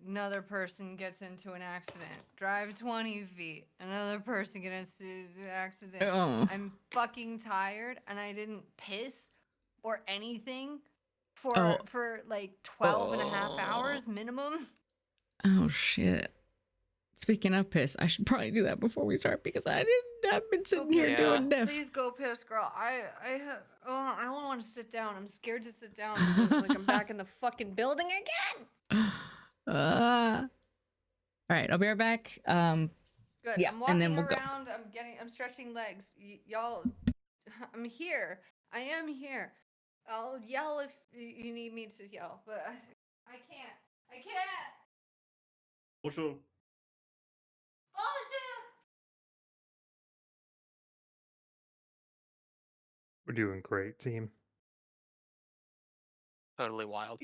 Another person gets into an accident. Drive 20 feet. Another person gets into an accident. Oh. I'm fucking tired and I didn't piss or anything for like 12 and a half hours minimum. Oh shit. Speaking of piss, I should probably do that before we start because I've been sitting here doing this. Please go piss, girl. I don't want to sit down. I'm scared to sit down. Like I'm back in the fucking building again. All right, I'll be right back. Good. Yeah, I'm walking and then we'll around. I'm stretching legs. Y'all, I'm here. I am here. I'll yell if you need me to yell, but I can't. I can't. Bonjour. Bullshit. We're doing great, team. Totally wild.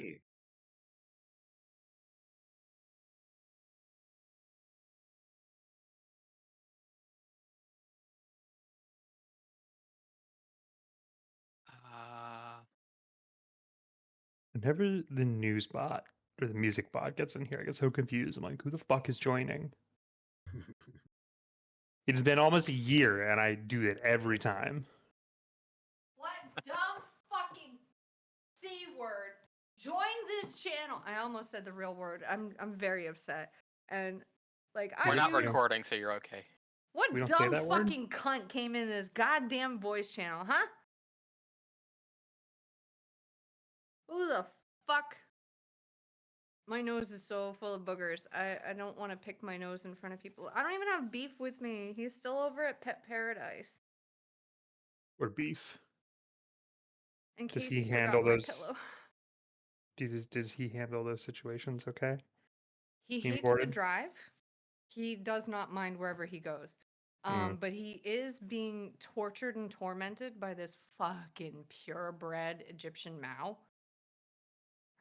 Whenever the news bot or the music bot gets in here, I get so confused. I'm like, who the fuck is joining? It's been almost a year, and I do it every time. What dumb fucking C word? Join this channel. I almost said the real word. I'm very upset. And like We're not use... recording, so you're okay. What We don't say dumb that word? fucking cunt came in this goddamn voice channel, huh? Who the fuck? My nose is so full of boogers. I don't want to pick my nose in front of people. I don't even have Beef with me. He's still over at Pet Paradise. Or beef. In Does case he he forgot handle my those? pillow. Does he handle those situations okay? He Being hates the boarded? drive. He does not mind wherever he goes. But he is being tortured and tormented by this fucking purebred Egyptian Mao.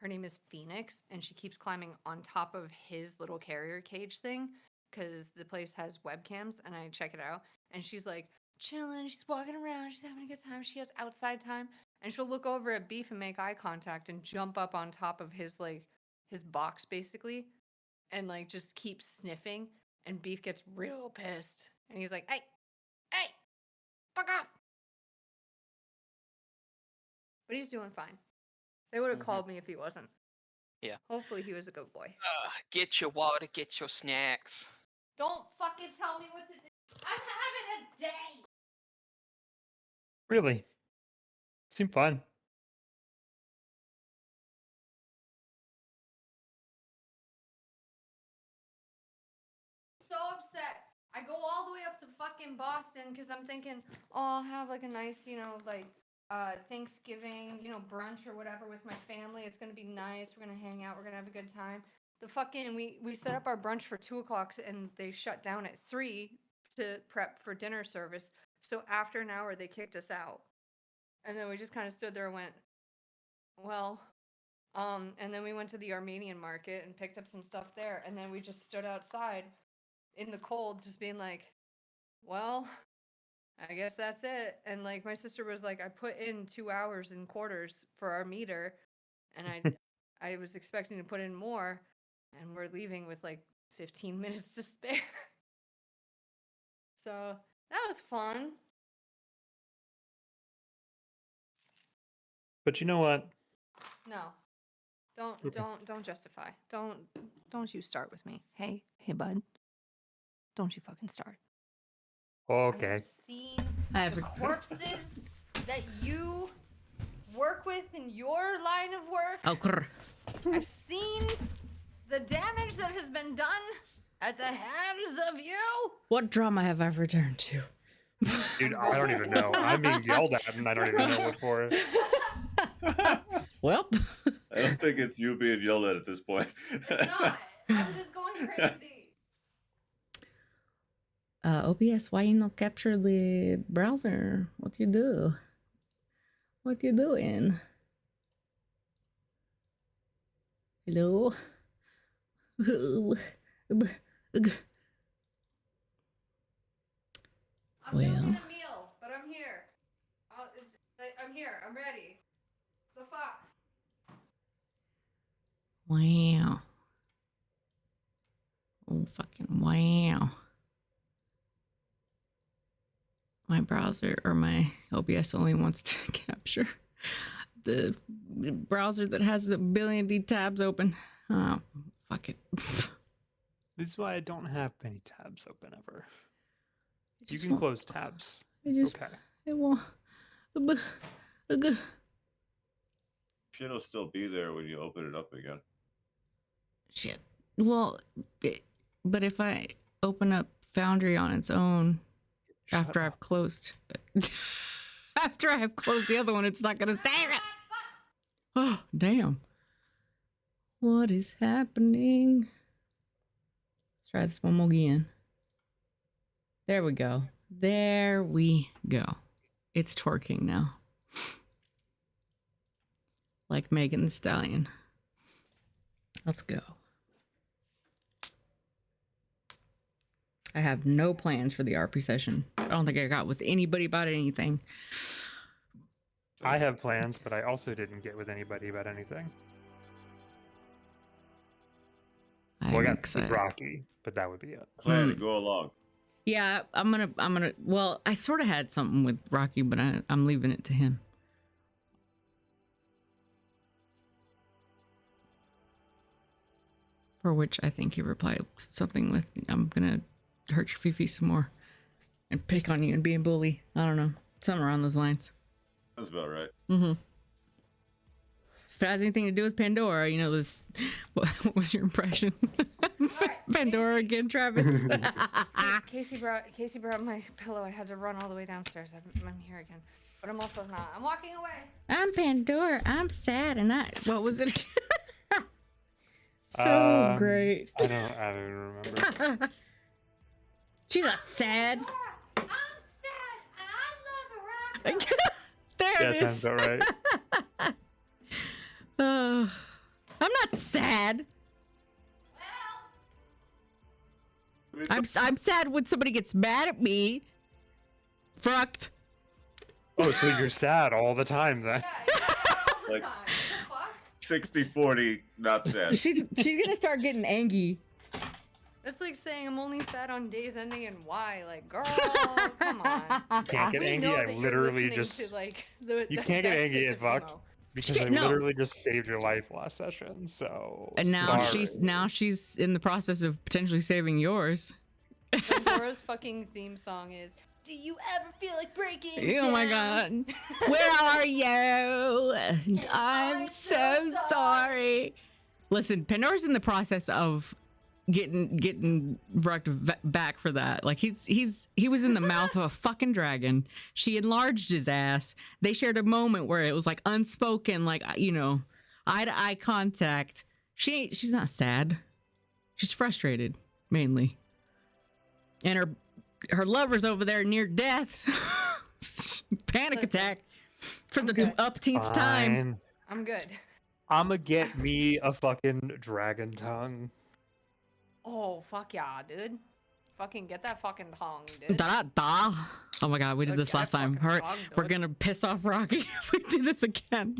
Her name is Phoenix, and she keeps climbing on top of his little carrier cage thing because the place has webcams, and I check it out. And she's like chilling, she's walking around, she's having a good time. She has outside time, and she'll look over at Beef and make eye contact and jump up on top of his his box basically, and like just keep sniffing. And Beef gets real pissed, and he's like, "Hey, fuck off!" But he's doing fine. They would have called me if he wasn't. Yeah. Hopefully he was a good boy. Get your water, get your snacks. Don't fucking tell me what to do. I'm having a day. Really? Seemed fun. So upset. I go all the way up to fucking Boston because I'm thinking, oh, I'll have like a nice, Thanksgiving, brunch or whatever with my family. It's gonna be nice. We're gonna hang out. We're gonna have a good time. The fucking we set up our brunch for 2:00 and they shut down at 3 to prep for dinner service. So after an hour they kicked us out, and then we just kind of stood there and went, well. And then we went to the Armenian market and picked up some stuff there, and then we just stood outside in the cold, just being like, well, I guess that's it. And like my sister was like, I put in 2 hours in quarters for our meter, and I was expecting to put in more, and we're leaving with like 15 minutes to spare. So that was fun. But you know what? No. Don't justify. Don't you start with me. Hey, bud. Don't you fucking start. I Okay. have seen the corpses that you work with in your line of work. Okay. I've seen the damage that has been done at the hands of you. What drama have I returned to? Dude, I don't even know. I'm being yelled at, and I don't even know what for. Well, I don't think it's you being yelled at this point. It's not. I'm just going crazy. OBS, why you not capture the browser? What you do? What you doing? Hello? I'm making a meal, but I'm here. I'm here. I'm ready. The fuck? Wow. fucking wow. My browser or my OBS only wants to capture the browser that has a billion tabs open. Oh, fuck it. This is why I don't have many tabs open ever. It You just can won't- close tabs. it It's just- okay. It won't. Shit'll still be there when you open it up again. Shit. Well, but if I open up Foundry on its own Shut after up. I've closed, after I've closed the other one, it's not gonna save it. Oh, damn. What is happening? Let's try this one more again. There we go. There we go. It's twerking now. Like Megan Thee Stallion. Let's go. I have no plans for the RP session. I don't think I got with anybody about anything. I have plans, but I also didn't get with anybody about anything. Well, I I'm got excited. with Rocky, but that would be it. Plan to go along. Yeah, I'm gonna. Well, I sort of had something with Rocky, but I'm leaving it to him. For which I think he replied something with, "I'm gonna hurt your fifi some more, and pick on you and be a bully." I don't know, something around those lines. That's about right. Mm-hmm. If it has anything to do with Pandora, you know this. What was your impression? Pandora Casey. again, Travis. Casey brought my pillow. I had to run all the way downstairs. I'm here again, but I'm also not. I'm walking away. I'm Pandora. I'm sad, and what was it? So great. I don't remember. She's not sad. I'm sad. I love Iraq. There Yeah, it sounds is. about right. I'm not sad. Well, I'm sad when somebody gets mad at me. Fucked. Oh, so you're sad all the time then? yeah, it's all the Like- time. What the fuck? 60-40, not sad. She's gonna start getting angry. It's like saying I'm only sad on days ending in Y. Like, girl, come on. Can't get We angry. know I that you're literally listening just to, like, the you the can't get best angry hits at of Buck. emo. because I No. literally just saved your life last session. So And now sorry. she's in the process of potentially saving yours. Pandora's fucking theme song is, "Do you ever feel like breaking Oh my down?" god. Where are you? And I'm so sorry. Listen, Pandora's in the process of getting back for that. Like he was in the mouth of a fucking dragon. She enlarged his ass. They shared a moment where it was like unspoken, like, you know, eye to eye contact. She's not sad. She's frustrated, mainly. And her lover's over there near death. Panic Listen, attack for I'm the good. 18th time. Fine. I'm good. I'ma get me a fucking dragon tongue. Oh, fuck yeah, dude. Fucking get that fucking tongue, dude. Da da. Oh my god, we did Look, this get last that time. fucking We're tongue, dude. gonna piss off Rocky if we do this again.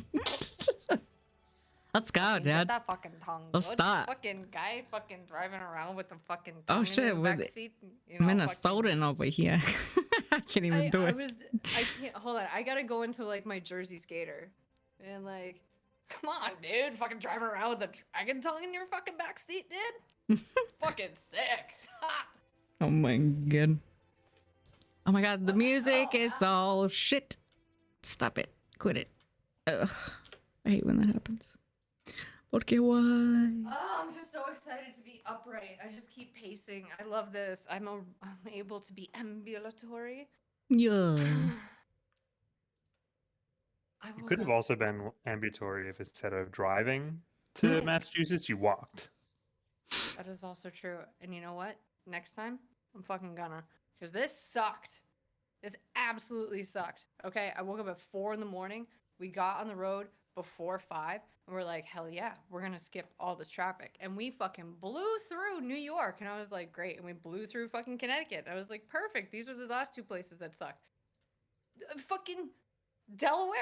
Let's go, Fucking Get Dad. that fucking tongue, Let's dude. start. Fucking guy fucking driving around with the fucking Oh, tongue in shit, his with backseat. You know, Minnesota over here. I can't even do it. I can't, hold on. I gotta go into like my Jersey skater. And like, come on, dude. Fucking driving around with a dragon tongue in your fucking backseat, dude. Fucking sick. Ha! Oh my god. Oh my god, the music is all shit. Stop it. Quit it. Ugh. I hate when that happens. Porque why? Oh, I'm just so excited to be upright. I just keep pacing. I love this. I'm able to be ambulatory. Yeah. I You woke could have up- also been ambulatory if instead of driving to Yeah. Massachusetts, you walked. That is also true. And you know what? Next time, I'm fucking gonna. Because this sucked. This absolutely sucked. Okay, I woke up at 4 in the morning. We got on the road before 5. And we're like, hell yeah, we're gonna skip all this traffic. And we fucking blew through New York. And I was like, great. And we blew through fucking Connecticut. I was like, perfect. These were the last 2 places that sucked. Fucking Delaware?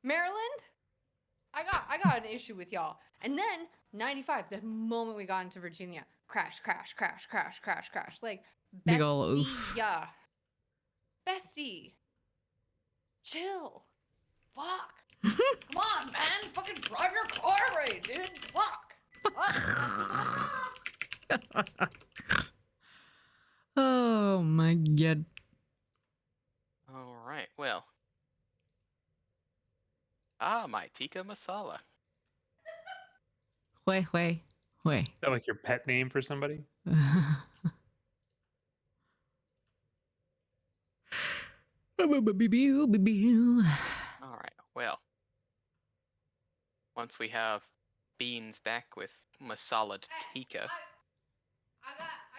Maryland? I got an issue with y'all. And then 95. The moment we got into Virginia, crash, crash, crash, crash, crash, crash. Like, Big ol' oof. yeah. Bestie. Chill. Fuck. Come on, man. Fucking drive your car away, dude. Fuck. Oh my god. All right. Well. My tikka masala. Wait. Is that like your pet name for somebody? All right. Well. Once we have beans back with masala tikka. I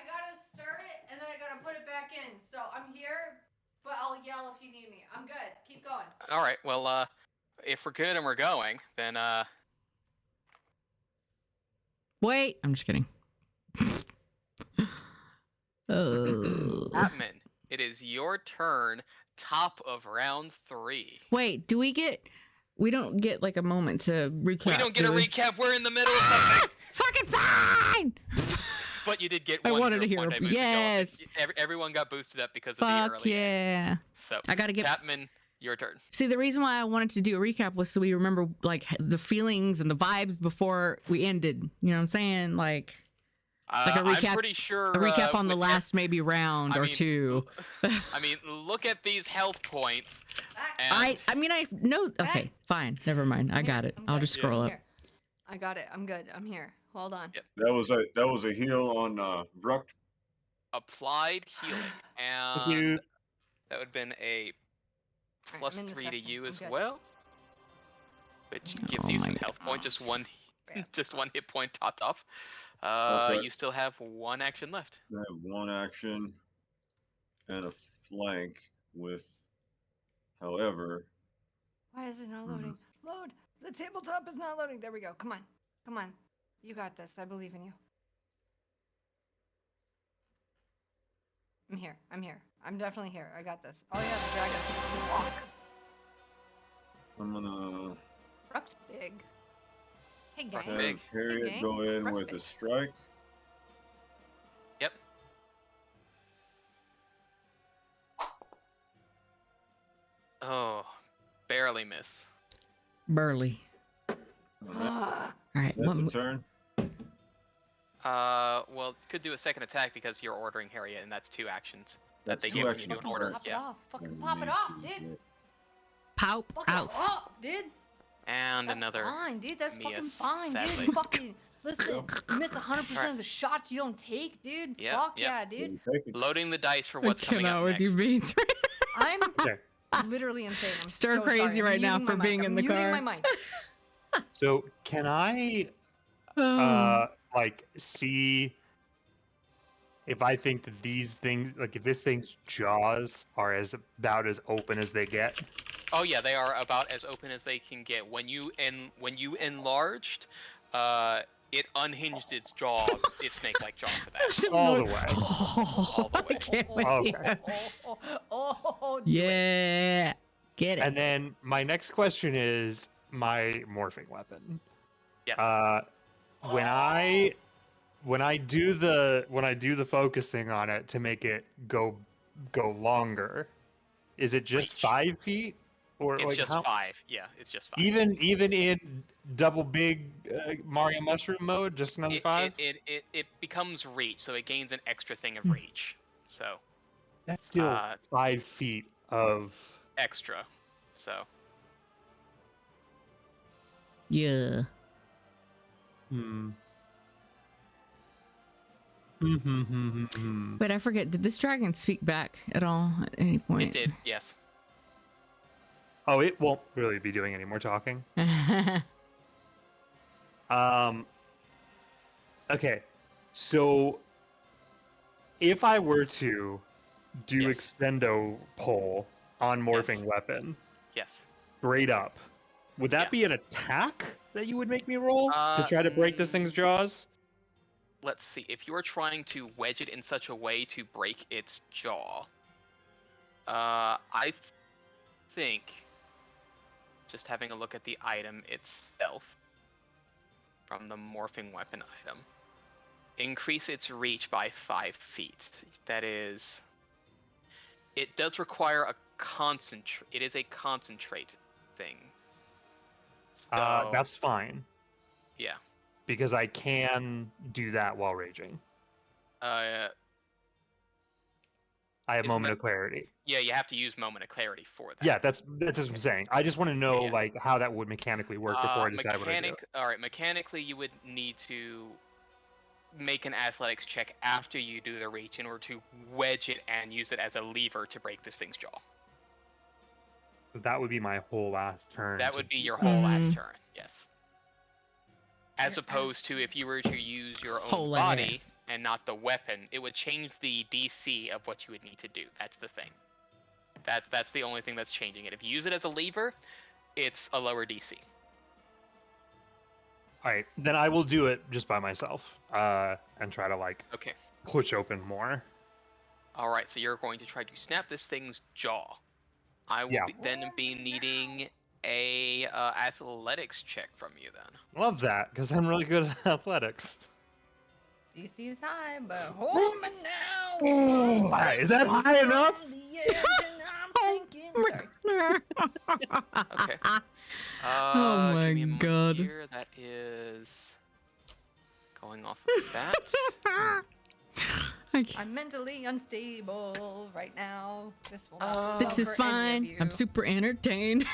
gotta stir it and then I gotta put it back in. So I'm here, but I'll yell if you need me. I'm good. Keep going. All right. Well, if we're good and we're going, then Wait, I'm just kidding. Oh. Chapman, it is your turn. Top of round 3. Wait, we don't get like a moment to recap. We don't get a do we? recap. We're in the middle of something. Fucking fine! But you did get I one wanted to hero hear point it. I boosted going. Yes. Everyone got boosted up because of the Fuck early end. yeah. So I gotta get Chapman, your turn. See, the reason why I wanted to do a recap was so we remember like the feelings and the vibes before we ended. You know what I'm saying? Like a recap. I'm pretty sure a recap on the with last maybe round or two. I mean, look at these health points. And I mean I know. Okay, fine. Never mind. I got it. I'm I'll good. just scroll up. Here. I got it. I'm good. I'm here. Hold on. Yep. That was a heal on Bruck. applied healing, Thank and you. that would have been a Alright, plus I'm in the 3 to section. you I'm as good. well, which gives Oh you my some God. health point. Just one, Bam. just one hit point topped off. Okay. You still have one action left. I have one action and a flank with, however, Why is it not loading? Load. The tabletop is not loading. There we go. Come on. Come on. You got this. I believe in you. I'm here. I'm here. I'm definitely here. I got this. Oh yeah, the dragon. Walk. I'm gonna Ruck's big. Hey gang. Ruck's big. have Harriet gang. go in Ruck's with a big. strike. Yep. Oh, barely miss. Burley. Ah. All right. That's a turn. Well, could do a second attack because you're ordering Harriet, and that's 2 actions that That's they two get when you actions. do an order. Pop it Yeah. off. Fucking pop it off, dude. Pout Fuck it out. off, dude. And That's another. fine, dude. That's Mia, fucking fine, sadly. dude. Fucking listen. You miss 100% Alright. of the shots you don't take, dude. Yep, Fuck yep. yeah, dude. Take it. Loading the dice for I what's coming up cannot with next. you beans. I'm Okay. literally insane. I'm Stir so crazy sorry. I'm right now muting my for mic. being I'm in the muting car. my mic. So can I Oh. like see if I think that these things, like if this thing's jaws are about as open as they get? Oh yeah, they are about as open as they can get. When you enlarged, it unhinged its jaw, its snake-like jaw for that. All the way. All the I way. can't with Okay. Oh, you. do it. Yeah. Get it. And then my next question is my morphing weapon. Yes. When I do the focusing on it to make it go longer, is it just Reach. 5 feet, or It's like just how? 5. Yeah, it's just 5. Even in double big Mario Mushroom mode, just another It, 5. it becomes reach, so it gains an extra thing of Hmm. reach. So That's still uh, 5 feet of. extra. So Yeah. Hmm. Wait, I forget. Did this dragon speak back at all at any point? it did. Yes. Oh, it won't really be doing any more talking. Okay, so if I were to do Yes. extendo pull on morphing Yes. weapon Yes. straight up, would that Yeah. be an attack that you would make me roll to try to break this thing's jaws? Let's see. If you are trying to wedge it in such a way to break its jaw, I think, just having a look at the item itself, from the morphing weapon item. Increase its reach by 5 feet. That is... It does require a concentrate. It is a concentrate thing. So, That's fine, yeah. because I can do that while raging. I have Isn't moment that- of clarity. Yeah, you have to use moment of clarity for that. Yeah, that's what I'm saying. I just want to know Yeah. like how that would mechanically work before I decide what I do. Alright, mechanically you would need to make an athletics check after you do the reach in order to wedge it and use it as a lever to break this thing's jaw. That would be my whole last turn. That to would be do your that. whole Mhm. last turn, yes. As Your opposed ass to if you were to use your own Whole body ass. and not the weapon, it would change the DC of what you would need to do. That's the thing. That's the only thing that's changing it. If you use it as a lever, it's a lower DC. All right, then I will do it just by myself, and try to like Okay. push open more. Alright, so you're going to try to snap this thing's jaw. I will Yeah. then be needing a athletics check from you then. Love that because I'm really good at athletics. DC is high, but hold me now. Oh, is that high enough? On the edge and I'm thinking. Sorry. Okay. Oh my give me a moment God. Here. That is going off of that. I'm mentally unstable right now. This will not go Uh, well This is for any of fine. you. I'm super entertained.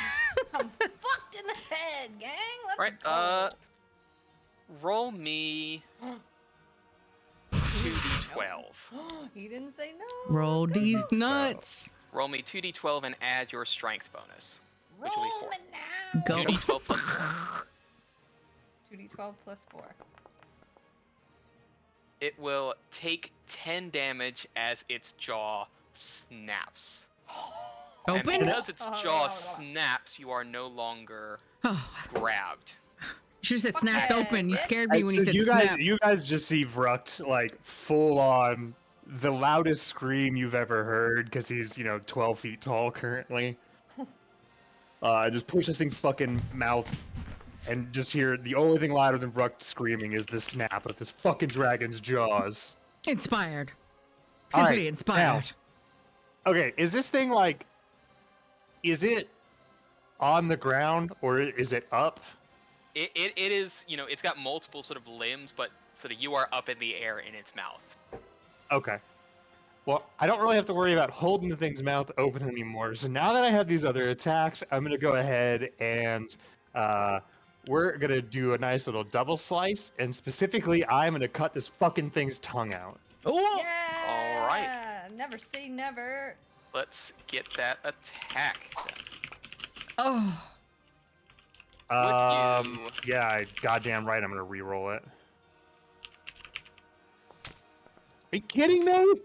I'm fucked in the head, gang. Let's Right. go. Roll me 2d12. He didn't say no. Roll Good these roll. nuts. Roll me 2d12 and add your strength bonus. Which will be Roll 4. it now. Go. 2d12 plus 4. 2d12 plus 4. It will take 10 damage as its jaw snaps. And Open? because its jaw snaps, you are no longer Oh, grabbed. you should have said snapped Okay. open. You scared me when you So said you snap. guys just see Vrucht like full on the loudest scream you've ever heard because he's 12 feet tall currently. Just push this thing's fucking mouth and just hear the only thing louder than Vrucht screaming is the snap of this fucking dragon's jaws. Inspired. All Simply right, inspired. Okay, is this thing like, is it on the ground or is it up? It is, it's got multiple sort of limbs, but sort of you are up in the air in its mouth. Okay. Well, I don't really have to worry about holding the thing's mouth open anymore. So now that I have these other attacks, I'm going to go ahead and we're going to do a nice little double slice. And specifically, I'm going to cut this fucking thing's tongue out. Oh! Yeah. All right. Never say never. Let's get that attack then. Oh. Would you- Yeah, goddamn right, I'm going to re-roll it. Are you kidding me?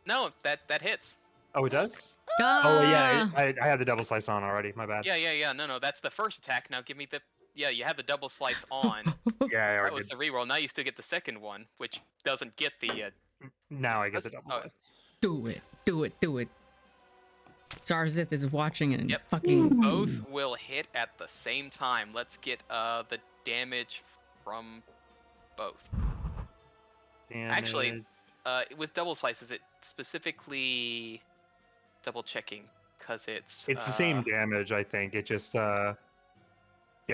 No, that hits. Oh, it does? Ah. Oh, yeah, I had the double slice on already. My bad. Yeah. No, that's the first attack. Now give me the... Yeah, you have the double slice on. Yeah, I That already was did. the reroll. Now you still get the second one, which doesn't get the... Now I get the double Oh. slice. Do it. Do it. Do it. Zarzith is watching and Yep. fucking. Both will hit at the same time. Let's get the damage from both. Actually, with double slice, is it specifically double checking? Because it's It's the same damage, I think. It just, yeah,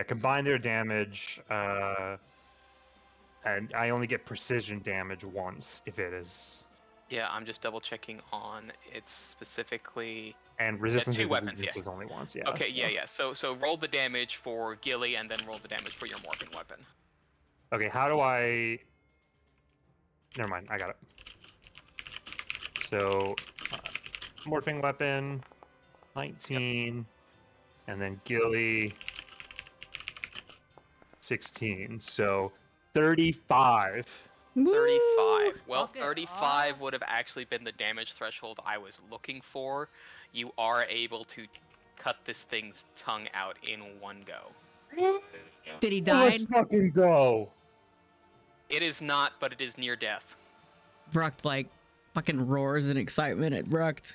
combine their damage, and I only get precision damage once if it is. Yeah, I'm just double checking on it's specifically. And resistance two is weapons, weakness yeah. is only once, yeah. Okay, so- yeah. So roll the damage for Gilly, and then roll the damage for your morphing weapon. Okay, how do I... Never mind, I got it. So, morphing weapon, 19, and then Gilly, 16. So, 35. Woo! 35. Well, Fuck it 35 off. would have actually been the damage threshold I was looking for. You are able to cut this thing's tongue out in one go. Did he Let's die? fucking go! It is not, but it is near death. Brucht like fucking roars in excitement at Brucht.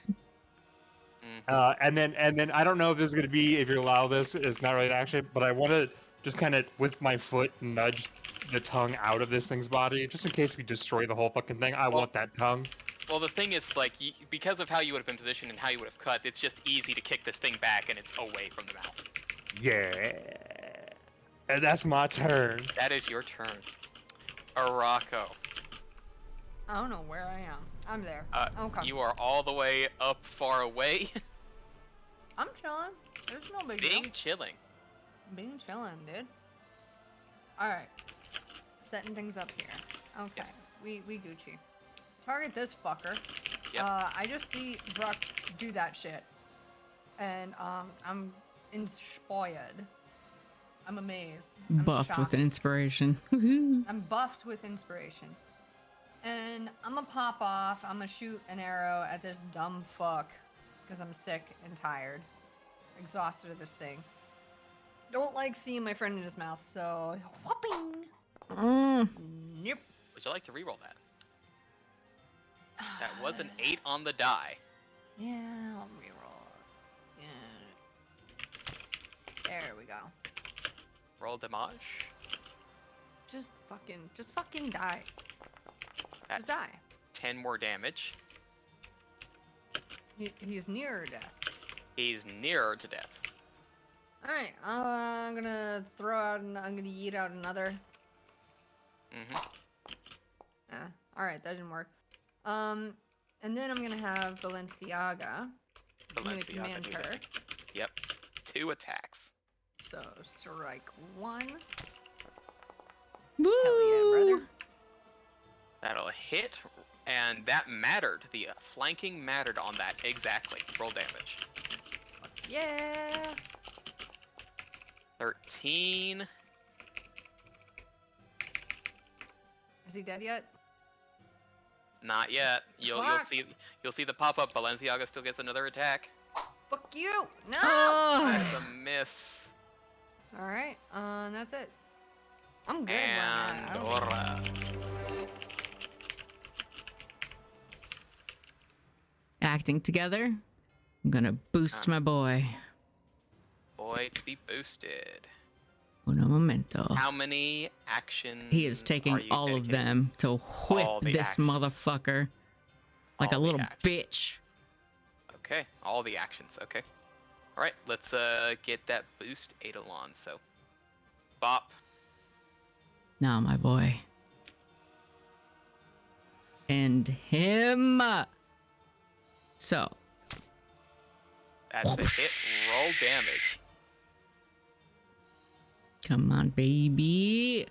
And then I don't know if this is gonna be, if you allow this, it's not really an action, but I want to just kind of with my foot nudge the tongue out of this thing's body, just in case we destroy the whole fucking thing. I want that tongue. Well, the thing is, like, because of how you would have been positioned and how you would have cut, it's just easy to kick this thing back and it's away from the mouth. Yeah. And that's my turn. That is your turn. Arako. I don't know where I am. I'm there. Okay. You are all the way up far away. I'm chilling. There's no big deal. Being chilling. Being chilling, dude. Alright. Setting things up here. Okay. Yes. We Gucci. Target this fucker. Yep. I just see Brock do that shit. And I'm inspired. I'm amazed. I'm Buffed with shocked. an inspiration. I'm buffed with inspiration. And I'm gonna pop off. I'm gonna shoot an arrow at this dumb fuck. Because I'm sick and tired. Exhausted of this thing. Don't like seeing my friend in his mouth, so whooping. Nope. Would you like to reroll that? That was an 8 on the die. Yeah, I'll reroll. Yeah. There we go. Roll damage. Just fucking die. That's Just die. 10 more damage. He's nearer death. He's nearer to death. Alright, I'm gonna I'm gonna yeet out another. Alright, that didn't work. And then I'm gonna have Balenciaga. Balenciaga. Command her. Yep. 2 attacks. So, strike 1. Woo! Hell yeah, brother. That'll hit, and that mattered. The flanking mattered on that exactly. Roll damage. Yeah! 13. Is he dead yet? Not yet. You'll Fuck. see the pop up. Balenciaga still gets another attack. Fuck you! No! That's a miss. Alright, that's it. I'm good And on that. Dora. Acting together. I'm gonna boost my boy. Boy to be boosted. Uno momento. How many actions? He is taking are you all of dedicating? them to whip All the this actions. motherfucker like All a the little actions. bitch. Okay, all the actions. Okay. All right, let's get that boost Eidolon. So, bop. Now, my boy. And him. So, That's a hit. Roll damage. come on, baby.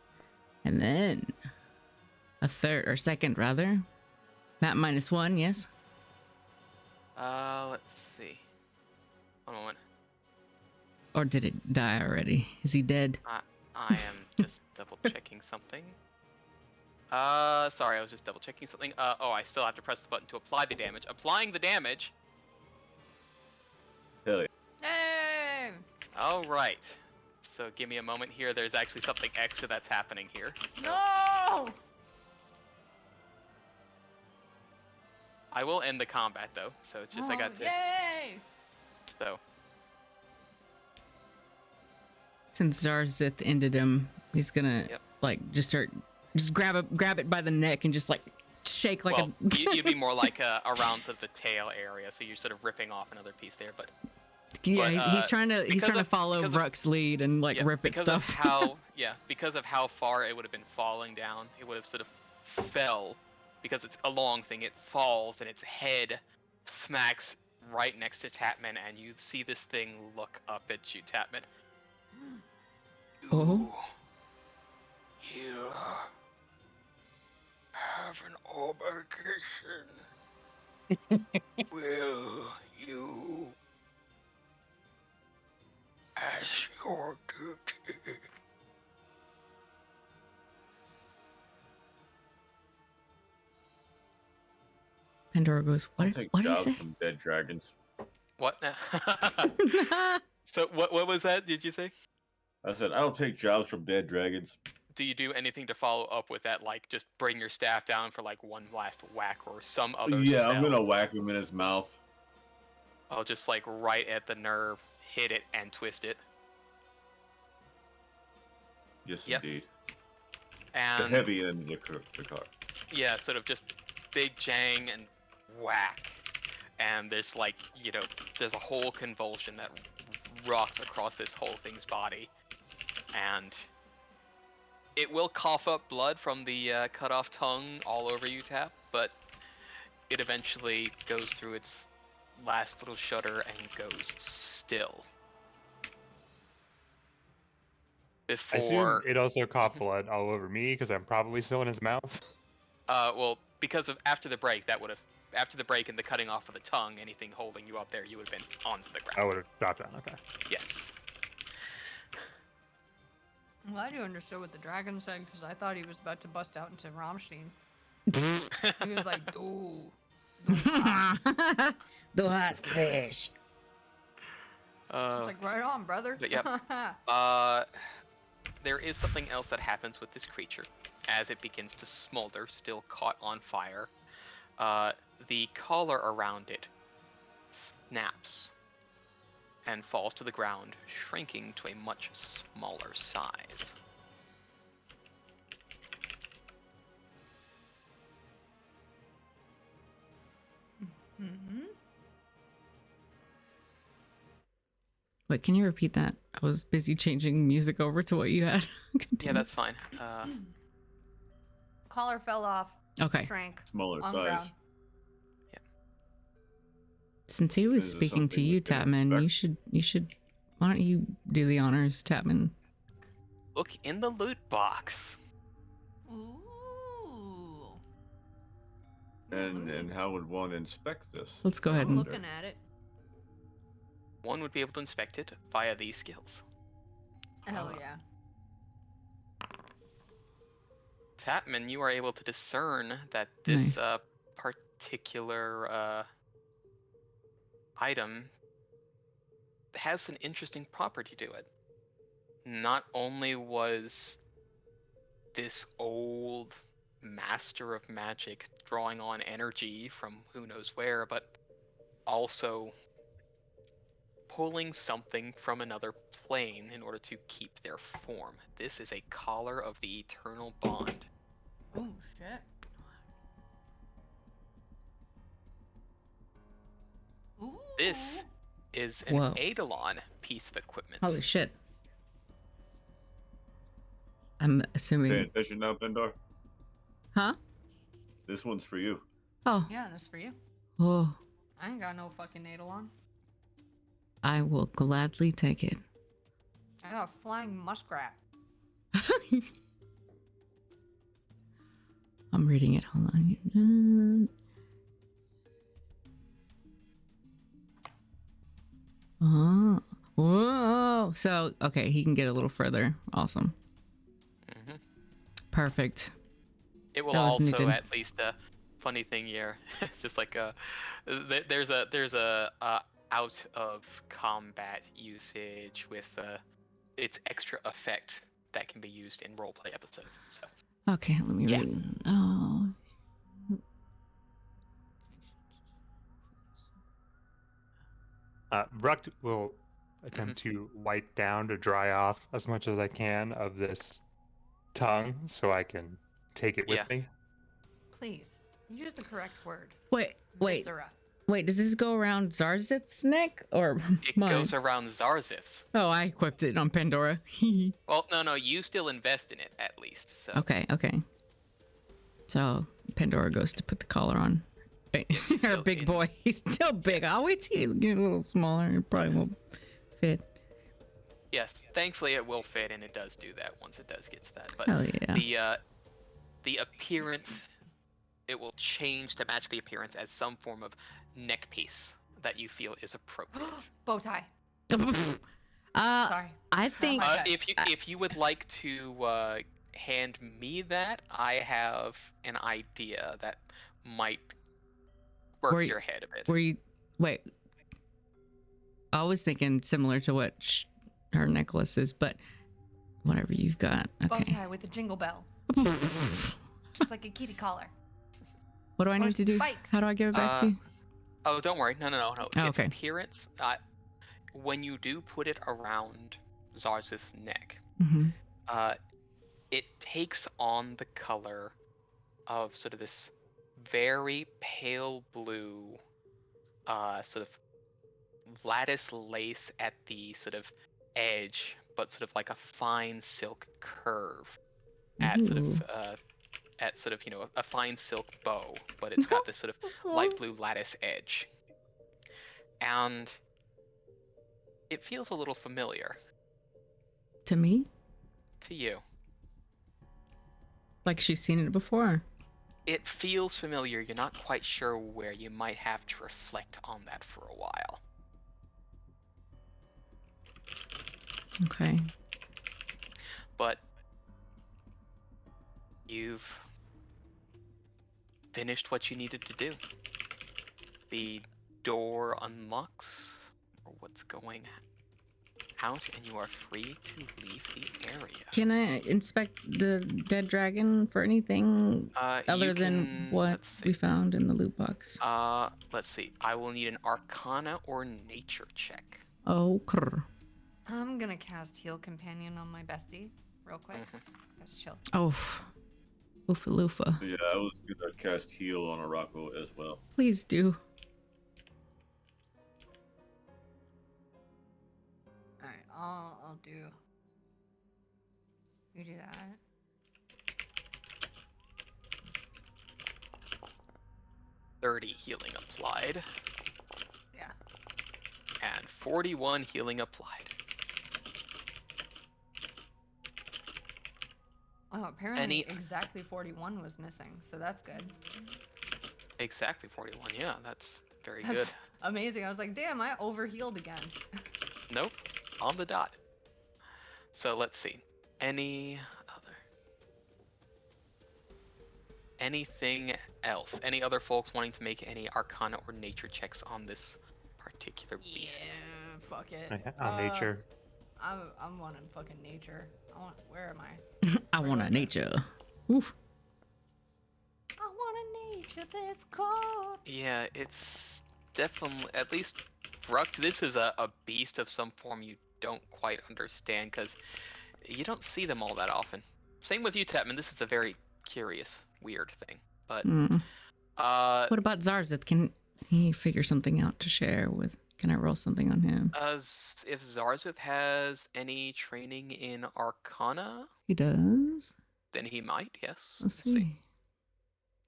And then a third or second, rather. That -1, yes. Let's see. One moment. Or did it die already? Is he dead? I am just double checking something. Sorry, I was just double checking something. Oh, I still have to press the button to apply the damage. Applying the damage. Hell yeah. Hey! All right. So give me a moment here. There's actually something extra that's happening here. So No! I will end the combat though. So it's just I got to. Yay! So Since Zarzith ended him, he's gonna Yep. like just grab it by the neck and just like shake like well, a. you'd be more like around sort of the tail area. So you're sort of ripping off another piece there, but. Yeah, but, he's trying to because of- follow because of- Ruck's lead and like Yeah, rip at because stuff. Of how, because of how far it would have been falling down, it would have sort of fell. Because it's a long thing, it falls and its head smacks right next to Tatman, and you see this thing look up at you, Tatman. Oh. You have an obligation. Will you, as your duty, Pandora goes, I'll what take did he jobs say? from dead dragons. what now? So what was that? Did you say? I said, I don't take jobs from dead dragons. Do you do anything to follow up with that, like just bring your staff down for like one last whack or some other Yeah, spell? I'm gonna whack him in his mouth. I'll just like right at the nerve, hit it and twist it. Yes, Yep. indeed. The And heavy end of the car. yeah, sort of just big jang and whack. And there's like, there's a whole convulsion that rocks across this whole thing's body. And it will cough up blood from the cut off tongue all over you, Tap, but it eventually goes through its last little shudder and goes still. I assume Before, it also coughed blood all over me because I'm probably still in his mouth. well, because of after the break, after the break and the cutting off of the tongue, anything holding you up there, you would have been onto the I ground. would have dropped down. Okay. Yes. I'm glad you understood what the dragon said, because I thought he was about to bust out into Rammstein. He was like, ooh. The last fish. It's like, right on, brother. But yep. There is something else that happens with this creature as it begins to smolder, still caught on fire. The collar around it snaps and falls to the ground, shrinking to a much smaller size. Mm-hmm. Wait, can you repeat that? I was busy changing music over to what you had. Yeah, Continue. that's fine. Collar fell off, Okay. shrank Smaller on the size. ground. Since he was Is it speaking to something you, we can Tatman, expect? you should. Why don't you do the honors, Tatman? Look in the loot box. Ooh. And how would one inspect this? Let's go ahead I'm and. looking at it. One would be able to inspect it via these skills. Hell yeah. Tapman, you are able to discern that this Nice. particular item has an interesting property to it. Not only was this old master of magic drawing on energy from who knows where, but also pulling something from another plane in order to keep their form. This is a collar of the eternal bond. Oh, shit. Ooh. This is an Whoa. Eidolon piece of equipment. Holy shit. I'm Paying assuming. attention now, Pendar? Huh? This one's for you. Oh. Yeah, that's for you. Oh. I ain't got no fucking Eidolon. I will gladly take it. I got a flying muskrat. I'm reading it. Hold on. Oh. Whoa. So, okay, he can get a little further. Awesome. Mhm. Perfect. It will That was also, needed. at least a funny thing here. It's just like there's a out of combat usage with its extra effect that can be used in roleplay episodes. So Okay, let me Yeah. read. Oh. Rukt will attempt to wipe down to dry off as much as I can of this tongue so I can take it with Yeah. me. Please, use the correct word. Wait. Viscera. Wait, does this go around Zarzith's neck or it mine? goes around Zarzith. Oh, I equipped it on Pandora. Well, no, you still invest in it at least. So Okay. So Pandora goes to put the collar on. Wait, her still big in- boy. He's still big. I'll wait till you get a little smaller. It probably won't fit. yes, thankfully it will fit, and it does do that once it does get to that. But Hell yeah. the appearance, it will change to match the appearance as some form of neck piece that you feel is appropriate. Bow tie. I Sorry. think. my bad. If you would like to hand me that, I have an idea that might work Were y- your head a bit. Were you? Wait. I was thinking similar to what her necklace is, but whatever you've got. Bow Okay. tie with a jingle bell. Just like a kitty collar. What do I Or need to do? spikes. How do I give it back to you? Oh, don't worry. No. Oh, Its okay. appearance, when you do put it around Zarzith's neck, Mm-hmm. it takes on the color of sort of this very pale blue, sort of lattice lace at the sort of edge, but sort of like a fine silk curve at sort Ooh. of at sort of, you know, a fine silk bow, but it's got this sort of light blue lattice edge. And it feels a little familiar To me, to you. like she's seen it before. It feels familiar. You're not quite sure where. You might have to reflect on that for a while. Okay. But you've finished what you needed to do. The door unlocks for what's going out, and you are free to leave the area. Can I inspect the dead dragon for anything other than what let's see. we found in the loot box? Let's see. I will need an Arcana or Nature check. Oh, crrr. I'm gonna cast Heal Companion on my bestie real quick. Let's chill. Oh, oofa loofa. Yeah, I was gonna cast heal on Arako as well. Please do. Alright, I'll do. You do that. .30 healing applied. Yeah. And 41 healing applied. Oh, apparently exactly 41 was missing, so that's good. Exactly 41, yeah, that's very That's good. amazing. I was like, damn, I overhealed again. Nope, on the dot. So let's see. Anything else? Any other folks wanting to make any Arcana or Nature checks on this particular beast? Yeah, fuck it. On nature. I'm wanting fucking nature. Where am I? I want a nature. Oof. I wanna nature this corpse. Yeah, it's definitely, at least Rukt, this is a beast of some form you don't quite understand, because you don't see them all that often. Same with you, Tetman. This is a very curious, weird thing. But What about Zarzith? Can he figure something out to share with? Can I roll something on him? if Zarzith has any training in Arcana, He does. then he might, yes. Let's see.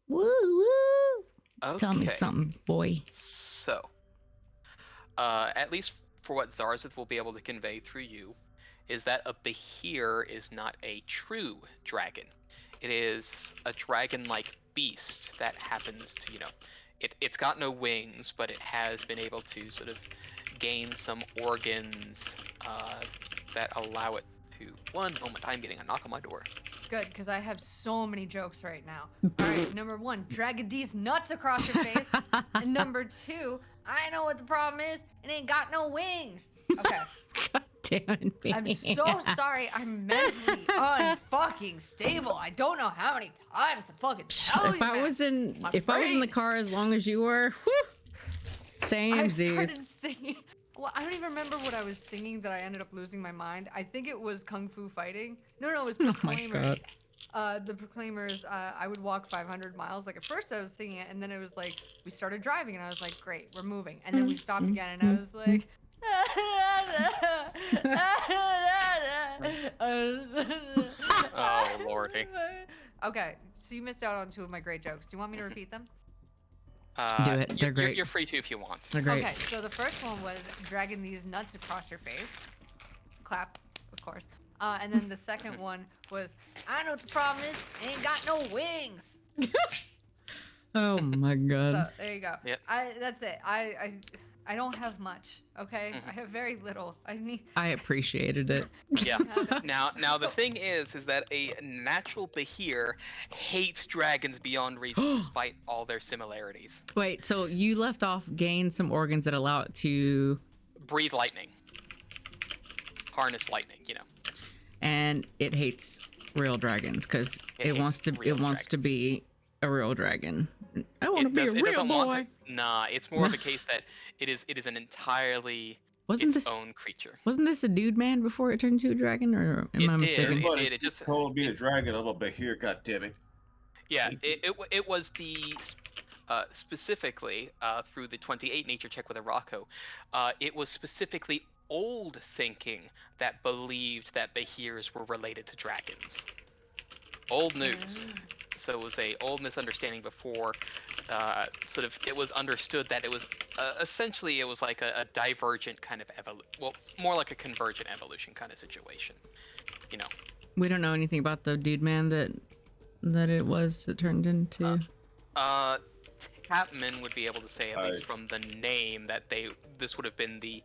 Woo woo! Okay. Tell me something, boy. So, at least for what Zarzith will be able to convey through you, is that a Behir is not a true dragon. It is a dragon-like beast that happens to, you know, it's got no wings, but it has been able to sort of gain some organs that allow it to. One moment, I'm getting a knock on my door. Good, because I have so many jokes right now. Alright, number one, drag a D's nuts across your face. And number two, I know what the problem is. It ain't got no wings. Okay. God damn it, baby. I'm so sorry. I'm mentally unfucking stable. I don't know how many times to fucking tell you. If I was in the car as long as you were, whew, same I started Z's. singing. Well, I don't even remember what I was singing that I ended up losing my mind. I think it was Kung Fu Fighting. No, it was Oh my Proclaimers. The Proclaimers, I would walk 500 miles. Like, at first I was singing it, and then it was like, we started driving, and I was like, great, we're moving. And then we stopped again, and I was like... Oh, lordy. Okay, so you missed out on two of my great jokes. Do you want me to repeat them? Do it. They're great. You're free to if you want. They're great. Okay, so the first one was dragging these nuts across your face. Clap, of course. And then the second one was, I know what the problem is. It ain't got no wings. Oh my god. So there you go. Yep. That's it. I don't have much. Okay, I have very little. I appreciated it. Yeah. Now the thing is that a natural Behir hates dragons beyond reason, despite all their similarities. Wait, so you left off gain some organs that allow it to Breathe lightning. Harness lightning, you know. and it hates real dragons because it wants to be a real dragon. I want to be a real boy. Nah, it's more of a case that it is an entirely Wasn't its this own creature. wasn't this a dude man before it turned into a dragon, or am It I did. mistaken? It did. It just told me a dragon. I'm a Bahir, goddammit. yeah. It was the specifically through the 28 nature check with Araco. It was specifically old thinking that believed that Bahirs were related to dragons. Old news. So it was a old misunderstanding before sort of it was understood that it was essentially it was like a divergent kind of well, more like a convergent evolution kind of situation. You know. We don't know anything about the dude man that it turned into. Tapman would be able to say, at least from the name, that this would have been the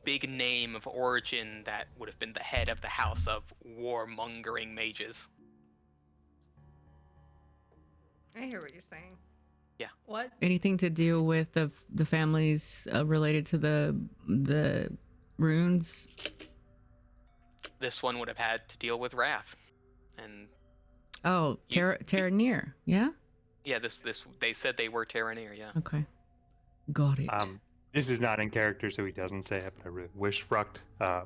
big name of origin that would have been the head of the house of warmongering mages. I hear what you're saying. Yeah. What? Anything to do with the families related to the runes? This one would have had to deal with wrath, and Oh, Terra near, yeah. yeah, this they said they were Terranir, yeah. Okay, got it. This is not in character, so he doesn't say it, but I really wish Fruct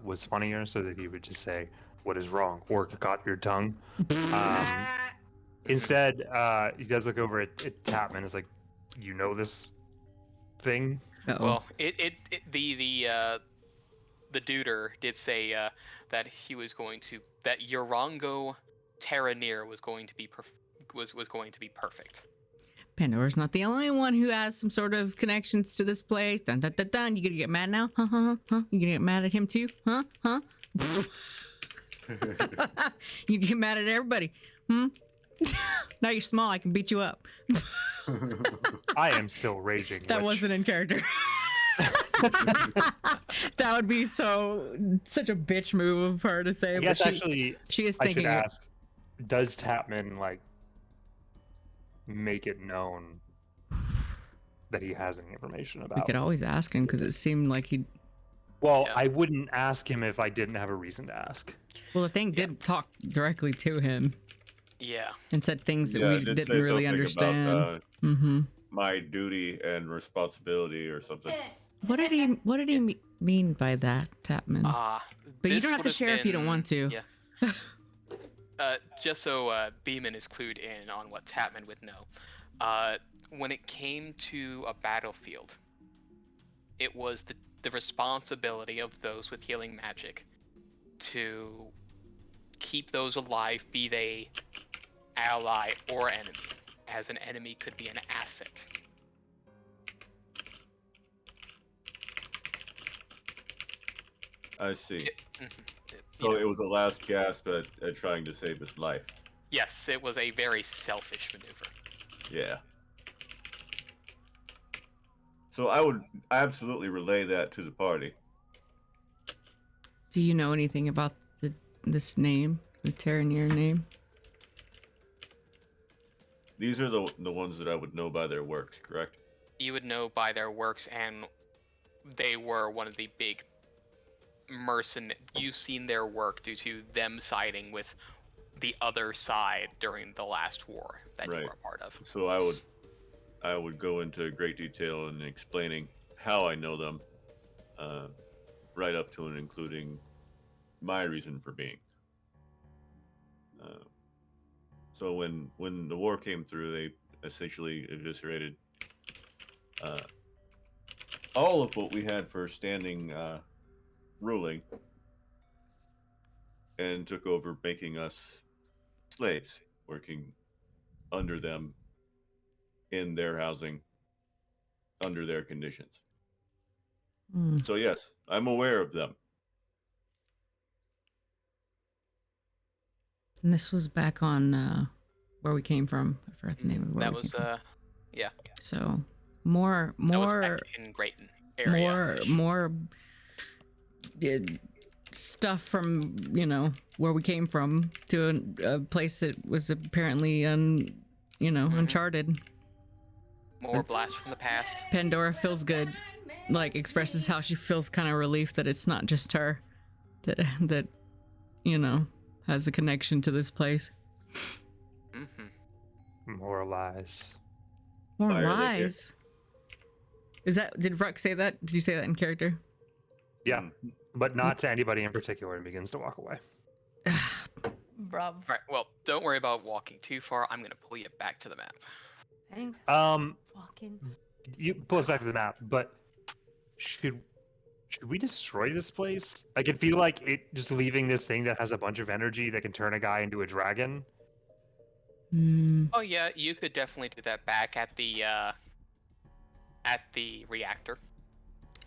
was funnier so that he would just say, "What is wrong? Orc got your tongue." Instead, he does look over at Tapman. Is like, "You know this thing?" Uh-oh. Well, the duder did say that he was going to that Yorongo Terranir was going to be was going to be perfect. Pandora's not the only one who has some sort of connections to this place. Dun dun dun dun. You gonna get mad now? Huh? Huh? Huh? You gonna get mad at him too? Huh? Huh? You get mad at everybody? Hmm? Now you're small. I can beat you up. I am still raging. That wasn't in character. That would be such a bitch move of her to say. Yes, but actually, she is I thinking should it. ask: does Tapman make it known that he has any information We about? could always ask him because it seemed like he. Well, Yeah. I wouldn't ask him if I didn't have a reason to ask. Well, the thing did talk directly to him Yeah. and said things that Yeah, we it did didn't say really something understand. about Mm-hmm. my duty and responsibility or something. What did he mean by that, Tapman? But you this don't have to would share if you don't want to. Yeah. Just so Beeman is clued in on what Tapman would know. When it came to a battlefield, it was the responsibility of those with healing magic to keep those alive, be they ally or enemy, as an enemy could be an asset. I see. Mhm. So it was a last gasp at trying to save his life. Yes, it was a very selfish maneuver. Yeah. So I would absolutely relay that to the party. Do you know anything about this name, the Terranir name? These are the ones that I would know by their works, correct? You would know by their works, and they were one of the big you've seen their work due to them siding with the other side during the last war that you Right. were a part of. So I would go into great detail in explaining how I know them, right up to and including my reason for being. So when the war came through, they essentially eviscerated all of what we had for standing ruling and took over making us slaves, working under them in their housing under their conditions. Hmm. So yes, I'm aware of them. And this was back on where we came from. I forgot the name of where That we was came from. yeah. So more That was back in Grayton area. more stuff from where we came from to a place that was apparently uncharted. More blast from the past. Pandora feels good, like expresses how she feels kind of relief that it's not just her that has a connection to this place. Mm-hmm. More lies. More Fire the lies. Did Ruck say that? Did you say that in character? Yeah, but not to anybody in particular, and begins to walk away. Bruv. All right. Well, don't worry about walking too far. I'm gonna pull you back to the map. Thank Um, fucking. you pull us back to the map, but should we destroy this place? I can feel like it just leaving this thing that has a bunch of energy that can turn a guy into a dragon. Hmm. Oh yeah, you could definitely do that back at the reactor.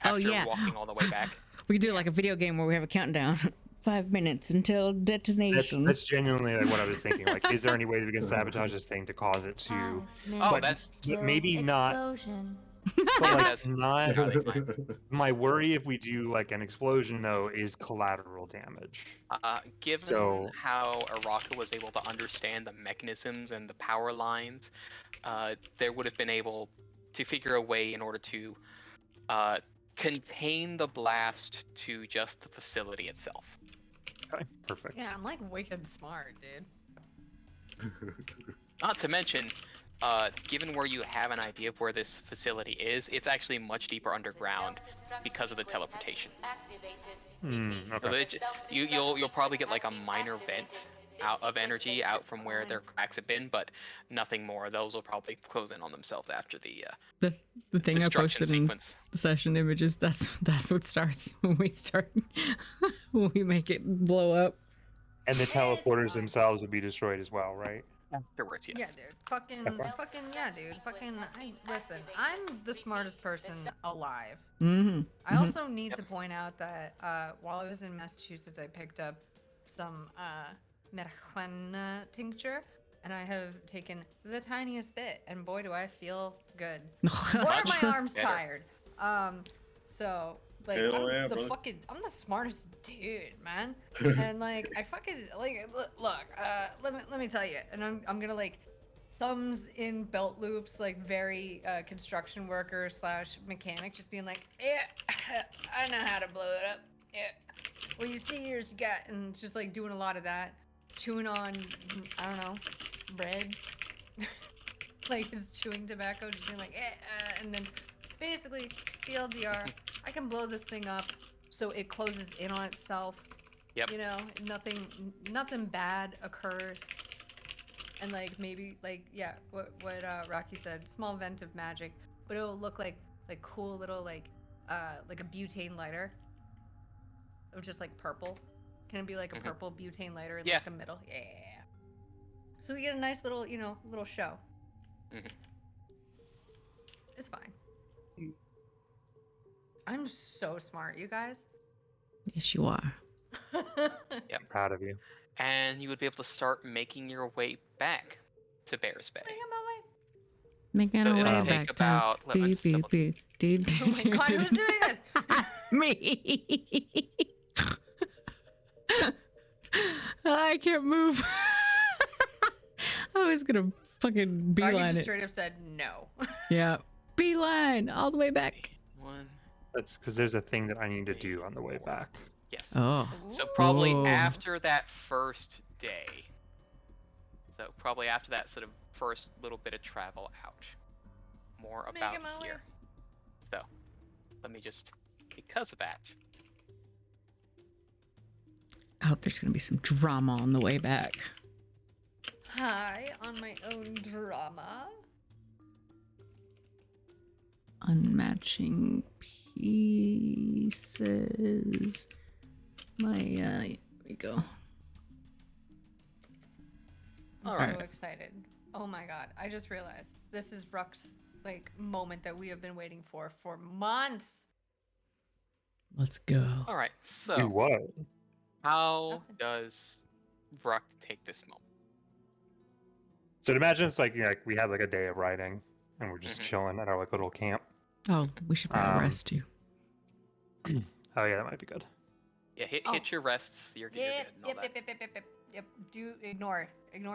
Oh, After yeah. walking all the way back. We could do like a video game where we have a countdown. 5 minutes until detonation. That's genuinely like what I was thinking. Like, is there any way that we can sabotage this thing to cause it to? Oh, But that's maybe not. Explosion. But like, that's not. entirely fine. My worry if we do like an explosion though is collateral damage. Given So- how Araka was able to understand the mechanisms and the power lines, there would have been able to figure a way in order to contain the blast to just the facility itself. Okay, perfect. Yeah, I'm like wicked smart, dude. Not to mention, given where you have an idea of where this facility is, it's actually much deeper underground because of the teleportation. So Okay. you'll probably get like a minor vent out of energy out from where their cracks have been, but nothing more. Those will probably close in on themselves after the The thing I destruction posted in sequence. the session images, that's what starts when we start when we make it blow up. And the teleporters themselves would be destroyed as well, right? Afterwards, yes. Yeah, dude. Fucking, yeah, dude. Listen, I'm the smartest person alive. Mm-hmm. I also need to point out that while I was in Massachusetts, I picked up some marijuana tincture, and I have taken the tiniest bit, and boy, do I feel good. Boy, are my arms better. tired. So like, Hell yeah, brother. I'm the smartest dude, man. And like, I fucking like, look, let me tell you, and I'm gonna like thumbs in belt loops, like very construction worker / mechanic, just being like, yeah, I know how to blow it up. Yeah. Well, you see, here's you got, and just like doing a lot of that, chewing on, I don't know, bread, like just chewing tobacco, just being like, and then basically TLDR, I can blow this thing up so it closes in on itself. Yep. You know, nothing bad occurs. And like maybe like yeah, what Rocky said, small vent of magic, but it'll look like cool little like a butane lighter. It was just like purple. Can it be like a purple butane lighter in like the middle? Yeah. So we get a nice little, little show. It's fine. I'm so smart, you guys. Yes, you are. Yep. Proud of you. And you would be able to start making your way back to Bears Bay. Making So our it'll way take back about- to let me just double- Oh my god, who's doing this? Me. I can't move. I was gonna fucking Rocky beeline just it. straight up said no. Yeah, beeline all the way back. One. That's because there's a thing that I need to do on the way back. Yes. Oh, So probably Ooh. after that first day. So probably after that sort of first little bit of travel out. More about Making my way. here. So let me just, because of that. I hope there's gonna be some drama on the way back. Hi, on my own drama. Unmatching pieces. Here we go. I'm All so right. excited. Oh my god, I just realized this is Ruck's like moment that we have been waiting for months. Let's go. All right. Do So what? how Nothing. does Bruck take this moment? So imagine it's like, like we had like a day of riding, and we're just Mhm. chilling at our like little camp. Oh, we should probably rest you. Oh yeah, that might be good. Yeah, hit Oh. your rests. You're good. Yep, And all that. yep. Do ignore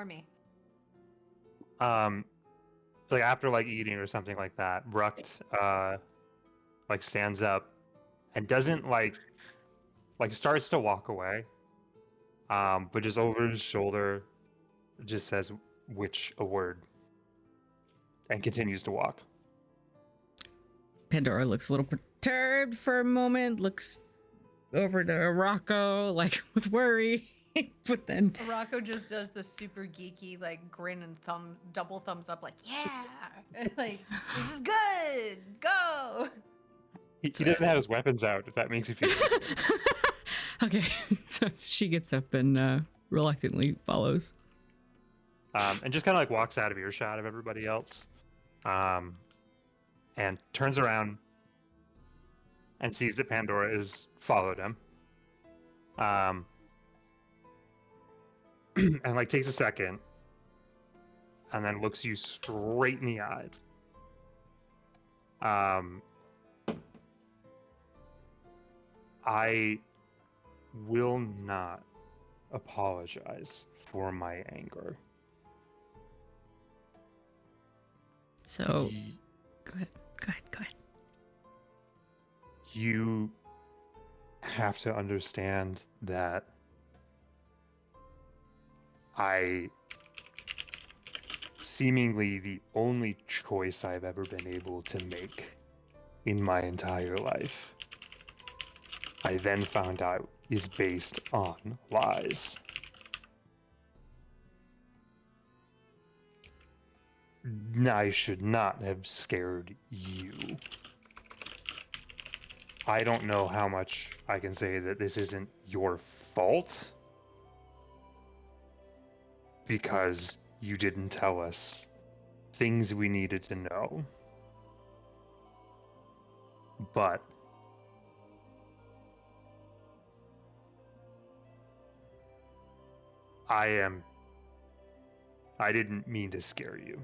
me. Like after like eating or something like that, Brucht like stands up and doesn't like starts to walk away, but just over his shoulder just says a word and continues to walk. Pandora looks a little perturbed for a moment, looks over to Rocco, like with worry. But then Rocco just does the super geeky like grin and double thumbs up, like yeah, like this is good. Go. He doesn't have his weapons out, if that makes you feel better. okay, so she gets up and reluctantly follows. And just kind of like walks out of earshot of everybody else, and turns around and sees that Pandora has followed him, and like takes a second, and then looks you straight in the eyes. I will not apologize for my anger. So go ahead. You have to understand that seemingly the only choice I've ever been able to make in my entire life, I then found out is based on lies. I should not have scared you. I don't know how much I can say that this isn't your fault, because you didn't tell us things we needed to know. But I didn't mean to scare you.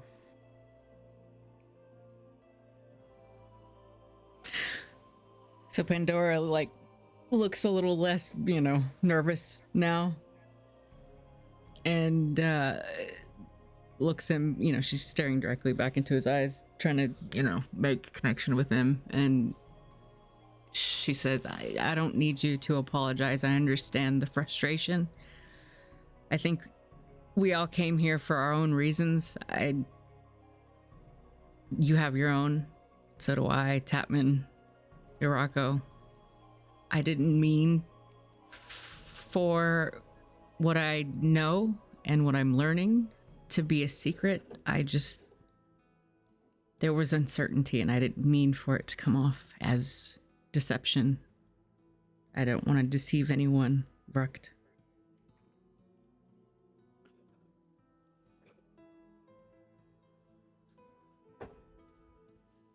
So Pandora like looks a little less, nervous now. And looks him, she's staring directly back into his eyes, trying to, make a connection with him. And she says, I don't need you to apologize. I understand the frustration. I think we all came here for our own reasons. You have your own. So do I, Tapman, Irako. I didn't mean for what I know and what I'm learning to be a secret. There was uncertainty, and I didn't mean for it to come off as deception. I don't want to deceive anyone, Brucht.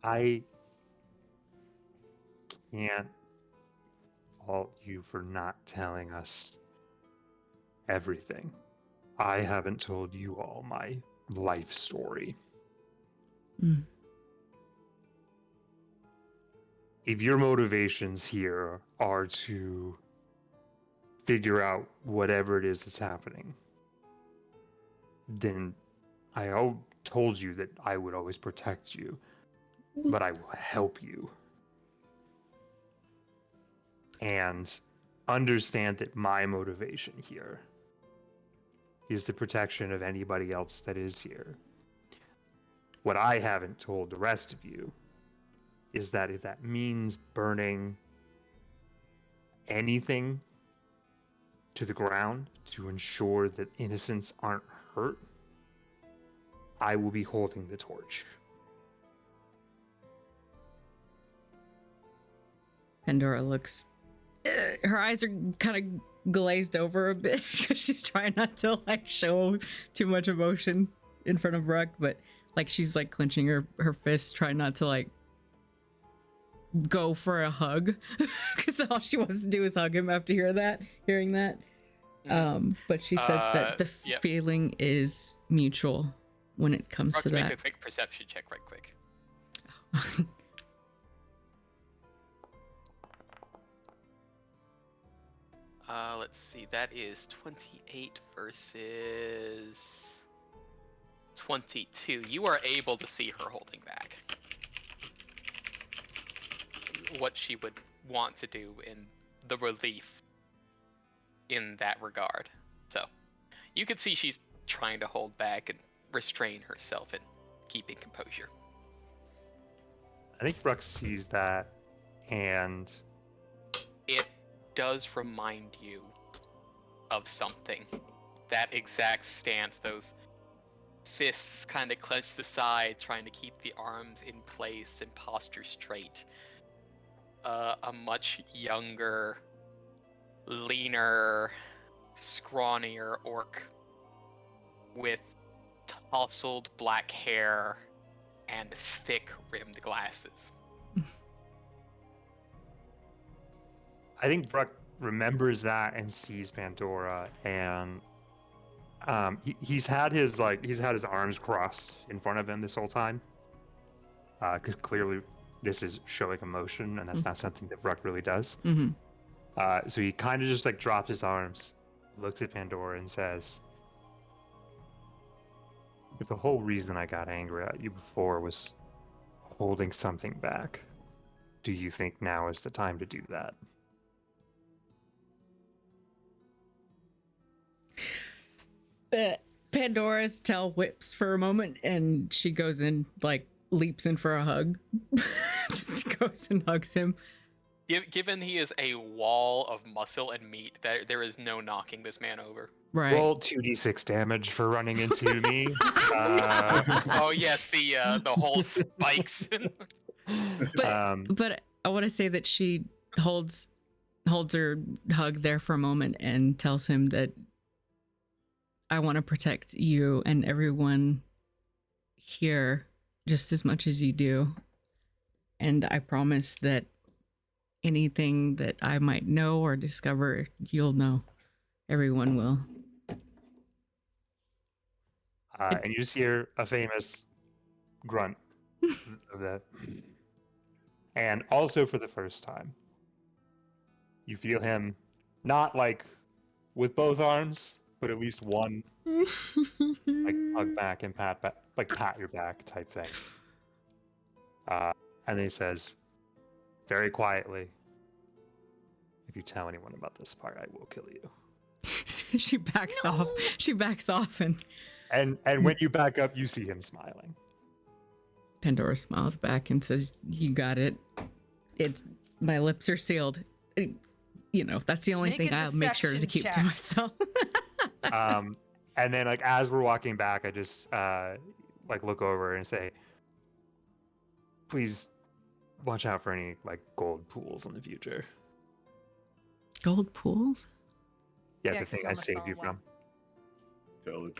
I can't fault you for not telling us everything. I haven't told you all my life story. Mm. If your motivations here are to figure out whatever it is that's happening, then I told you that I would always protect you, but I will help you. And understand that my motivation here is the protection of anybody else that is here. What I haven't told the rest of you is that if that means burning anything to the ground to ensure that innocents aren't hurt, I will be holding the torch. Pandora looks... her eyes are kind of glazed over a bit because she's trying not to show too much emotion in front of Ruck, but she's clenching her fist, trying not to go for a hug because all she wants to do is hug him after hearing that. But she says that the feeling is mutual when it comes Ruck, to that. make a quick perception check right quick. Let's see, that is 28 versus 22. You are able to see her holding back what she would want to do in the relief in that regard. So you can see she's trying to hold back and restrain herself and keeping composure. I think Brooks sees that, and It does remind you of something. That exact stance, those fists kind of clenched to the side, trying to keep the arms in place and posture straight. A much younger, leaner, scrawnier orc with tousled black hair and thick rimmed glasses. I think Bruck remembers that and sees Pandora, and he's had his arms crossed in front of him this whole time, because clearly this is showing emotion, and that's not something that Bruck really does. Mm-hmm. So he kind of just like drops his arms, looks at Pandora, and says, "If the whole reason I got angry at you before was holding something back, do you think now is the time to do that?" Pandora's tail whips for a moment, and she goes in, like, leaps in for a hug. Just goes and hugs him. Given he is a wall of muscle and meat, there is no knocking this man over. Right. Roll 2d6 damage for running into me. Oh yes, the whole spikes. But I want to say that she holds her hug there for a moment and tells him that I want to protect you and everyone here just as much as you do. And I promise that anything that I might know or discover, you'll know. Everyone will. And you just hear a famous grunt of that. And also for the first time, you feel him not like with both arms, but at least one like hug back and pat your back type thing. And then he says, very quietly, "If you tell anyone about this part, I will kill you." She backs off. She backs off and when you back up, you see him smiling. Pandora smiles back and says, "You got it. It's my lips are sealed. You know, that's the only Make thing a I'll make sure to deception keep to check. myself." And then like as we're walking back, I just like look over and say, "Please watch out for any like gold pools in the future." Gold pools? Yeah, Yeah, the 'cause thing you I almost saved fell you in one. from. Totally.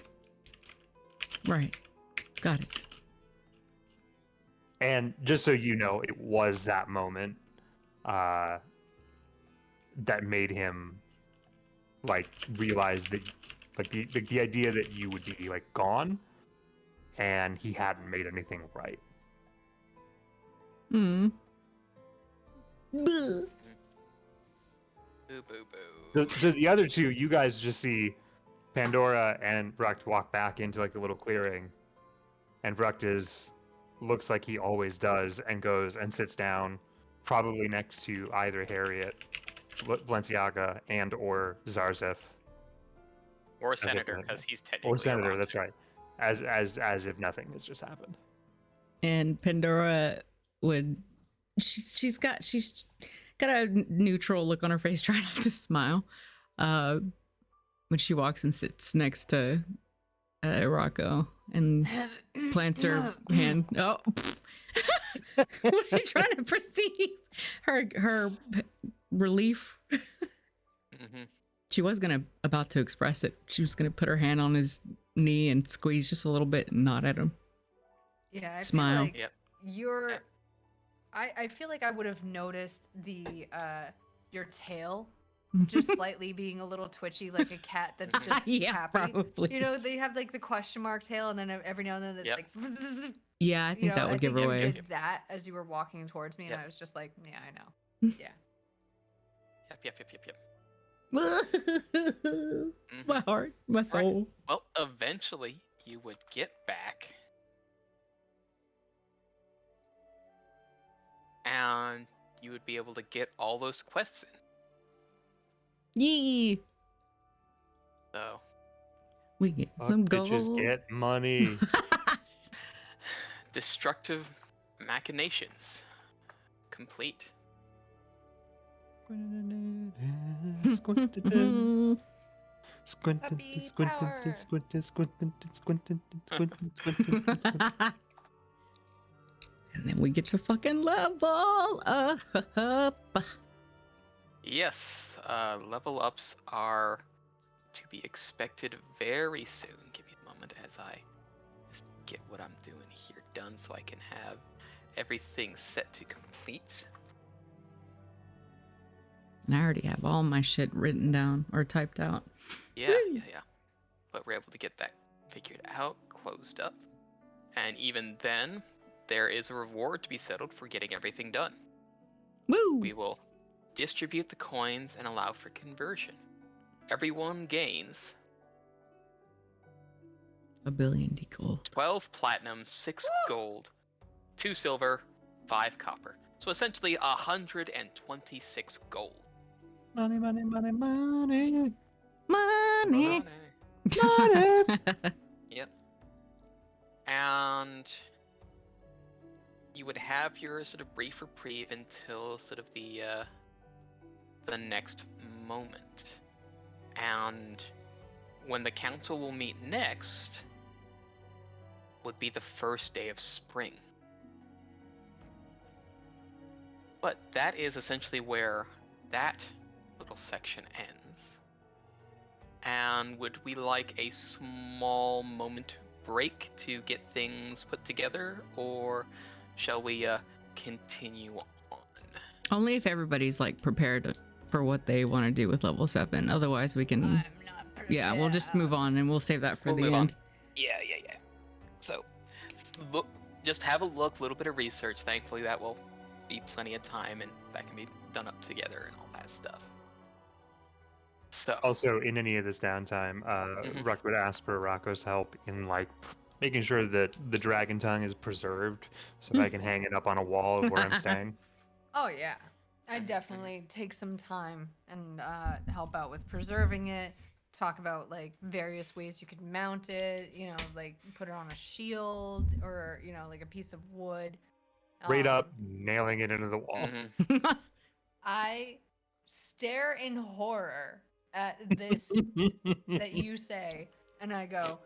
Right. Got it. And just so you know, it was that moment that made him like realize that like the idea that you would be like gone and he hadn't made anything right. Mm. Boo boo boo. So the other two, you guys just see Pandora and Brucht walk back into like the little clearing, and Brucht looks like he always does and goes and sits down, probably next to either Harriet, Balenciaga, and or Zarzef. Or As if senator, nothing- because he's technically Or Senator, around that's there. right. As if nothing has just happened. And Pandora would she's got a neutral look on her face, trying not to smile. When she walks and sits next to Rocco and plants her hand. Oh, what are you trying to perceive? Her relief. Mm-hmm. She was about to express it. She was gonna put her hand on his knee and squeeze just a little bit and nod at him. Yeah, I Smile. feel like Yep. you're. Yep. I feel like I would have noticed your tail just slightly being a little twitchy, like a cat that's just Yeah, happy. probably. You know, they have like the question mark tail, and then every now and then it's Yep. like. Yeah, I You think know, that would give her you away. did that as you were walking towards me, and Yep. I was just like, yeah, I know. Yeah. Yep. My heart, my soul. Well, eventually you would get back, and you would be able to get all those quests in. Yee! So We get Fuck some bitches, gold. get money. destructive machinations complete. Puppy power. And then we get to fucking level up. Yes, level ups are to be expected very soon. Give me a moment as I just get what I'm doing here done so I can have everything set to complete. And I already have all my shit written down or typed out. Yeah. But we're able to get that figured out, closed up. And even then, there is a reward to be settled for getting everything done. Woo! We will distribute the coins and allow for conversion. Everyone gains $1 billion gold. 12 platinum, 6 gold, 2 silver, 5 copper. So essentially 126 gold. Money, money, money, money. Money. Yep. And you would have your sort of brief reprieve until sort of the next moment. And when the council will meet next would be the first day of spring. But that is essentially where that little section ends. And would we like a small moment break to get things put together, or shall we continue on? Only if everybody's like prepared for what they want to do with level 7. Otherwise, we can. I'm not prepared. Yeah, we'll just move on and we'll save that for We'll the move end. on. Yeah. So, look, just have a look, a little bit of research. Thankfully, that will be plenty of time, and that can be done up together and all that stuff. So, Also, in any of this downtime, Ruck would ask for Rocco's help in like making sure that the dragon tongue is preserved, so that I can hang it up on a wall of where I'm staying. Oh yeah, I definitely take some time and help out with preserving it. Talk about like various ways you could mount it. You know, like put it on a shield or like a piece of wood. Straight up nailing it into the wall. I stare in horror at this that you say, and I go,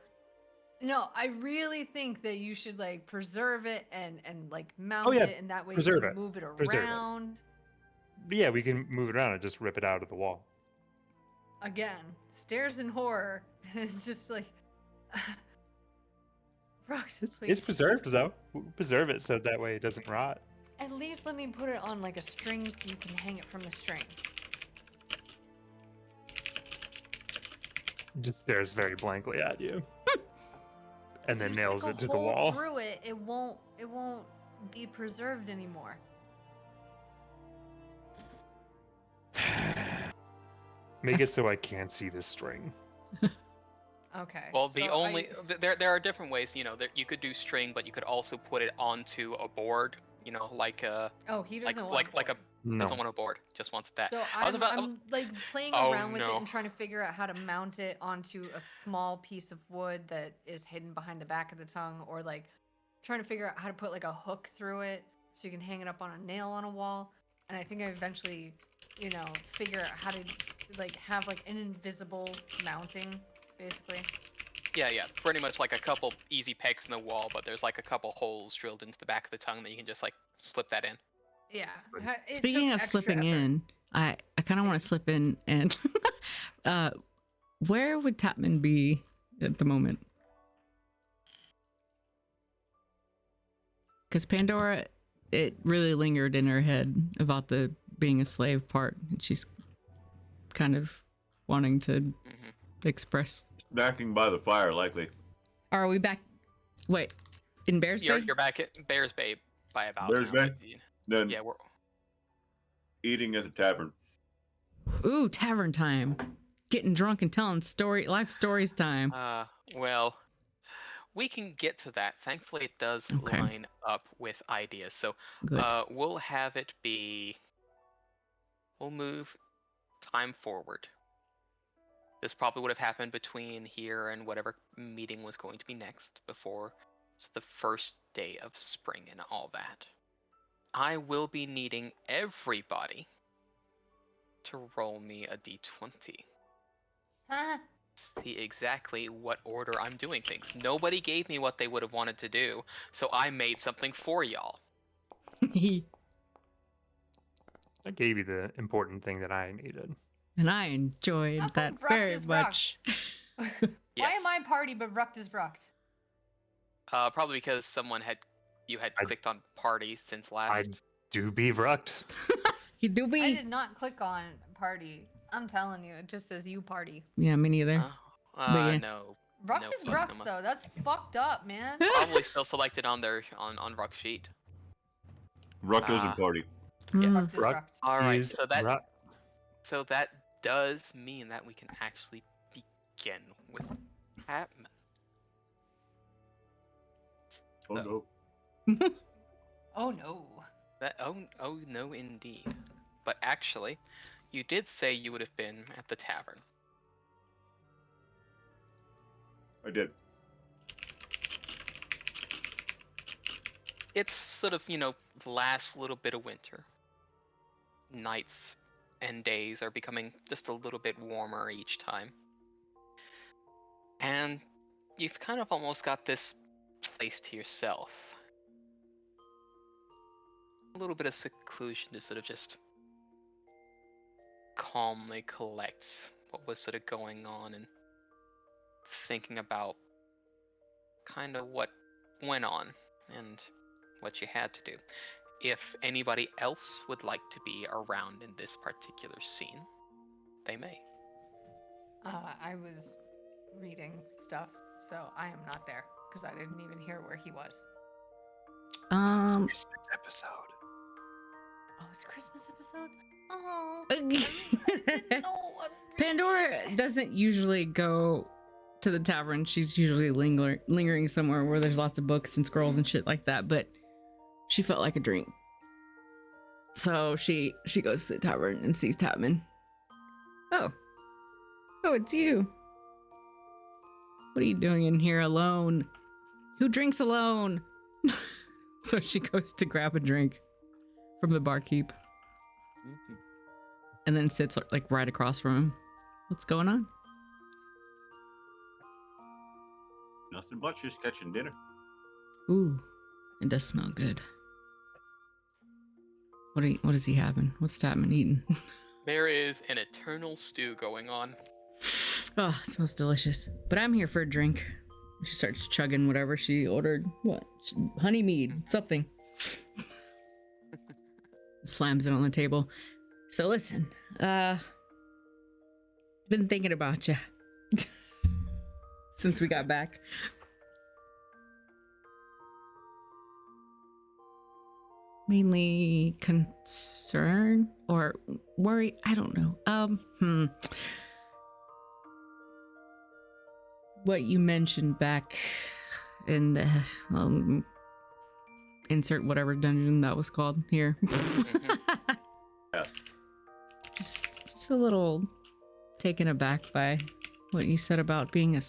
no, I really think that you should like preserve it and like mount yeah, it, and that way preserve you it, can move it preserve it. around. But yeah, we can move it around and just rip it out of the wall. Again, stares in horror, and it's just like, Rox, please. It's preserved though. We'll preserve it so that way it doesn't rot. At least let me put it on like a string so you can hang it from the string. Just stares very blankly at you. And then If you nails stick a it to the hole wall. through it, it won't be preserved anymore. Make it so I can't see this string. Okay. well, so the only there are different ways. You could do string, but you could also put it onto a board. Like a Oh, he doesn't like want a No. doesn't want a board, just wants that. So I was I'm like playing Oh, around with it no. and trying to figure out how to mount it onto a small piece of wood that is hidden behind the back of the tongue, or like trying to figure out how to put like a hook through it so you can hang it up on a nail on a wall. And I think I eventually, figure out how to like have like an invisible mounting, basically. Yeah, pretty much like a couple easy pegs in the wall, but there's like a couple holes drilled into the back of the tongue that you can just like slip that in. Yeah. it Speaking took of extra slipping effort. in, I kind of want to slip in and where would Tapman be at the moment? Because Pandora, it really lingered in her head about the being a slave part. And she's kind of wanting to express. Snacking by the fire, likely. Are we back? Wait, in Bears Bay? You're back at Bears Bay by about Bears now. Bay? Then Yeah, we're eating at the tavern. Ooh, tavern time. Getting drunk and telling life stories time. well, we can get to that. Thankfully, it does Okay. line up with ideas. So, Good. we'll have it be. We'll move time forward. This probably would have happened between here and whatever meeting was going to be next before the first day of spring and all that. I will be needing everybody to roll me a d20. Huh? See exactly what order I'm doing things. Nobody gave me what they would have wanted to do, so I made something for y'all. I gave you the important thing that I needed. And I enjoyed How that come Rukt very is much. Why Yes. am I party but Rukt is Rukt? Probably because you had I- clicked on party since I last. do be Rukt. You do I be. did not click on party. I'm telling you, it just says you party. Yeah, me neither. But yeah. No. Rukt No is fuck, Rukt no though. That's fucked up, man. Probably still selected on their on Ruck's sheet. Ruck doesn't Ah. party. Yeah. Mm. Rukt is Rukt Rukt. All right, is so Rukt. that does mean that we can actually begin with Chapman. Oh So- no. Oh no. Oh no indeed. But actually, you did say you would have been at the tavern. I did. It's sort of, the last little bit of winter. Nights and days are becoming just a little bit warmer each time. And you've kind of almost got this place to yourself. A little bit of seclusion to sort of just calmly collect what was sort of going on and thinking about kind of what went on and what you had to do. If anybody else would like to be around in this particular scene, they may. I was reading stuff, so I am not there because I didn't even hear where he was. Christmas episode. Oh, it's Christmas episode. Oh, I didn't know. Pandora doesn't usually go to the tavern. She's usually lingering somewhere where there's lots of books and scrolls and shit like that, but she felt like a drink. So she goes to the tavern and sees Tapman. Oh, it's you. What are you doing in here alone? Who drinks alone? So she goes to grab a drink from the barkeep and then sits like right across from him. What's going on? Nothing much, just catching dinner. Ooh, it does smell good. What is he having? What's Tapman eating? There is an eternal stew going on. Oh, it smells delicious. But I'm here for a drink. She starts chugging whatever she ordered. What? Honey mead, something. Slams it on the table. So listen, been thinking about you since we got back. Mainly concern or worry. I don't know. What you mentioned back in the insert whatever dungeon that was called here. Yeah. Just a little taken aback by what you said about being a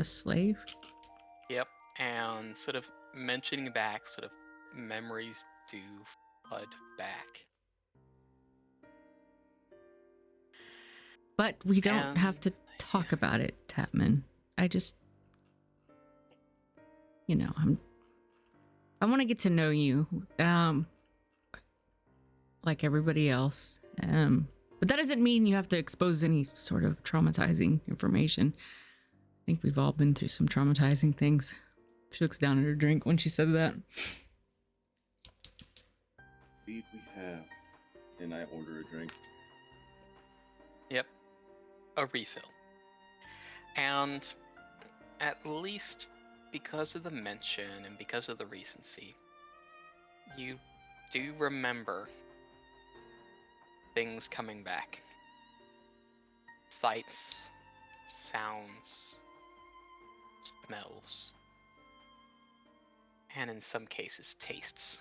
slave. Yep, and sort of mentioning back, sort of memories do flood back. But we don't And- have to talk about it, Tapman. I just, I want to get to know you, like everybody else. But that doesn't mean you have to expose any sort of traumatizing information. I think we've all been through some traumatizing things. She looks down at her drink when she said that. Indeed we have. And I order a drink. Yep, a refill. And at least because of the mention and because of the recency, you do remember things coming back. Sights, sounds, smells, and in some cases, tastes.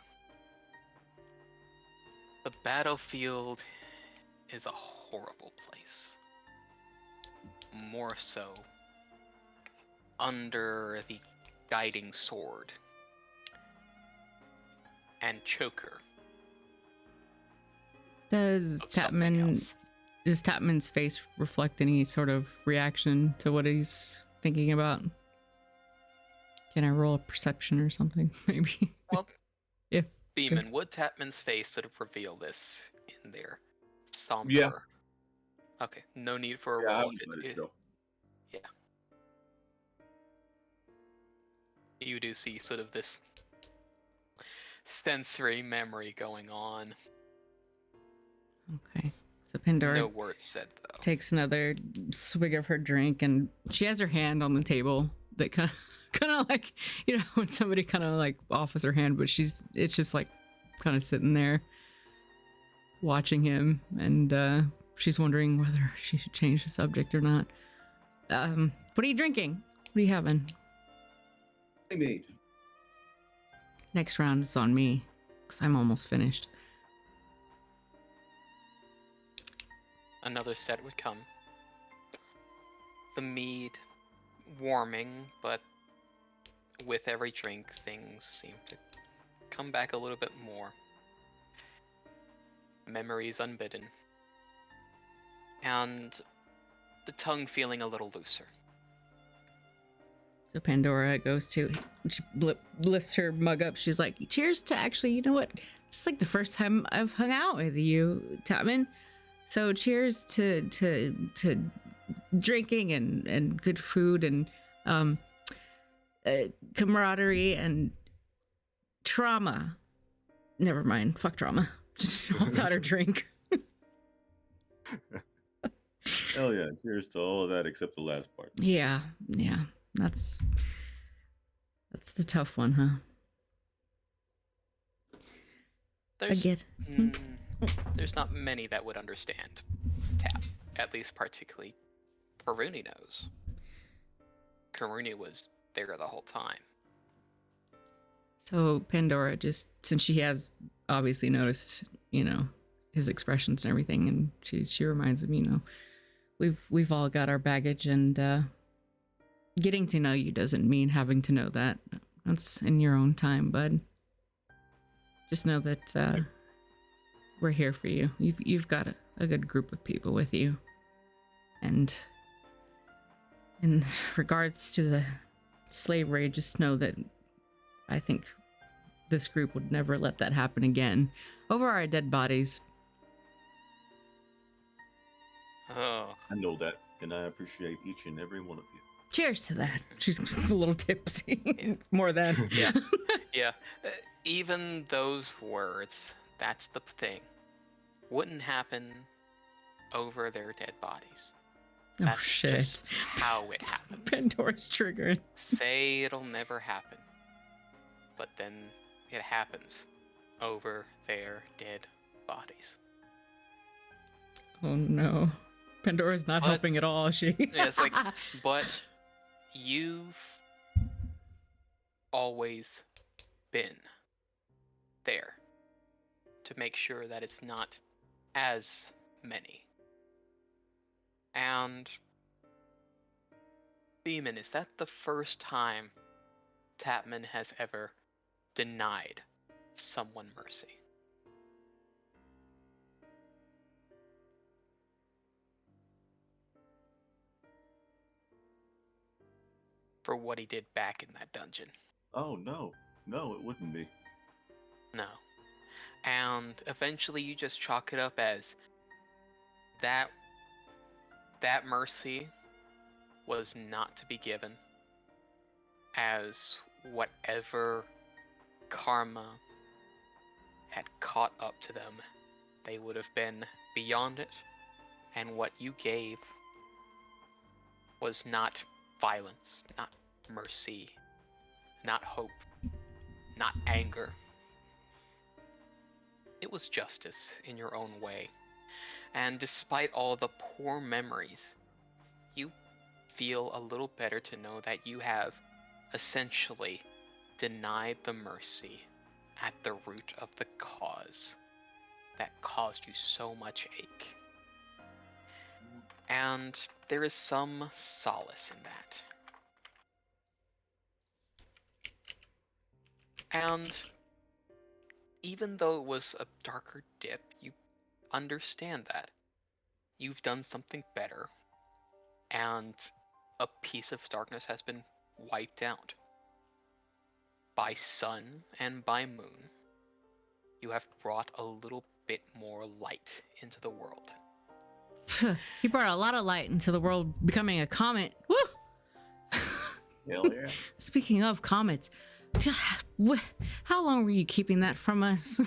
The battlefield is a horrible place. More so under the guiding sword and choker Does of something Tapman else. does Tapman's face reflect any sort of reaction to what he's thinking about? Can I roll a perception or something? Maybe. Well, if Beeman, would Tapman's face sort of reveal this in their somber? Yeah. Okay, no need for a Yeah, I roll. would If let it it, show. yeah. You do see sort of this sensory memory going on. Okay. So Pandora No words said though. takes another swig of her drink, and she has her hand on the table that kind of like, you know, when somebody kind of like offers her hand, but it's just like kind of sitting there watching him, and she's wondering whether she should change the subject or not. What are you drinking? What are you having? Mate. Next round is on me, because I'm almost finished. Another set would come. The mead warming, but with every drink, things seem to come back a little bit more. Memories unbidden. And the tongue feeling a little looser. So Pandora goes to, she lifts her mug up. She's like, cheers to actually, you know what? It's like the first time I've hung out with you, Tapman. So cheers to drinking and good food and camaraderie and trauma. Never mind. Fuck trauma. Just without her drink. Hell yeah! Cheers to all of that except the last part. Yeah. That's the tough one, huh? I get. There's not many that would understand Tap, at least particularly Karuni knows. Karuni was there the whole time. So Pandora, just since she has obviously noticed, you know, his expressions and everything, and she reminds him, you know, we've all got our baggage, and getting to know you doesn't mean having to know that. That's in your own time, bud. Just know that we're here for you. You've got a good group of people with you, and in regards to the slavery, just know that I think this group would never let that happen again over our dead bodies. Oh. I know that, and I appreciate each and every one of you. Cheers to that. She's a little tipsy. More than. Yeah. Yeah. Even those words, that's the thing, wouldn't happen over their dead bodies. Oh, That's shit. just how it happens. Pandora's triggering. Say it'll never happen, but then it happens over their dead bodies. Oh no. Pandora's not But- helping at all, is she? Yeah, it's like, but you've always been there to make sure that it's not as many. And Beeman, is that the first time Tapman has ever denied someone mercy? For what he did back in that dungeon. Oh no, it wouldn't be. No. And eventually you just chalk it up as that mercy was not to be given, as whatever karma had caught up to them, they would have been beyond it, and what you gave was not violence, not mercy, not hope, not anger. It was justice in your own way. And despite all the poor memories, you feel a little better to know that you have essentially denied the mercy at the root of the cause that caused you so much ache. And there is some solace in that. And even though it was a darker dip, you understand that. you've done something better, and a piece of darkness has been wiped out. By sun and by moon, you have brought a little bit more light into the world. He brought a lot of light into the world, becoming a comet. Woo! Hell yeah. Speaking of comets, how long were you keeping that from us?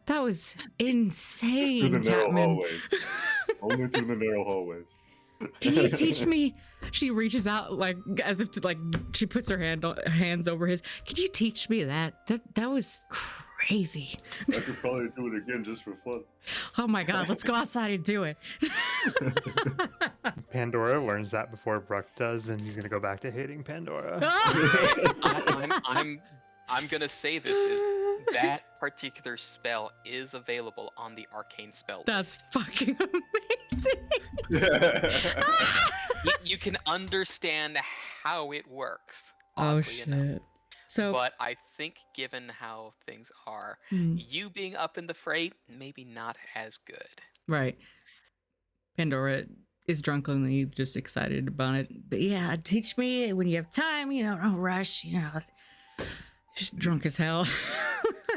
That was Through insane, the narrow Tapman. hallways. Only through the narrow hallways. Can you teach me? She reaches out like as if to like she puts her hands over his. Could you teach me that? That was crazy. I could probably do it again just for fun. Oh my god, let's go outside and do it. Pandora learns that before Bruck does, and he's gonna go back to hating Pandora. I'm gonna say this is that particular spell is available on the arcane spell That's list. fucking amazing. You can understand how it works. Oh oddly enough. shit. So But I think given how things are, you being up in the fray, maybe not as good. right. Pandora is drunkenly just excited about it. But yeah, teach me when you have time, no rush, just drunk as hell.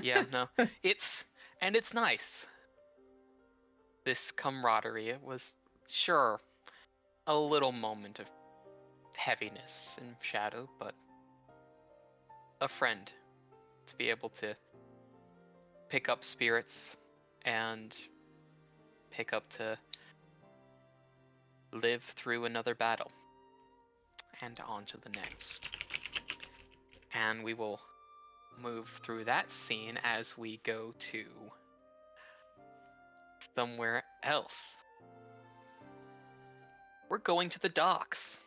Yeah, no. It's nice. This camaraderie, it was sure a little moment of heaviness and shadow, but a friend to be able to pick up spirits and pick up to live through another battle and on to the next. And we will move through that scene as we go to somewhere else. We're going to the docks.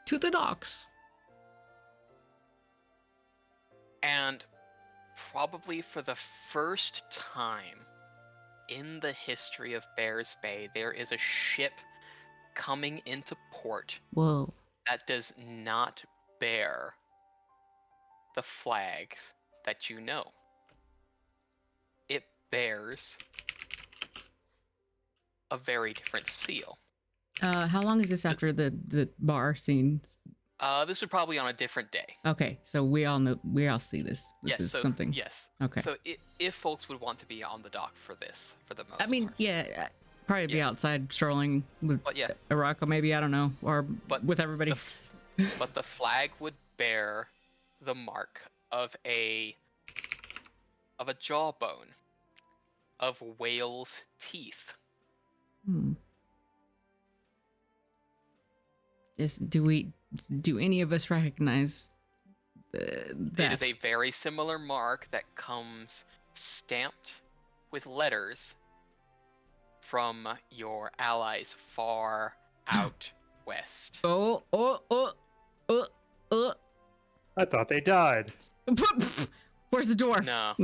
To the docks. And probably for the first time in the history of Bears Bay, there is a ship coming into port Whoa. that does not bear the flags that you know. It bears a very different seal. How long is this after the bar scene? This would probably on a different day. Okay, so we all see this. This Yes, is so, something. Yes. Okay. So if folks would want to be on the dock for this, for the most I mean, part. yeah, probably be Yeah. outside strolling with But yeah, Arako, maybe, I don't know, or But with everybody. but the flag would bear the mark of a jawbone of whale's teeth. Hmm. Do any of us recognize that? It is a very similar mark that comes stamped with letters from your allies far out west. Oh. I thought they died. Where's the dwarf? No.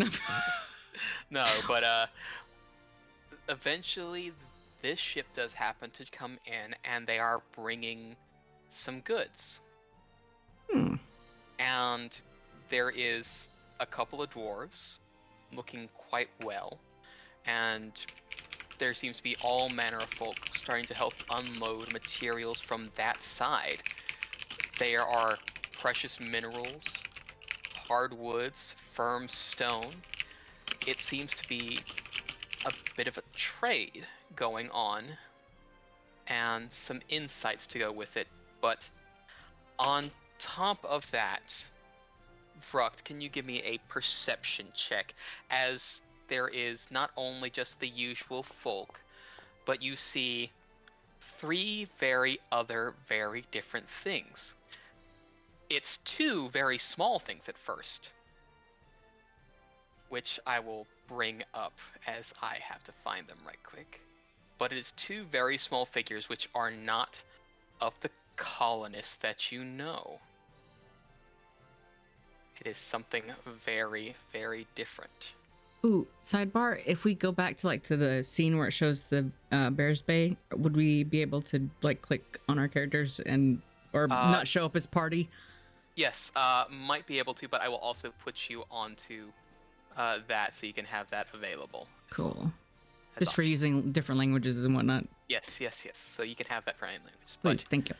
No, but eventually this ship does happen to come in, and they are bringing some goods. Hmm. And there is a couple of dwarves looking quite well, and there seems to be all manner of folk starting to help unload materials from that side. There are precious minerals, hardwoods, firm stone. It seems to be a bit of a trade going on, and some insights to go with it. But on top of that, Vrucht, can you give me a perception check, as there is not only just the usual folk, but you see three very different things. It's two very small things at first, which I will bring up as I have to find them right quick. But it is two very small figures which are not of the colonists that you know. It is something very, very different. Ooh, sidebar. If we go back to the scene where it shows the Bears Bay, would we be able to click on our characters or not show up as party? Yes, might be able to, but I will also put you onto that so you can have that available. Cool. as Just for options. using different languages and whatnot. Yes. So you can have that for any language. Please, thank you.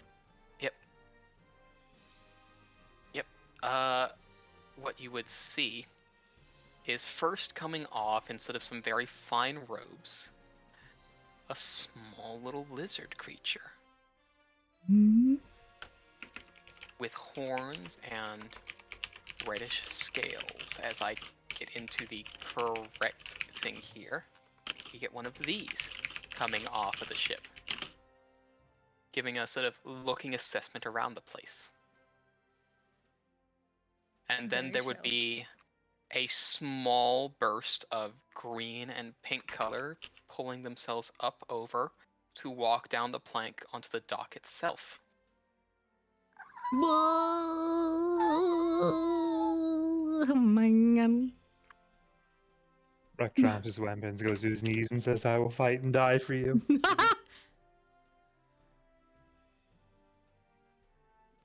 What you would see is first coming off in sort of some very fine robes, a small little lizard creature Mm. with horns and reddish scales. As I get into the correct thing here, you get one of these coming off of the ship, giving a sort of looking assessment around the place. And then Very there would chill. be a small burst of green and pink color pulling themselves up over to walk down the plank onto the dock itself. Oh my god. Ruck drops his weapons, goes to his knees, and says, "I will fight and die for you."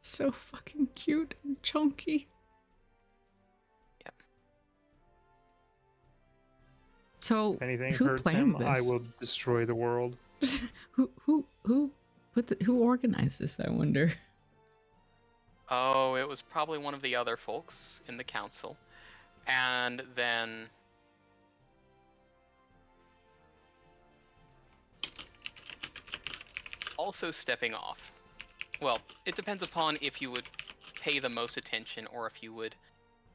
So fucking cute and chunky. Yep. So If anything who hurts planned him, this? I will destroy the world. who who organized this? I wonder. Oh, it was probably one of the other folks in the council. And then also stepping off. Well, it depends upon if you would pay the most attention or if you would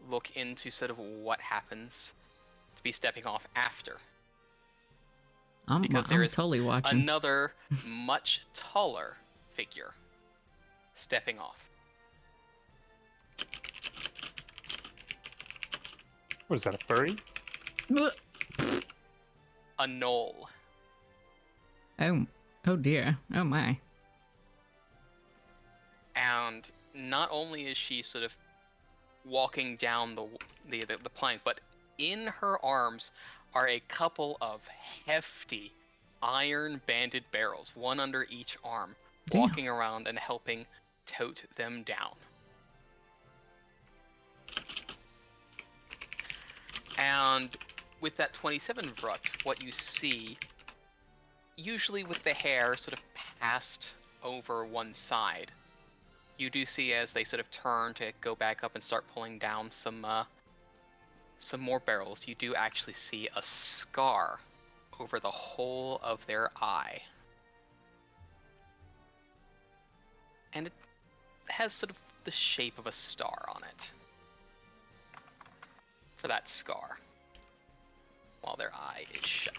look into sort of what happens to be stepping off after. Because there I'm is totally watching. Another much taller figure stepping off. What is that, a furry? A knoll. Oh dear. Oh my. And not only is she sort of walking down the plank, but in her arms are a couple of hefty iron banded barrels, one under each arm, Damn. walking around and helping tote them down. And with that 27 Vrut, what you see, usually with the hair sort of passed over one side, you do see as they sort of turn to go back up and start pulling down some more barrels, you do actually see a scar over the whole of their eye. And it has sort of the shape of a star on it. For that scar. While their eye is shut.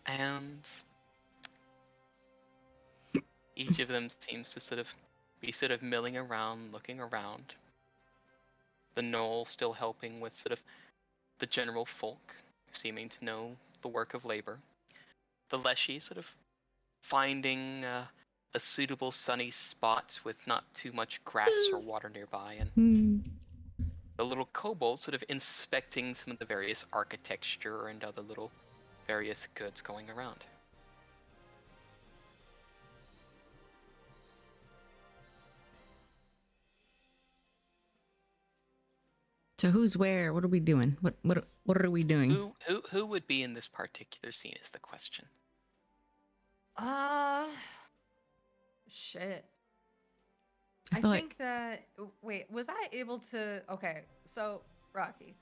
And each of them seems to sort of be milling around, looking around. The knoll still helping with sort of the general folk, seeming to know the work of labor. The Leshy sort of finding a suitable sunny spot with not too much grass or water nearby, and the little kobold sort of inspecting some of the various architecture and other little various goods going around. So who's where? What are we doing? What are we doing? Who would be in this particular scene is the question. Shit. I I feel like- think that. Wait, was I able to? Okay, so Rocky,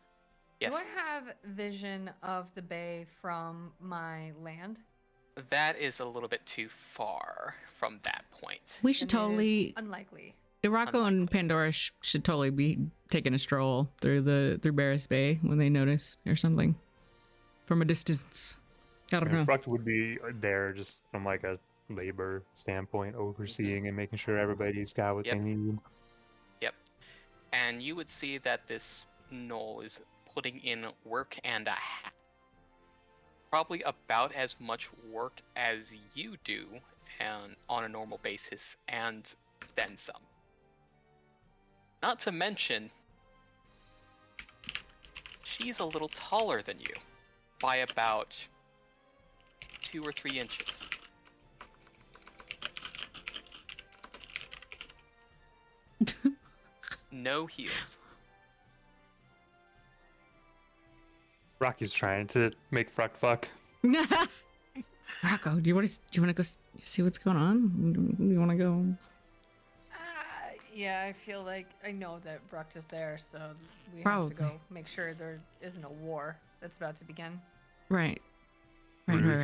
Yes. do I have vision of the bay from my land? That is a little bit too far from that point. We should Then it is totally. unlikely. Irako and unlikely. Pandora should totally be taking a stroll through Barris Bay when they notice or something from a distance. I don't know. Ruck would be there just from like a labor standpoint, overseeing and making sure everybody's got what Yep. they need. And you would see that this knoll is putting in work and a half. Probably about as much work as you do and on a normal basis, and then some. Not to mention, she's a little taller than you. by about 2 or 3 inches. No heals. Rocky's trying to make Fruck fuck. Rocco, do you want to go see what's going on? Do you want to go? Yeah, I feel like I know that Bruct is there, so we have Probably. to go make sure there isn't a war that's about to begin. Right. Let's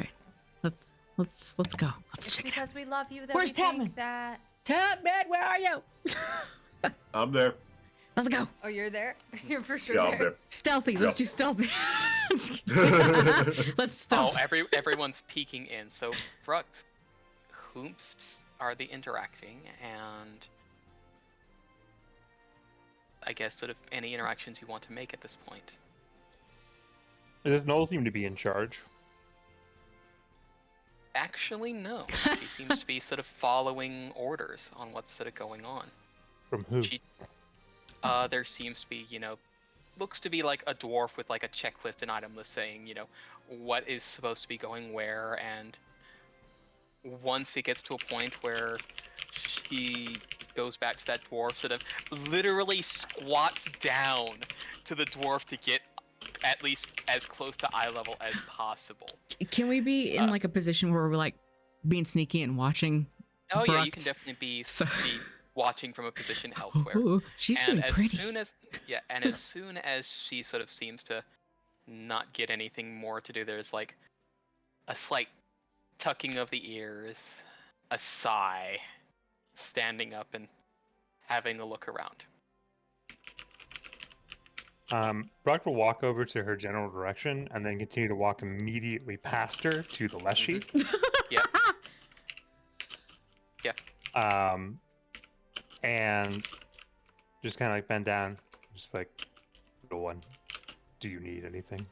go. Let's It's check it out. because we love you that Where's we think Tapman? that. Tapman, where are you? I'm there. Let's go. Oh, you're there? You're for sure Yeah, I'm there. there. Stealthy. Let's Yeah. do stealthy. I'm just kidding. Let's stealth. Oh, everyone's peeking in. So, Fruct, whomst are they interacting, and I guess sort of any interactions you want to make at this point. Does Noel seem to be in charge? Actually, no. She seems to be sort of following orders on what's sort of going on. From who? There seems to be, looks to be like a dwarf with like a checklist and item list saying, what is supposed to be going where, and once it gets to a point where she goes back to that dwarf, sort of literally squats down to the dwarf to get at least as close to eye level as possible. Can we be in like a position where we're like being sneaky and watching? Oh yeah, you Bruct? can definitely be So- watching from a position elsewhere. Ooh, she's And really as pretty. soon as she sort of seems to not get anything more to do, there's like a slight tucking of the ears, a sigh, standing up and having a look around. Brock will walk over to her general direction and then continue to walk immediately past her to the left sheet. Yep. And just kind of like bend down, just like, little one, do you need anything?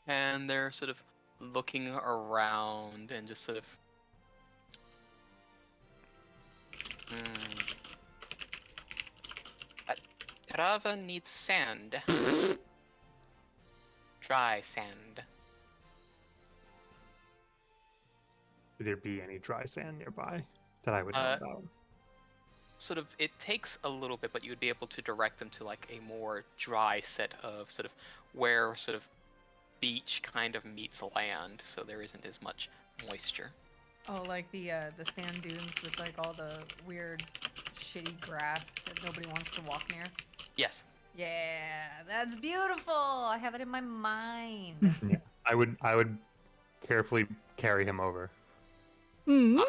And they're sort of looking around and just sort of. Rava needs sand. Dry sand. Would there be any dry sand nearby that I would know about? Sort of, it takes a little bit, but you would be able to direct them to like a more dry set of sort of where sort of beach kind of meets land, so there isn't as much moisture. Oh, like the sand dunes with like all the weird, shitty grass that nobody wants to walk near. Yes. Yeah, that's beautiful. I have it in my mind. Yeah, I would carefully carry him over. Mm.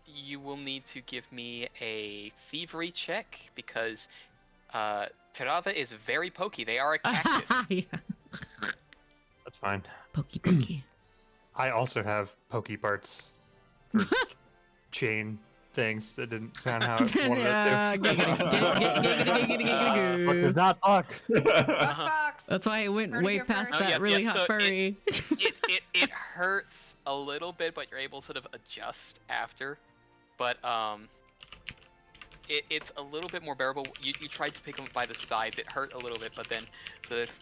You will need to give me a thievery check because Terava is very pokey. They are a cactus. Yeah. That's fine. Pokey. I also have pokey parts for chain things that didn't sound how I wanted Yeah, it to. What does not talk? Fox. That's why it went Heard of way your past first- that yeah, really yeah, hot so furry. It hurts a little bit, but you're able to sort of adjust after. But it's a little bit more bearable. You tried to pick them by the sides. It hurt a little bit, but then sort of,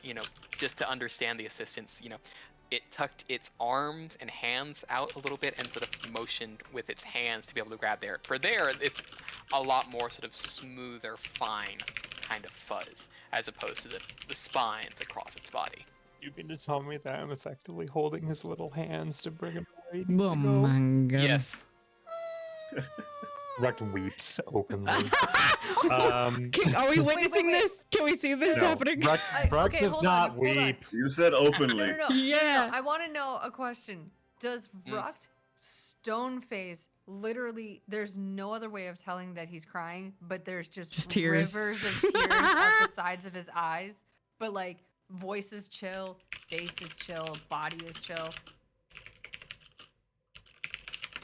just to understand the assistance, it tucked its arms and hands out a little bit and sort of motioned with its hands to be able to grab there. For there, it's a lot more sort of smoother, fine kind of fuzz, as opposed to the spines across its body. You mean to tell me that I'm effectively holding his little hands to bring him where he needs Oh to go? my god. Yes. Rect weeps openly. Are we witnessing wait. this? Can we see this happening? Rect okay, does hold not on, hold on. weep. You said openly. No. Yeah. I want to know a question. Does Mm. Bruct stone face literally? There's no other way of telling that he's crying, but there's just tears. rivers of tears at the sides of his eyes. But like, voice is chill, face is chill, body is chill.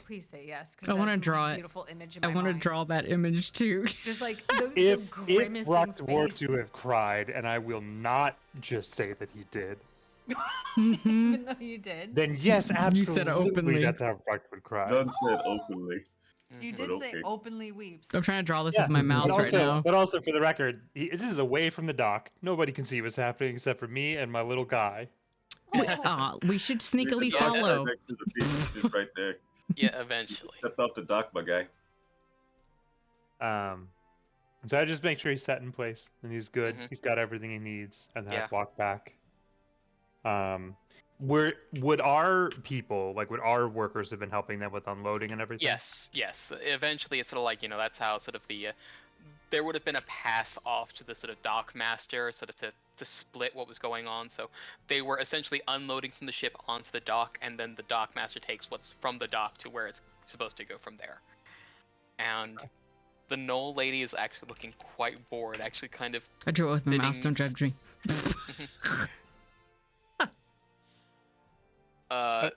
Please say yes. 'Cause I wanna that's the most draw it. beautiful image in I my want to mind. draw that image too. Just like the If grimacing Rect were face. to have cried, and I will not just say that he did, Mhm. Even though you did. then yes, absolutely, You said openly. that's how Rect would cry. None said openly. You Mhm. did But say okay. openly weeps. I'm trying to draw this Yeah, with my but mouse right now. But also, for the record, this is away from the dock. Nobody can see what's happening except for me and my little guy. We should The sneakily dock's right follow. next to the beach, just right there. Yeah, eventually. Step off the dock, my guy. So I just make sure he's set in place and he's good. Mhm. He's got everything he needs, and then Yeah. I walk back. Would our people, like, would our workers have been helping them with unloading and everything? Yes. Eventually, it's sort of like, that's how sort of there would have been a pass off to the sort of dock master, sort of to split what was going on. So they were essentially unloading from the ship onto the dock, and then the dock master takes what's from the dock to where it's supposed to go from there. And the Knoll lady is actually looking quite bored, actually kind of I drew it with my mouse. Sitting- Don't judge me. How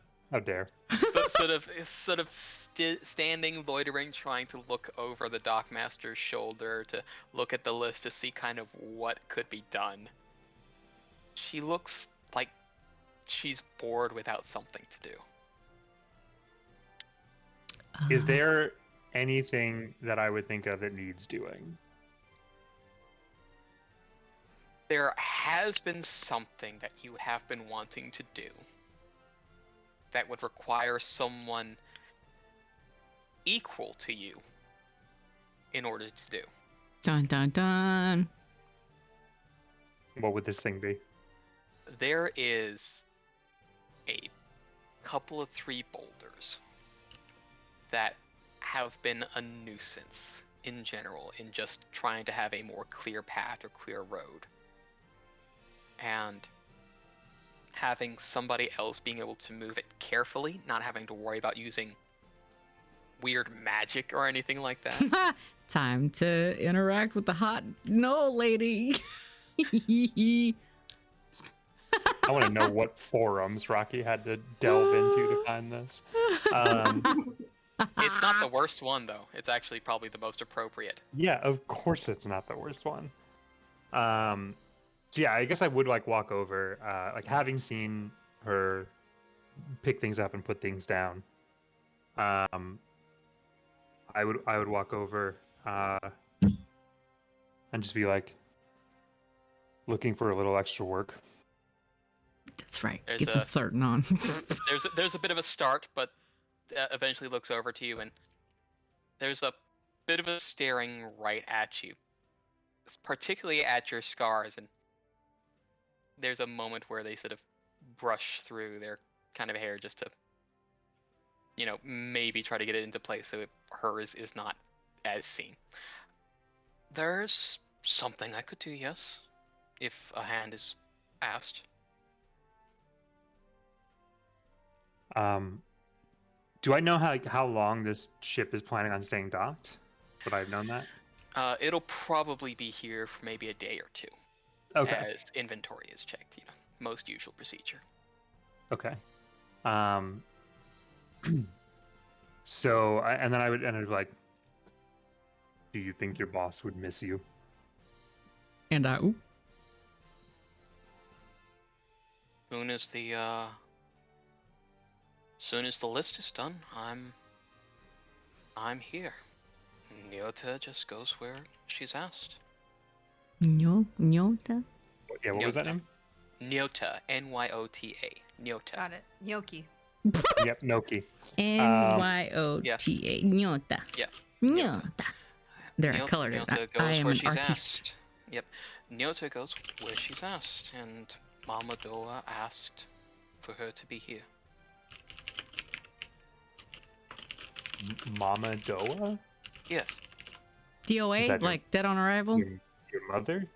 dare. but sort of standing, loitering, trying to look over the dockmaster's shoulder to look at the list to see kind of what could be done. She looks like she's bored without something to do. Is there anything that I would think of that needs doing? There has been something that you have been wanting to do that would require someone equal to you in order to do. Dun dun dun. What would this thing be? There is a couple of 3 boulders that have been a nuisance in general in just trying to have a more clear path or clear road. And having somebody else being able to move it carefully, not having to worry about using weird magic or anything like that. Time to interact with the hot no lady. I want to know what forums Rocky had to delve into to find this. It's not the worst one, though. It's actually probably the most appropriate. Yeah, of course it's not the worst one. So yeah, I guess I would like walk over, like having seen her pick things up and put things down. I would walk over and just be like, looking for a little extra work. That's right. There's Get some a- flirting on. There's a bit of a start, but eventually looks over to you, and there's a bit of a staring right at you, particularly at your scars, and there's a moment where they sort of brush through their kind of hair just to, maybe try to get it into place so hers is not as seen. There's something I could do, yes, if a hand is asked. Do I know how long this ship is planning on staying docked? Would I have known that? It'll probably be here for maybe a day or 2. Okay. As inventory is checked, most usual procedure. Okay. So, and then I'd be like, do you think your boss would miss you? And ooh. Soon as the list is done, I'm here. Nyota just goes where she's asked. Nyota. Yeah, what was that name? Nyota, Nyota. Nyota. Got it. Gnocchi. Yep, Noki. Nyota. Nyota. Yeah. Nyota. There, I Nyota- colored it. Nyota I goes am where an she's artist. asked. Yep. Nyota goes where she's asked, and Mama Doa asked for her to be here. Mama Doa? Yes. Is DOA, that your- like dead on arrival. Your mother?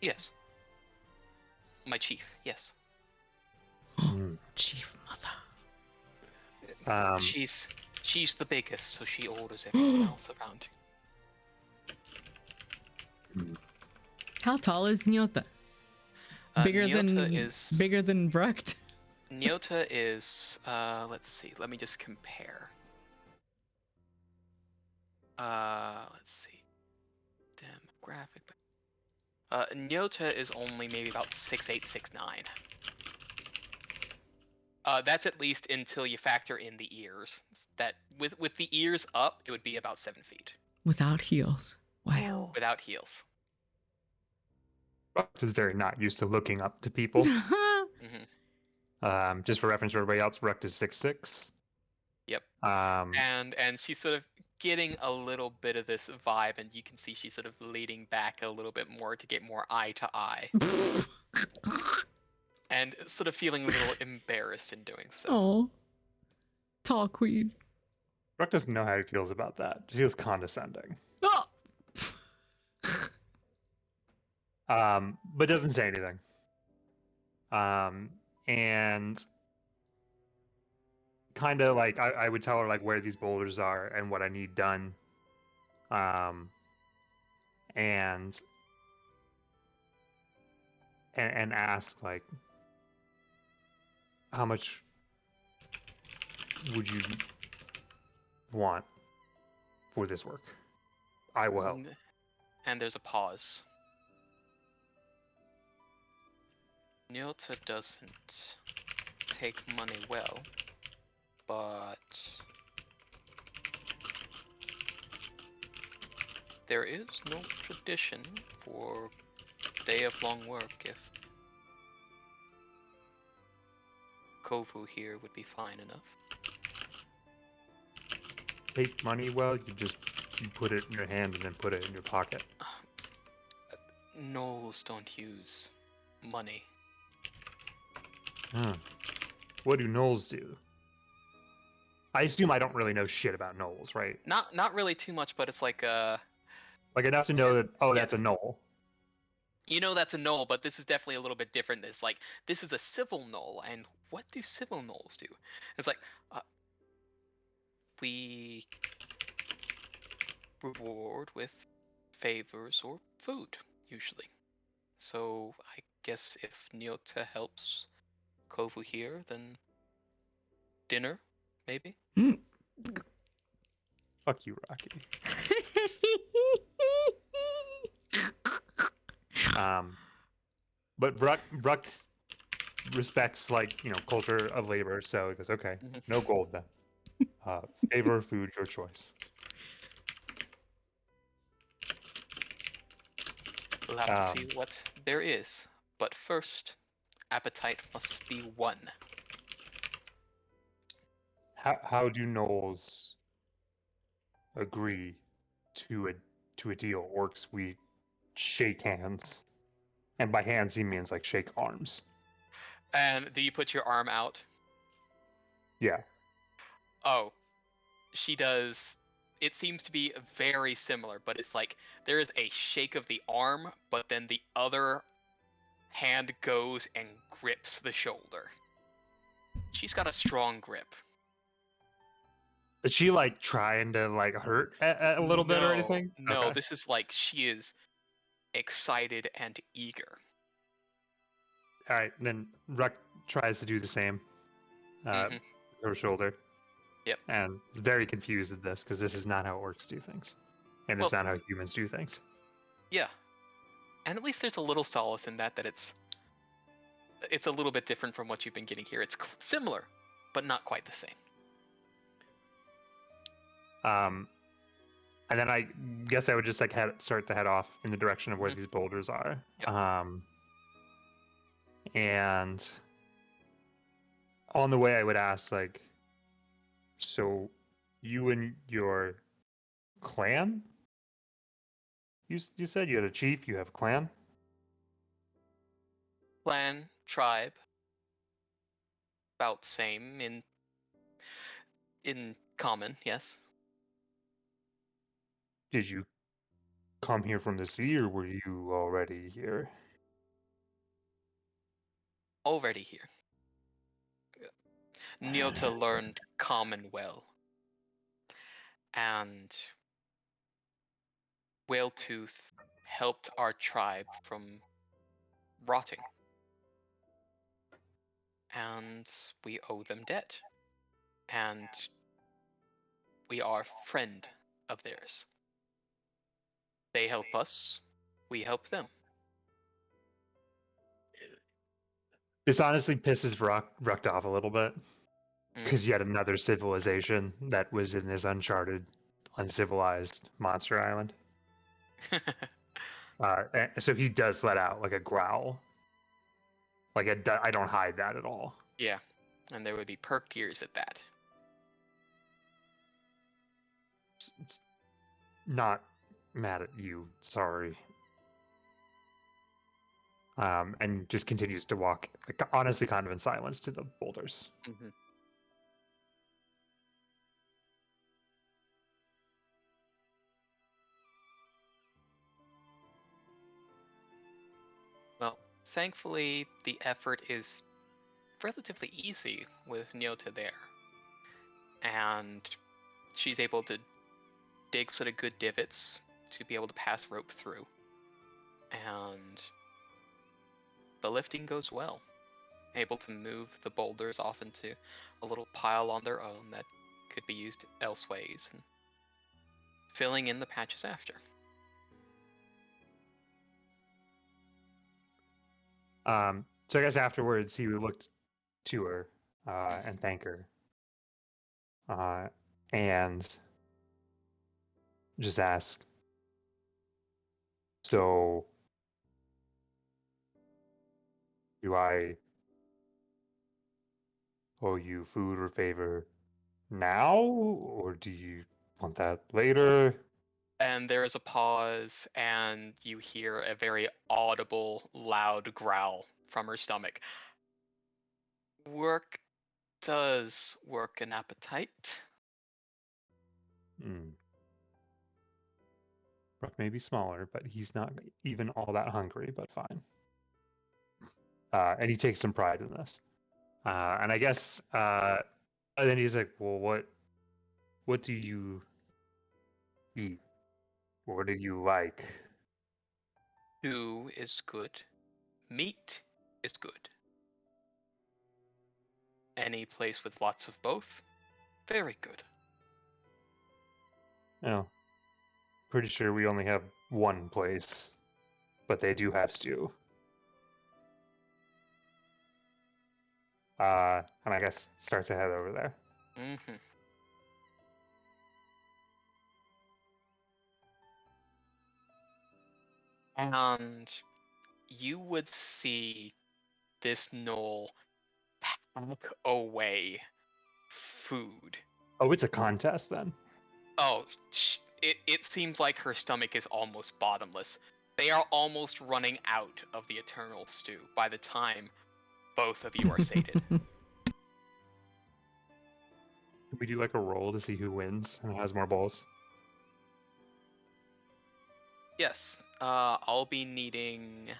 Yes. My chief, yes. Chief mother. She's the biggest, so she orders everyone else around. How tall is Nyota? Bigger Nyota bigger than Brecht. Nyota is let's see, let me just compare. Let's see. Demographic. Nyota is only maybe about 6'8", 6'9". That's at least until you factor in the ears. That with the ears up, it would be about 7 feet Without heels. Wow. Oh. without heels. Ruct is very not used to looking up to people. Hmm. Just for reference for everybody else, Ruct is 6'6". Yep. Um, And she's sort of getting a little bit of this vibe, and you can see she's sort of leaning back a little bit more to get more eye to eye, and sort of feeling a little embarrassed in doing so. Oh. Tall queen. Ruct doesn't know how he feels about that. He feels condescending. Oh. But doesn't say anything. And kind of like I would tell her like where these boulders are and what I need done. And ask like how much would you want for this work? I will help. And there's a pause. Nyota doesn't take money well, but there is no tradition for day of long work if Kovu here would be fine enough. Take money well, you put it in your hand and then put it in your pocket. Gnolls don't use money. Huh. What do gnolls do? I assume I don't really know shit about gnolls, right? Not really too much, but it's like Like enough to know that Yeah. that's a gnoll. you know that's a gnoll, but this is definitely a little bit different. It's like this is a civil gnoll, and what do civil gnolls do? It's like we reward with favors or food usually. So I guess if Nyota helps Kovu here, then dinner maybe. Fuck you, Rocky. But Bruck respects like culture of labor, so he goes, okay, no gold then. Favor, food, your choice. We'll have to see what there is, but first, appetite must be won. How do gnolls agree to a deal? Orcs, we shake hands, and by hands he means like shake arms. And do you put your arm out? Yeah. Oh, she does. It seems to be very similar, but it's like there is a shake of the arm, but then the other hand goes and grips the shoulder. She's got a strong grip. Is she like trying to like hurt a little bit or anything? No, Okay. this is like she is excited and eager. All right, then Ruck tries to do the same. Her shoulder. Yep. And very confused at this because this is not how orcs do things, and it's not how humans do things. Yeah, and at least there's a little solace in that it's a little bit different from what you've been getting here. It's similar, but not quite the same. And then I guess I would just like start to head off in the direction of where these boulders are. Yep. And on the way I would ask like, so you and your clan? You said you had a chief, you have a clan? Clan, tribe, about same in common, yes. Did you come here from the sea, or were you already here? Already here. Nyota learned common well. And Whaletooth helped our tribe from rotting. And we owe them debt. And we are friend of theirs. They help us, we help them. This honestly pisses Rucked off a little bit Mm. because yet another civilization that was in this uncharted, uncivilized monster island. So he does let out like a growl. Like I don't hide that at all. Yeah, and there would be perk gears at that. It's not mad at you. Sorry. And just continues to walk, like, honestly, kind of in silence to the boulders. Mm-hmm. Well, thankfully, the effort is relatively easy with Nyota there. And she's able to dig sort of good divots to be able to pass rope through. And the lifting goes well. Able to move the boulders off into a little pile on their own that could be used elseways, and filling in the patches after. So I guess afterwards he looked to her and thank her, and just ask, "So, do I owe you food or favor now, or do you want that later?" And there is a pause, and you hear a very audible, loud growl from her stomach. Work does work an appetite. Hmm. Ruck may be smaller, but he's not even all that hungry. But fine. And he takes some pride in this. And I guess, and then he's like, "Well, what do you eat? What do you like?" Stew is good. Meat is good. Any place with lots of both, very good. Oh, pretty sure we only have one place, but they do have stew. And I guess start to head over there. Mm-hmm. And you would see this knoll pack away food. Oh, it's a contest then. Oh, it seems like her stomach is almost bottomless. They are almost running out of the eternal stew by the time both of you are sated. Can we do like a roll to see who wins and has more bowls? Yes, I'll be needing.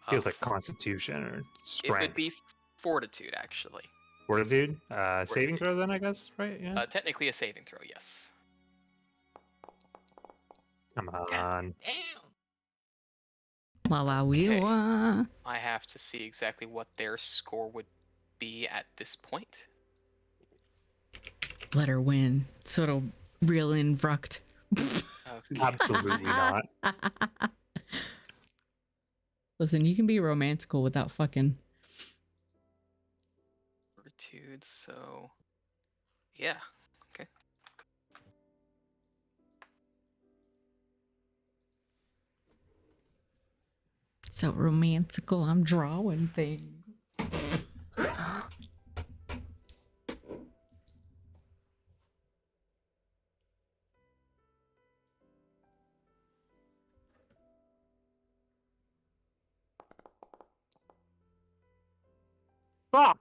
Feels like Constitution or It Strength. would be fortitude, actually. Fortitude. Saving Fortitude. throw then, I guess, right? Yeah. Technically a saving throw, yes. Come on. Damn. La we Okay. wa. I have to see exactly what their score would be at this point. Let her win. So it'll reel in Vrucht. Okay. Absolutely not. Listen, you can be romantical without fucking. Fortitude, so yeah. Okay. So romantical, I'm drawing things. Fuck.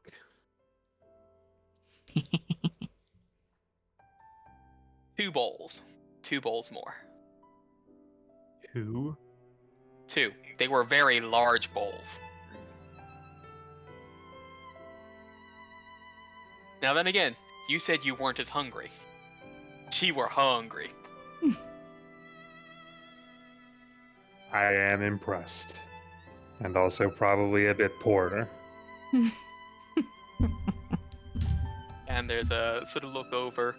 2 bowls. 2 bowls more. Who? 2. They were very large bowls. Now then again, you said you weren't as hungry. She were hungry. I am impressed. And also probably a bit poorer. And there's a sort of look over.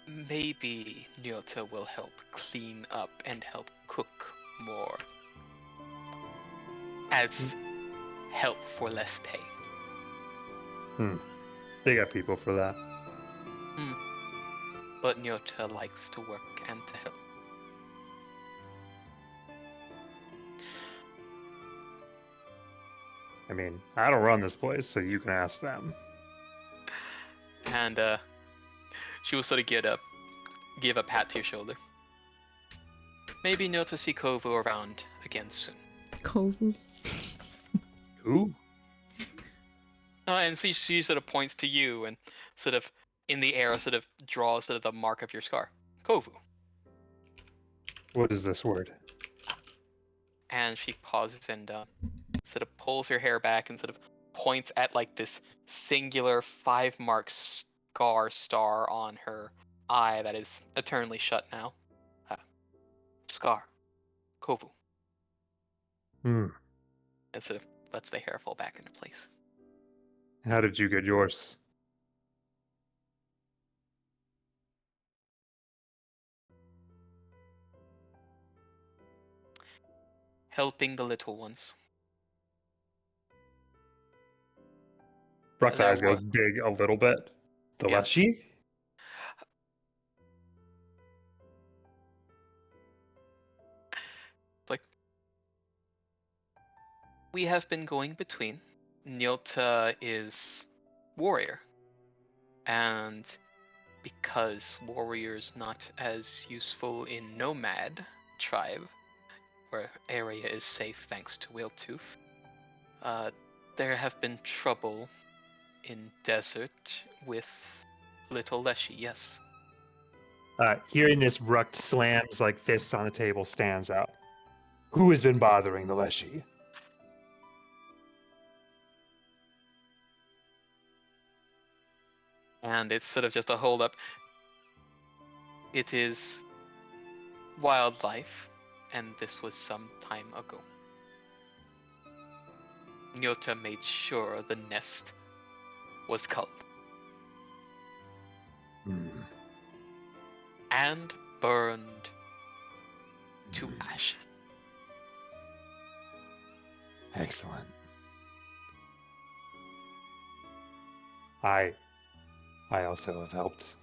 Maybe Nyota will help clean up and help cook more. as help for less pay. They got people for that. But Nyota likes to work and to help. I mean, I don't run this place, so you can ask them. And she will sort of give a pat to your shoulder. Maybe Nyota see Kovu around again soon. Kovu. Who? And she sort of points to you and sort of in the air sort of draws sort of the mark of your scar. Kovu. What is this word? And she pauses and sort of pulls her hair back and sort of points at like this singular 5-mark star on her eye that is eternally shut now. Scar. Kovu. And sort of lets the hair fall back into place. How did you get yours? Helping the little ones. Bruck's There eyes go wa- big a little bit. The Yeah. Leshy? Like, we have been going between. Nyota is warrior. And because warrior's not as useful in nomad tribe, where area is safe thanks to Whaltooth, there have been trouble in desert with little Leshy, yes. Hearing this, Bruck slams like fists on the table, stands out. Who has been bothering the Leshy? And it's sort of just a hold up. It is wildlife, and this was some time ago. Nyota made sure the nest was culled. And burned to ash. Excellent. I also have helped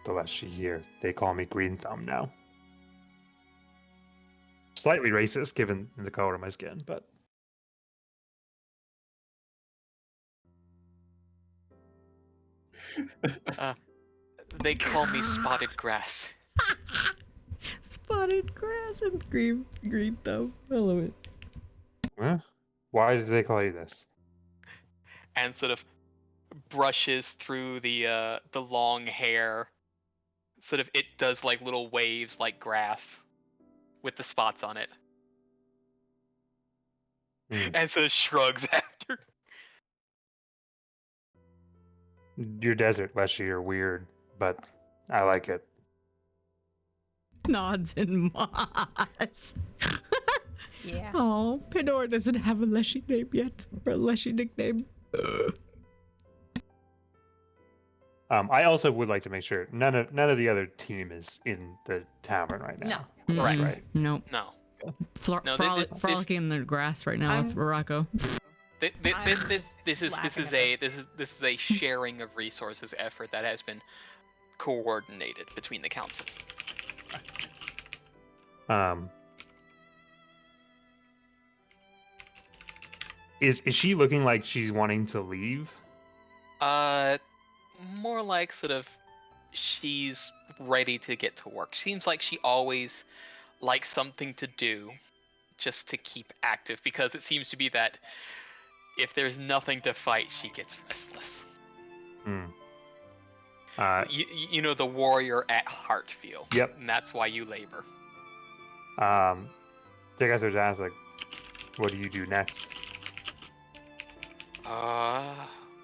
the Leshy here. They call me Green Thumb now. Slightly racist given the color of my skin, but They call me Spotted Grass. Spotted grass and green thumb. I love it. huh? Why did they call you this? And sort of brushes through the long hair. Sort of it does like little waves like grass with the spots on it. And sort of shrugs after. Your desert Leshy are weird, but I like it. Nods and moss. Yeah. Oh, Pandora doesn't have a Leshy name yet, or a Leshy nickname. I also would like to make sure none of the other team is in the tavern right now. No. Right. Right. No. No. No, Frolicking in the grass right now with Morocco. This is laughing at a sharing of resources effort that has been coordinated between the councils. Is she looking like she's wanting to leave? More like sort of she's ready to get to work. Seems like she always likes something to do just to keep active, because it seems to be that if there's nothing to fight, she gets restless. You know, the warrior at heart feel. Yep. And that's why you labor. Check out their ask like, what do you do next?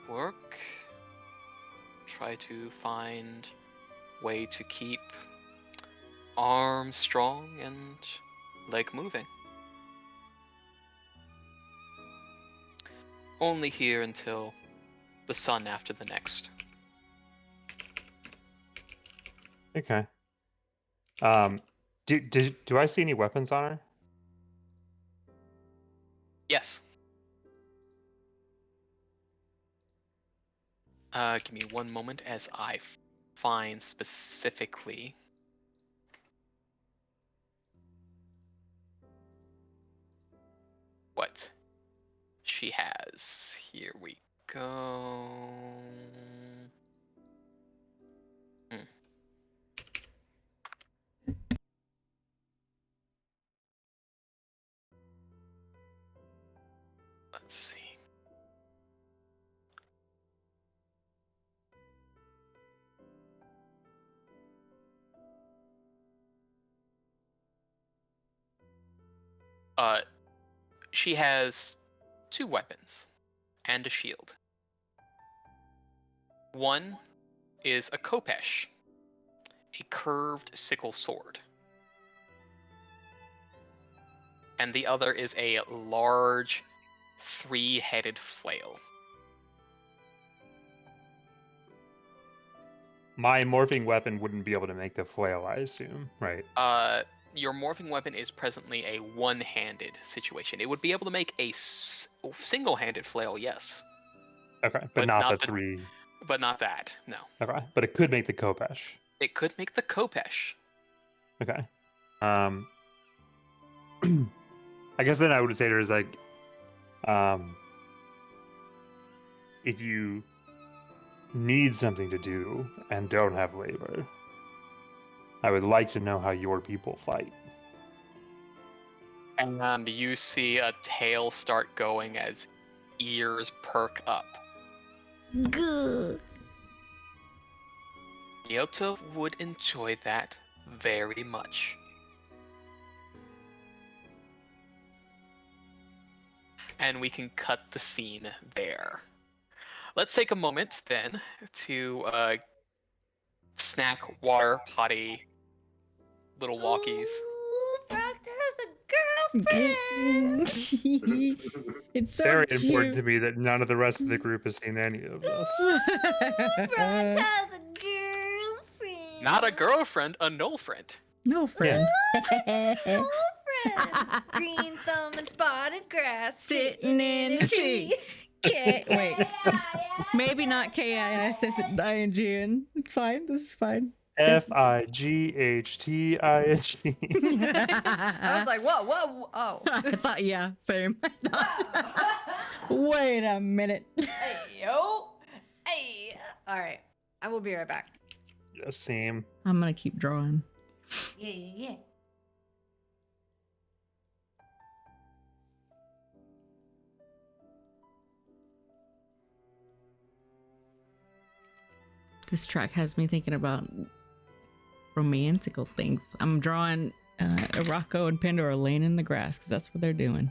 Work. Try to find way to keep arm strong and leg moving. Only here until the sun after the next. Okay. Do I see any weapons on her? Yes. Give me one moment as I find specifically what she has. Here we go. Hmm. Let's see. She has 2 weapons and a shield. One is a khopesh, a curved sickle sword. And the other is a large 3-headed flail. My morphing weapon wouldn't be able to make the flail, I assume, right? Your morphing weapon is presently a one-handed situation. It would be able to make a single-handed flail, yes. Okay, but not the 3. But not that, no. Okay, but it could make the khopesh. It could make the khopesh. Okay. I guess what I would say to her is like, if you need something to do and don't have labor, I would like to know how your people fight. And you see a tail start going as ears perk up. Good. Nyota would enjoy that very much. And we can cut the scene there. Let's take a moment then to snack, water, potty, little walkies. Ooh, Brock has a girlfriend. It's so Very cute. important to me that none of the rest of the group has seen any of this. Brock has a girlfriend. Not a girlfriend, a null friend. No friend. Girlfriend. Green thumb and spotted grass Sitting in a tree. Wait. Maybe not KISSING. It's fine. This is fine. FIGHTING. I was like, whoa, oh. I thought, yeah, same. Wait a minute. Hey, yo. Hey. All right. I will be right back. Yeah, same. I'm gonna keep drawing. Yeah. This track has me thinking about romantical things. I'm drawing Rocco and Pandora laying in the grass because that's what they're doing.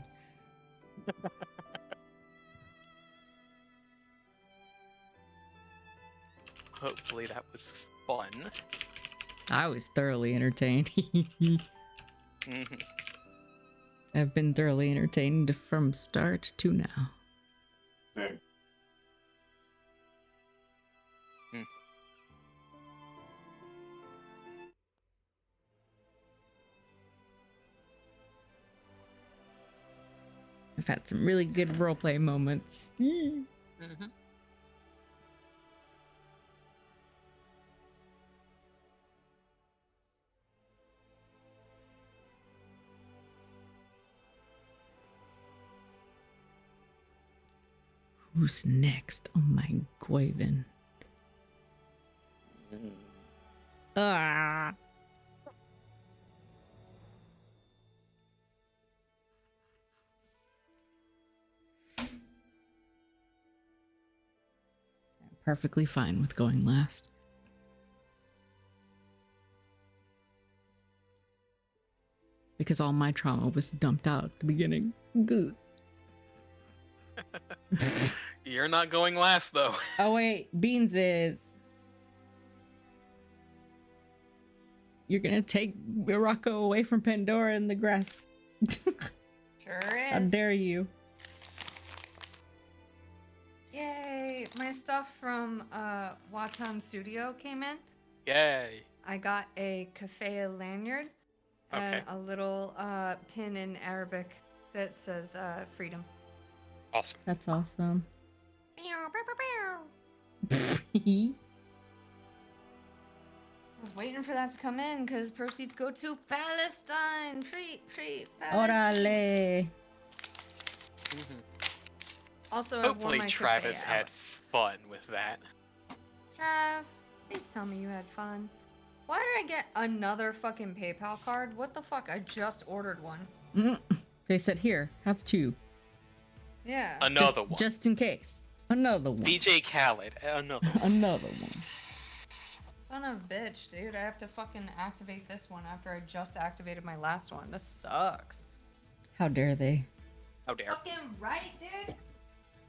Hopefully that was fun. I was thoroughly entertained. Mhm. I've been thoroughly entertained from start to now. Same. I've had some really good roleplay moments. Mhm. Who's next? Oh my Guaven. Ah. I'm perfectly fine with going last. Because all my trauma was dumped out at the beginning. Good. You're not going last though. Oh wait, Beans is. You're gonna take Rocco away from Pandora in the grass. Sure is. How dare you? Yay. My stuff from Watan Studio came in. Yay. I got a cafe lanyard and Okay. a little pin in Arabic that says freedom. Awesome. That's awesome. I was waiting for that to come in because proceeds go to Palestine. Free Palestine. Orale. Also, I've worn Hopefully my Travis crochet had out. fun with that. Trav, please tell me you had fun. Why did I get another fucking PayPal card? What the fuck? I just ordered one. They said, here, have 2. Yeah. Another one. Just in case. Another one. DJ Khaled. Another one. Another one. Son of a bitch, dude. I have to fucking activate this one after I just activated my last one. This sucks. How dare they? How dare. Fucking right, dude.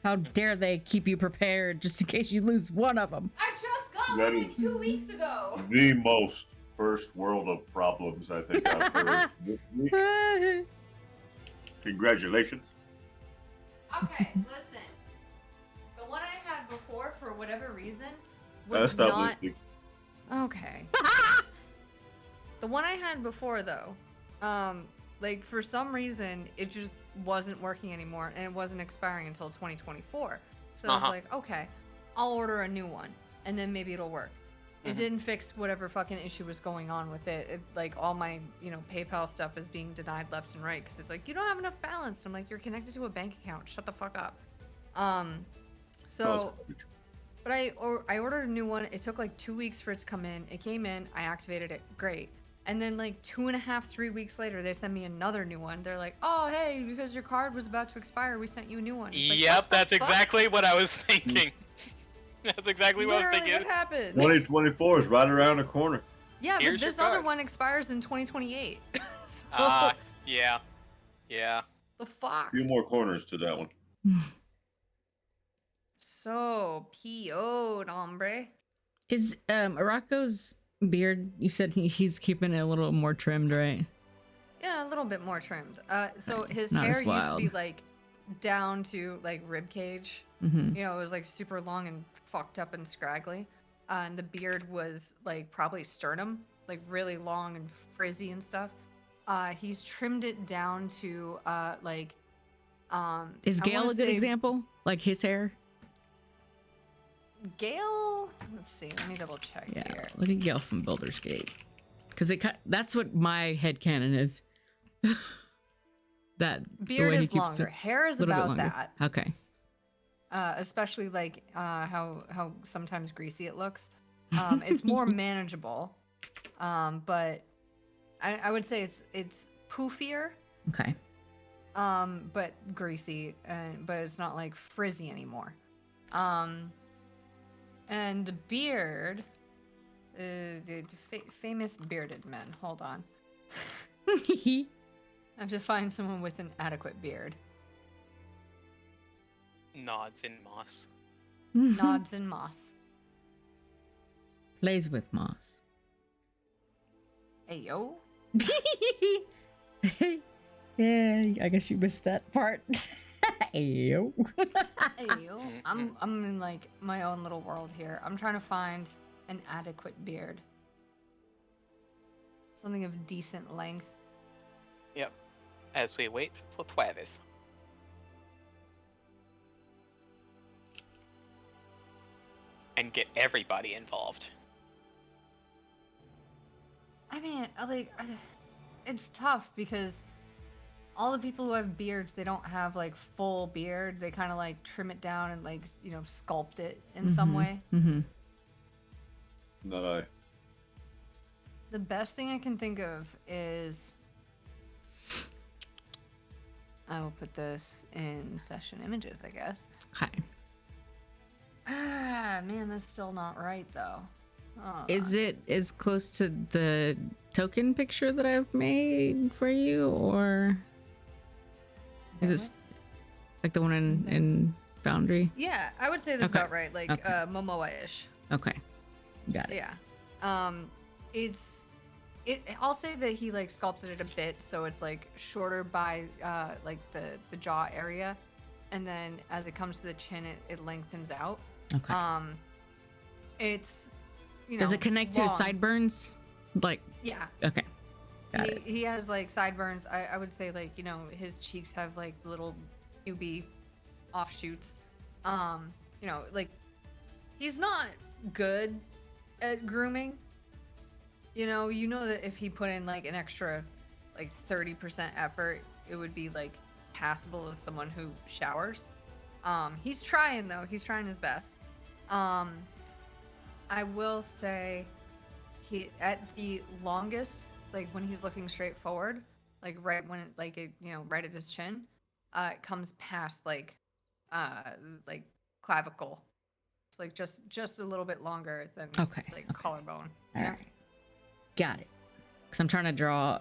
How dare they keep you prepared just in case you lose one of them? I just got That one is- 2 weeks ago. The most first world of problems I think I've heard this week. Congratulations. Okay, listen. The one I had before, for whatever reason, was That's not not... listening. Okay. The one I had before, though, like, for some reason, it just wasn't working anymore, and it wasn't expiring until 2024. So I was like, okay, I'll order a new one, and then maybe it'll work. It didn't fix whatever fucking issue was going on with it. Like, all my, PayPal stuff is being denied left and right, because it's like, you don't have enough balance. I'm like, you're connected to a bank account. Shut the fuck up. So... But I ordered a new one. It took like 2 weeks for it to come in. It came in. I activated it. Great. And then like 2.5, 3 weeks later, they sent me another new one. They're like, oh, hey, because your card was about to expire, we sent you a new one. It's like, Yep, what the that's fuck? exactly what I was thinking. That's exactly what I was Literally thinking. what happened? 2024 is right around the corner. Yeah, Here's but your this other card. one expires in 2028. So, Yeah. Yeah. the fuck? A few more corners to that one. So, PO'd, hombre. Is Arako's beard, you said he's keeping it a little more trimmed, right? Yeah, a little bit more trimmed. So his Not as hair used to be wild. like down to like rib cage. Mm-hmm. It was like super long and fucked up and scraggly. And the beard was like probably sternum, like really long and frizzy and stuff. He's trimmed it down to Is I Gale wanna a good say example? Like his hair? Gale, let's see, let me double check Yeah, here. look at Gale from Builder's Gate. Because that's what my headcanon is. That the Beard way he is keeps longer. it Hair is a little bit about longer. that. Okay. Especially like how sometimes greasy it looks. It's more manageable, but I would say it's poofier, Okay. but greasy, but it's not like frizzy anymore. And the beard, famous bearded men. Hold on, I have to find someone with an adequate beard. Nods in moss. Nods and moss. Plays with moss. Hey yo. Yeah, I guess you missed that part. Ayo. Hey yo. I'm in like my own little world here. I'm trying to find an adequate beard. Something of decent length. Yep. As we wait for Travis. And get everybody involved. I mean, it's tough because all the people who have beards, they don't have like full beard. They kind of like trim it down and like, sculpt it in some way. Mm-hmm. Not I. The best thing I can think of is I will put this in session images, I guess. Okay. Ah, man, that's still not right though. Is it as close to the token picture that I've made for you, or is it like the one in Boundary? Yeah, I would say that's Okay. about right. Like Okay. Momoa-ish. Okay, got it. Yeah. I'll say that he like sculpted it a bit so it's like shorter by like the jaw area, and then as it comes to the chin, it lengthens out. Okay. It's Does it connect to his long. sideburns? Like, Yeah. okay. Got it. He has like sideburns. I would say like, you know, his cheeks have like little UB offshoots. You know, like he's not good at grooming. You know that if he put in like an extra like 30% effort, it would be like passable as someone who showers. He's trying though. He's trying his best. I will say he at the longest, like when he's looking straight forward, like right when it, like it, you know, right at his chin, it comes past like clavicle. It's like just a little bit longer than like collarbone. All You know? right. Got it. Because I'm trying to draw.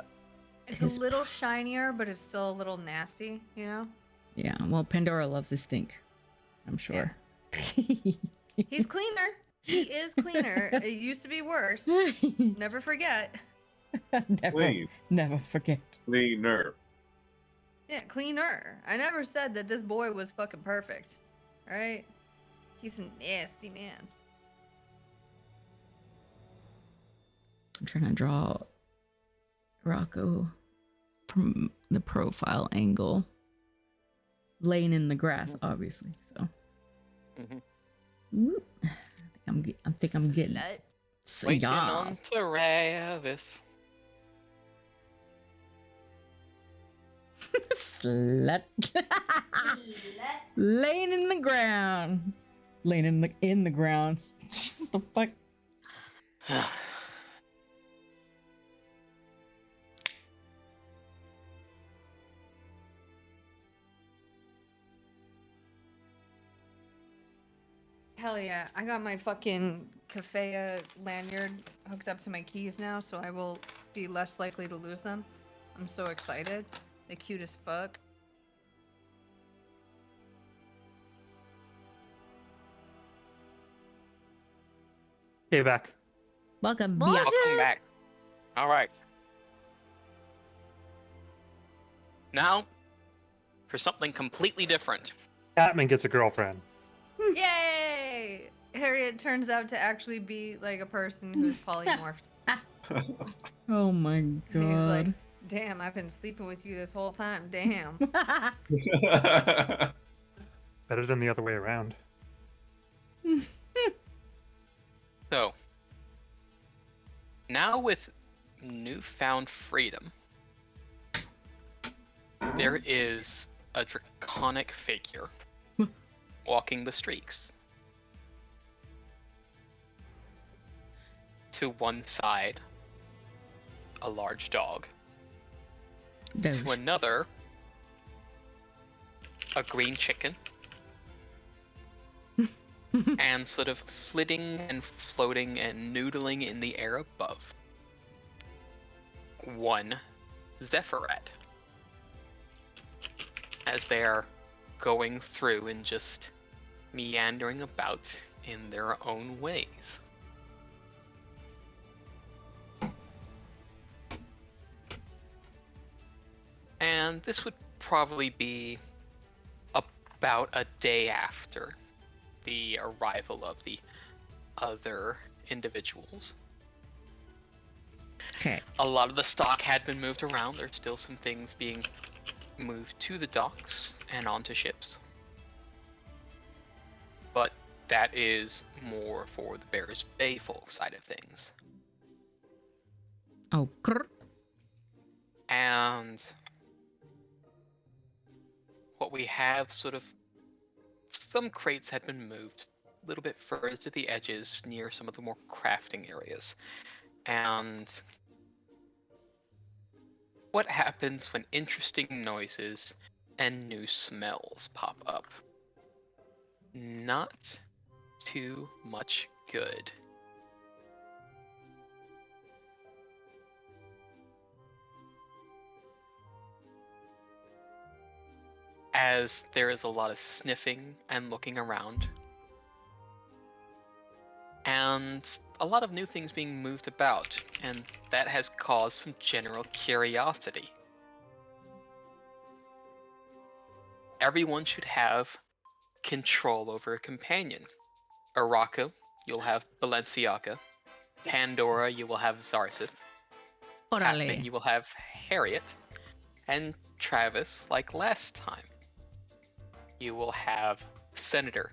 It's a little shinier, but it's still a little nasty, you know? Yeah, well, Pandora loves his stink. I'm sure. He's cleaner. He is cleaner. It used to be worse. Never forget. Never forget. Cleaner. Yeah, cleaner. I never said that this boy was fucking perfect. All right? He's a nasty man. I'm trying to draw Rocco from the profile angle, laying in the grass, obviously. So, Whoop. I think I'm getting it. So, Waiting yeah. on Travis. Slut. Laying in the ground. Laying in the ground. What the fuck? Hell yeah. I got my fucking Cafea lanyard hooked up to my keys now, so I will be less likely to lose them. I'm so excited. They're cute as fuck. Hey, back. Welcome Bullshit. back. Welcome back. All right. Now, for something completely different. Catman gets a girlfriend. Yay! Harriet turns out to actually be like a person who's polymorphed. Oh my And he's like, god. damn, I've been sleeping with you this whole time. Damn. Better than the other way around. So, now with newfound freedom, there is a draconic figure walking the streets. To one side, a large dog. To another, a green chicken. And sort of flitting and floating and noodling in the air above, one Zephyret. As they are going through and just meandering about in their own ways. And this would probably be about a day after the arrival of the other individuals. Okay. A lot of the stock had been moved around. There's still some things being moved to the docks and onto ships. But that is more for the Bears Bay folk side of things. Oh, And what we have sort of, some crates had been moved a little bit further to the edges near some of the more crafting areas. And what happens when interesting noises and new smells pop up? Not too much good. As there is a lot of sniffing and looking around. And a lot of new things being moved about, and that has caused some general curiosity. Everyone should have control over a companion. Arako, you'll have Balenciaga. Pandora, you will have Zarsith. happening, Orale. you will have Harriet and Travis like last time. You will have Senator.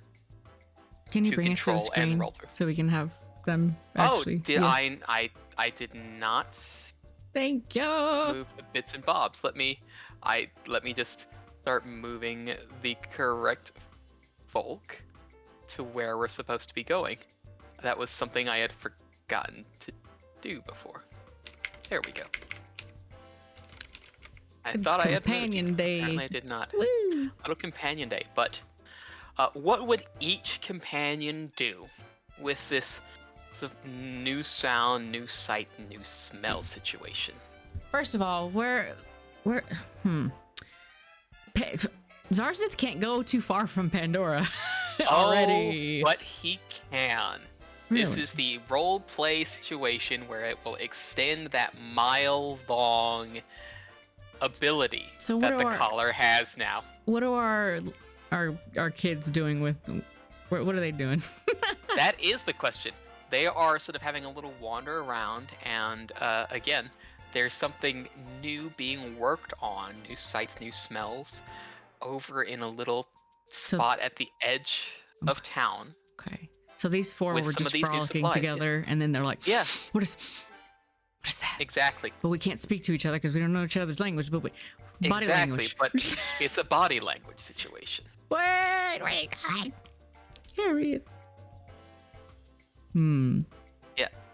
Can you to bring us to the control and screen roll through. so we can have them actually? Oh, did Yes. I did not Thank you. move the bits and bobs. Let me just start moving the correct folk to where we're supposed to be going. That was something I had forgotten to do before. There we go. I It's thought I had moved you. companion day. Apparently I did not. Woo. Little companion day, but what would each companion do with this sort of new sound, new sight, new smell situation? First of all, Zarzith can't go too far from Pandora already. Oh, but he can. Really? This is the role play situation where it will extend that mile-long ability So that what the do our- collar has now. What are our kids doing with? What are they doing? That is the question. They are sort of having a little wander around, and again, there's something new being worked on, new sights, new smells, over in a little spot at the edge of town. Okay. So these four With were some of just these new frolicking supplies, together, and then they're like, Yeah. what is that? Exactly. But we can't speak to each other because we don't know each other's language. But body Exactly, language. but it's a body language situation. Wait, God. Harriet. Hmm.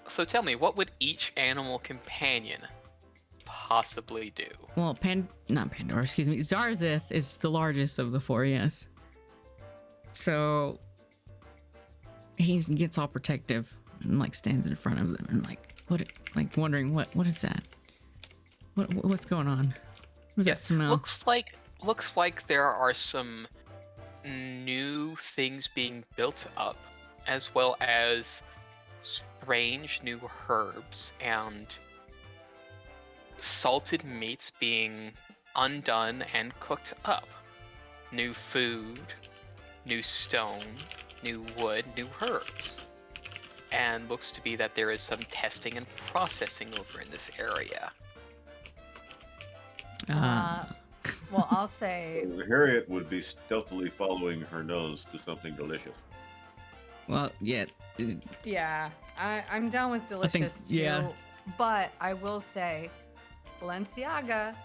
So tell me, what would each animal companion possibly do? Well, not Pandora, excuse me. Zarzith is the largest of the four, yes. So he gets all protective and like stands in front of them and like wondering what is that? What's going on? What does that smell? Looks like there are some new things being built up, as well as strange new herbs and salted meats being undone and cooked up. New food, new stone, new wood, new herbs. And looks to be that there is some testing and processing over in this area. Well, I'll say Harriet would be stealthily following her nose to something delicious. Well, yeah. yeah, I'm down with delicious too. yeah. But I will say, Balenciaga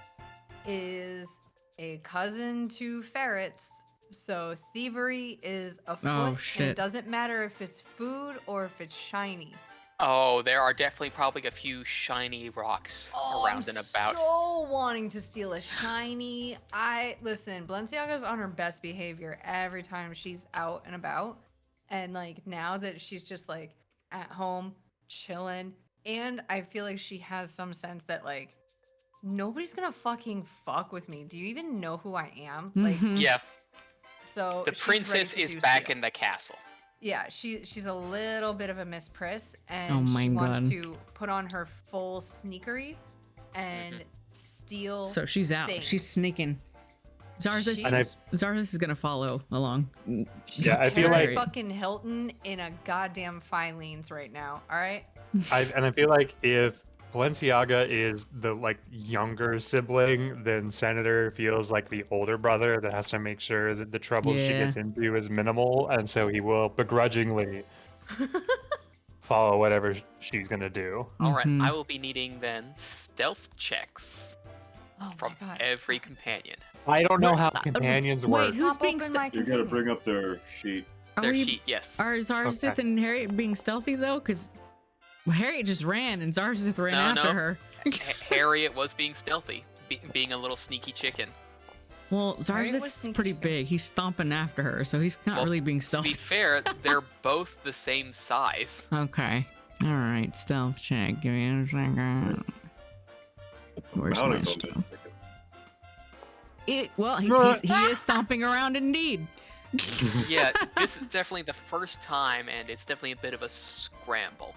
is a cousin to ferrets, so thievery is afoot. Oh, And shit. it doesn't matter if it's food or if it's shiny. Oh, there are definitely probably a few shiny rocks around I'm and about. so wanting to steal a shiny. Listen, Balenciaga's on her best behavior every time she's out and about. And like now that she's just like at home chilling, and I feel like she has some sense that like nobody's gonna fucking fuck with me. Do you even know who I am? Like, Mhm. Yeah, so the she's ready princess to is do back steal. in the castle. Yeah, she's a little bit of a Miss Priss, and Oh my she wants God. to put on her full sneakery and steal. So she's out. things. She's sneaking. Zarzis, And I- Zarzis is gonna follow along. She's Yeah, I feel Paris like- fucking Hilton in a goddamn Filene's right now. All right. I feel like if Balenciaga is the like younger sibling, then Senator feels like the older brother that has to make sure that the trouble she Yeah. gets into is minimal, and so he will begrudgingly follow whatever she's gonna do. All right, Mhm. I will be needing then stealth checks Oh from my god. every companion. I don't know Wait, how uh, companions wait, work. who's Pop being open ste- my You gotta companion. bring up their sheet. Are Their we? sheet, yes. Are Zarzith Okay. and Harriet being stealthy though? Because Harriet just ran and Zarzith ran No, after no. her. Harriet was being stealthy, being a little sneaky chicken. Well, Harriet was Zarzith's sneaky pretty chicken. big. He's stomping after her, so he's not Well, really being To be stealthy. fair, they're both the same size. Okay. All right. Stealth check. Give me a second. Where's Amount my of them stealth? is- Well, he is stomping around indeed. Yeah, this is definitely the first time, and it's definitely a bit of a scramble.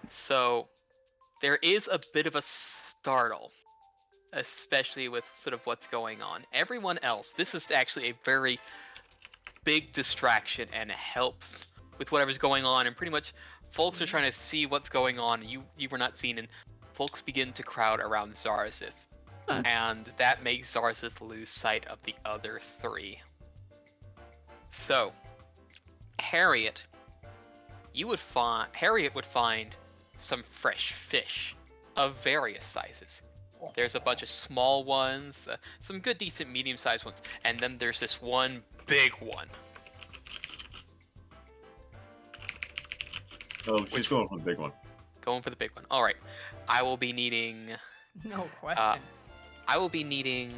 So, there is a bit of a startle, especially with sort of what's going on. Everyone else, this is actually a very big distraction and helps with whatever's going on, and pretty much folks are trying to see what's going on. You were not seen in folks begin to crowd around Zarzith, Huh. and that makes Zarzith lose sight of the other three. So, Harriet would find some fresh fish of various sizes. There's a bunch of small ones, some good, decent, medium-sized ones, and then there's this one big one. Oh, she's going for the big one. Going for the big one. All right. I will be needing. No question. I will be needing.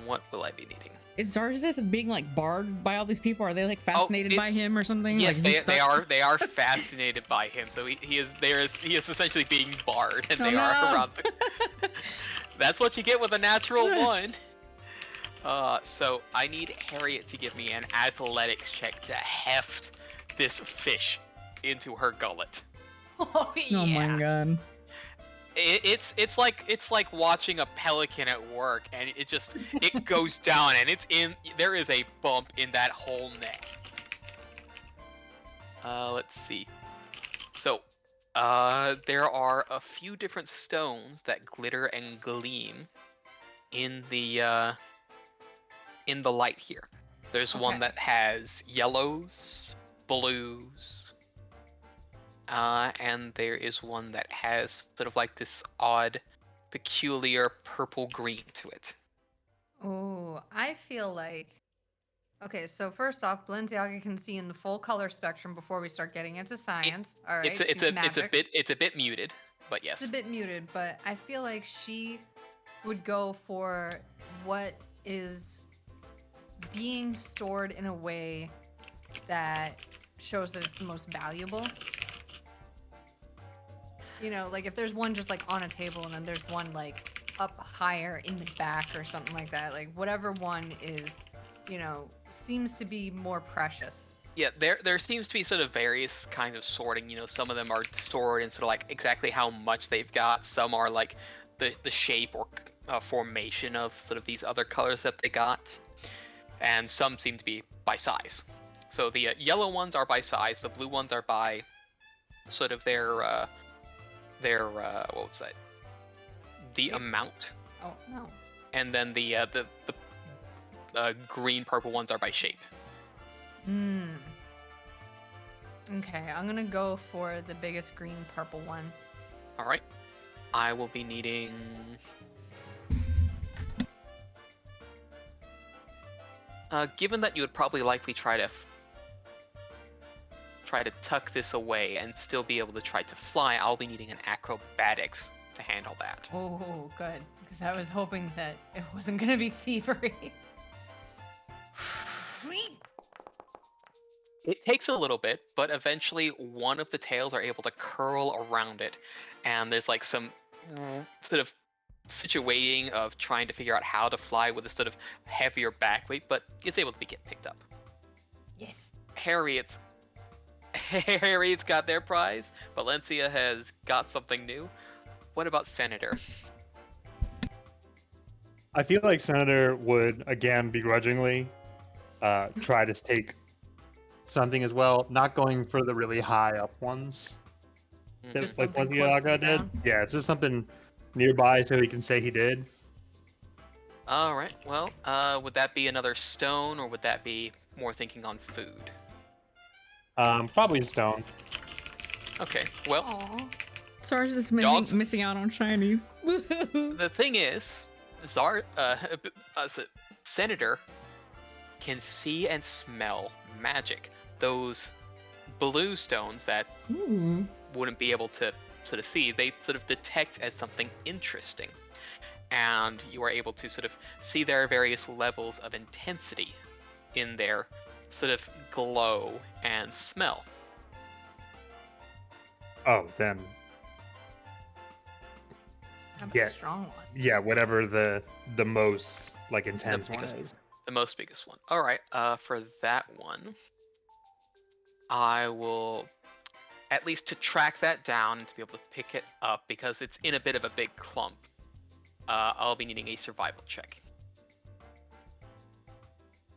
What will I be needing? Is Zarzith being like barred by all these people? Are they like fascinated by him or something? Yes, like, is he they stuck? are fascinated by him. So he is essentially being barred, and Oh, they no. are around. That's what you get with a natural one. So I need Harriet to give me an athletics check to heft this fish into her gullet. Oh yeah. Oh my god. It's like watching a pelican at work, and it goes down, and there is a bump in that whole neck. Let's see. So, there are a few different stones that glitter and gleam in the light here. There's one Okay. that has yellows, blues, and there is one that has sort of like this odd, peculiar purple-green to it. Oh, I feel like. Okay, so first off, Balenciaga can see in the full color spectrum before we start getting into science. All right, It's she's a magic. bit muted, but yes. It's a bit muted, but I feel like she would go for what is being stored in a way that shows that it's the most valuable. You know, like if there's one just like on a table and then there's one like up higher in the back or something like that, like whatever one is, you know, seems to be more precious. Yeah, there seems to be sort of various kinds of sorting. You know, some of them are stored in sort of like exactly how much they've got. Some are like the shape or formation of sort of these other colors that they got, and some seem to be by size. So the yellow ones are by size. The blue ones are by sort of their what was that? The Shape? amount, Oh no. and then the green purple ones are by shape. Okay, I'm gonna go for the biggest green purple one. All right, I will be needing. Given that you would probably likely try to tuck this away and still be able to try to fly, I'll be needing an acrobatics to handle that. Oh, good, because I was hoping that it wasn't gonna be thievery. It takes a little bit, but eventually one of the tails are able to curl around it, and there's like some sort of situating of trying to figure out how to fly with a sort of heavier back weight, but it's able to get picked up. Yes. Harriet's got their prize. Valencia has got something new. What about Senator? I feel like Senator would, again, begrudgingly try to take something as well, not going for the really high up ones. Mhm. Just Like something close to Balenciaga the did. ground? Yeah, it's just something nearby so he can say he did. All right. Well, would that be another stone, or would that be more thinking on food? Probably stone. Okay. Well, Aw. Sarge is Dogs- missing out on shinies. the thing is, Senator can see and smell magic. Those blue stones that Ooh. wouldn't be able to sort of see, they sort of detect as something interesting. And you are able to sort of see their various levels of intensity in their sort of glow and smell. Oh, then I'm Yeah. a strong one. yeah, whatever the most like intense one biggest- is. The most biggest one. All right. For that one, I will, at least to track that down and to be able to pick it up because it's in a bit of a big clump. I'll be needing a survival check.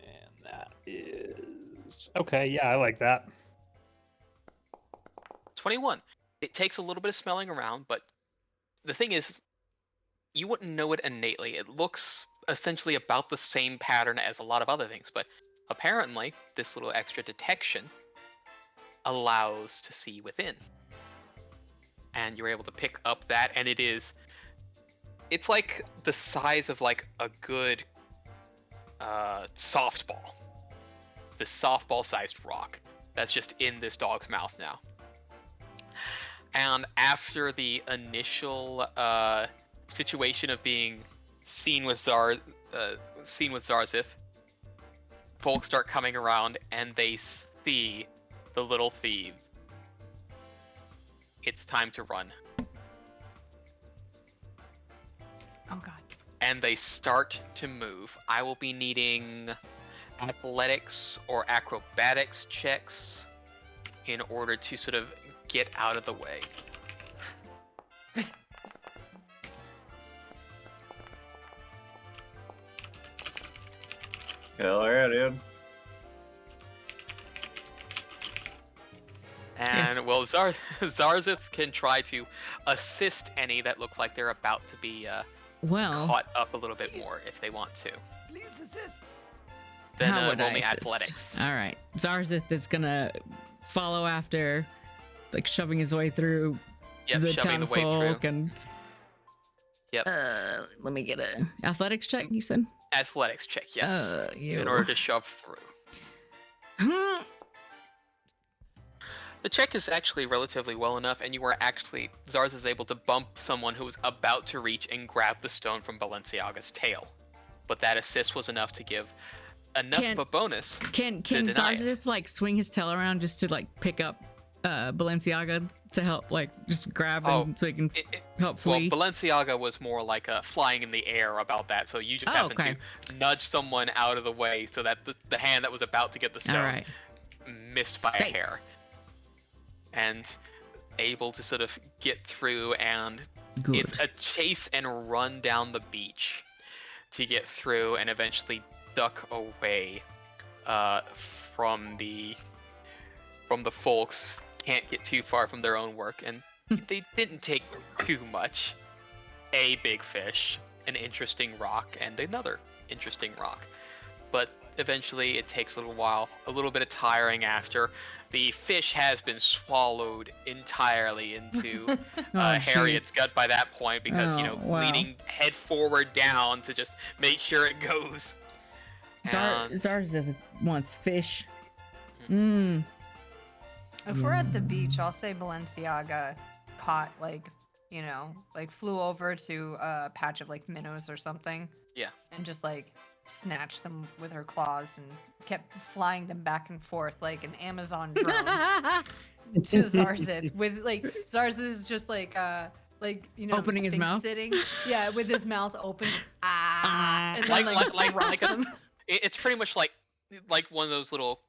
And that is okay. Yeah, I like that. 21. It takes a little bit of smelling around, but the thing is, you wouldn't know it innately. It looks essentially about the same pattern as a lot of other things, but apparently this little extra detection allows to see within. And you're able to pick up that, and it's like the size of like a good softball. This softball-sized rock that's just in this dog's mouth now. And after the initial situation of being seen with Zarzith, folks start coming around and they see the little thief. It's time to run. Oh god. And they start to move. I will be needing athletics or acrobatics checks in order to sort of get out of the way. Hell yeah, dude. And Yes. well, Zarzith can try to assist any that look like they're about to be Well, caught up a little bit more if they want to. Please assist. Then how would roll I me assist? athletics. All right, Zarzith is gonna follow after, like shoving his way through Yep, the shoving the way townfolk through. and. Yep. Let me get a athletics check. You said. Athletics check, yes. You. In order to shove through. The check is actually relatively well enough, and Zarz is able to bump someone who was about to reach and grab the stone from Balenciaga's tail. But that assist was enough to give enough of a bonus. Can deny it. Zarzith like swing his tail around just to like pick up Balenciaga to help like just grab him so he can help Well, flee? Balenciaga was more like flying in the air about that, so you just happened to nudge someone out of the way so that the hand that was about to get the stone All right. missed by Safe. a hair. And able to sort of get through, and Good. it's a chase and run down the beach to get through and eventually duck away from the folks. Can't get too far from their own work, and they didn't take too much. A big fish, an interesting rock, and another interesting rock. But eventually it takes a little while, a little bit of tiring after. The fish has been swallowed entirely into Harriet's jeez. gut by that point because, wow. leaning head forward down to just make sure it goes. And- Zarzith wants fish. If we're at the beach, I'll say Balenciaga caught flew over to a patch of like minnows or something. Yeah. And just like snatched them with her claws and kept flying them back and forth like an Amazon drone to Zarzith. With like Zarzith is just opening his Sphinx mouth? sitting, yeah, with his mouth open, just, and then Like drops them. It's pretty much like one of those little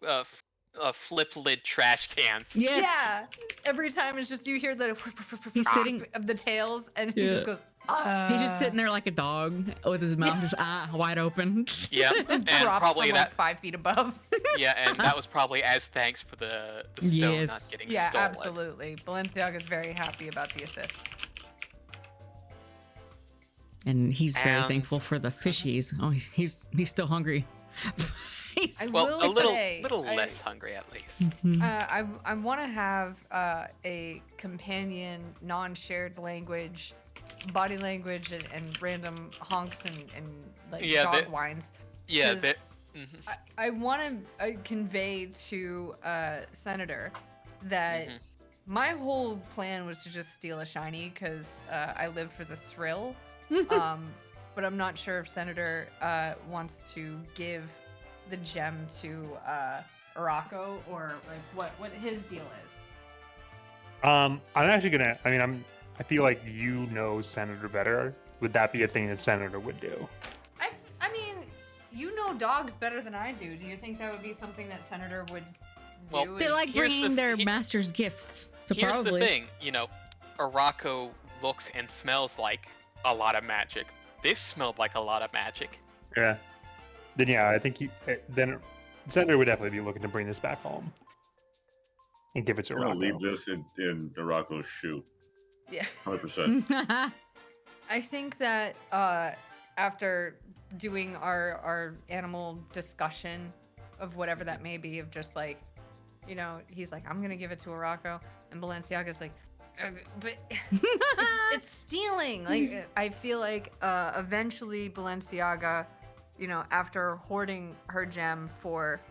flip lid trash cans. Yes. Yeah, every time it's just you hear the He's sitting- of the tails, and he Yeah. just goes. He's just sitting there like a dog with his mouth just wide open. Yeah, and and drops probably from that. like 5 feet above. Yeah, and that was probably as thanks for the stone Yes. not getting Yeah, stolen. absolutely. Balenciaga's very happy about the assist. And he's very And- thankful for the fishies. Oh, he's still hungry. I Well, will a little say, less hungry at least. I want to have a companion non-shared language, body language, and random honks and like Yeah, dog that- whines. Yeah, 'Cause that. I want to convey to Senator that Mhm. my whole plan was to just steal a shiny because I live for the thrill. But I'm not sure if Senator wants to give the gem to Araco or like what his deal is. I'm actually gonna. I feel like you know Senator better. Would that be a thing that Senator would do? I mean, you know dogs better than I do. Do you think that would be something that Senator would do? Well, They like Here's the bringing their he- master's gifts, so Here's probably. the thing, Araco looks and smells like a lot of magic. This smelled like a lot of magic. Yeah. Then yeah, I think then Senator would definitely be looking to bring this back home and give it to I'm gonna Rocco. leave this in Rocco's shoe. Yeah. 100%. I think that after doing our animal discussion of whatever that may be, of just like, you know, he's like, I'm gonna give it to Araco, and Balenciaga's like, but it's stealing. Like, I feel like eventually Balenciaga, you know, after hoarding her gem for,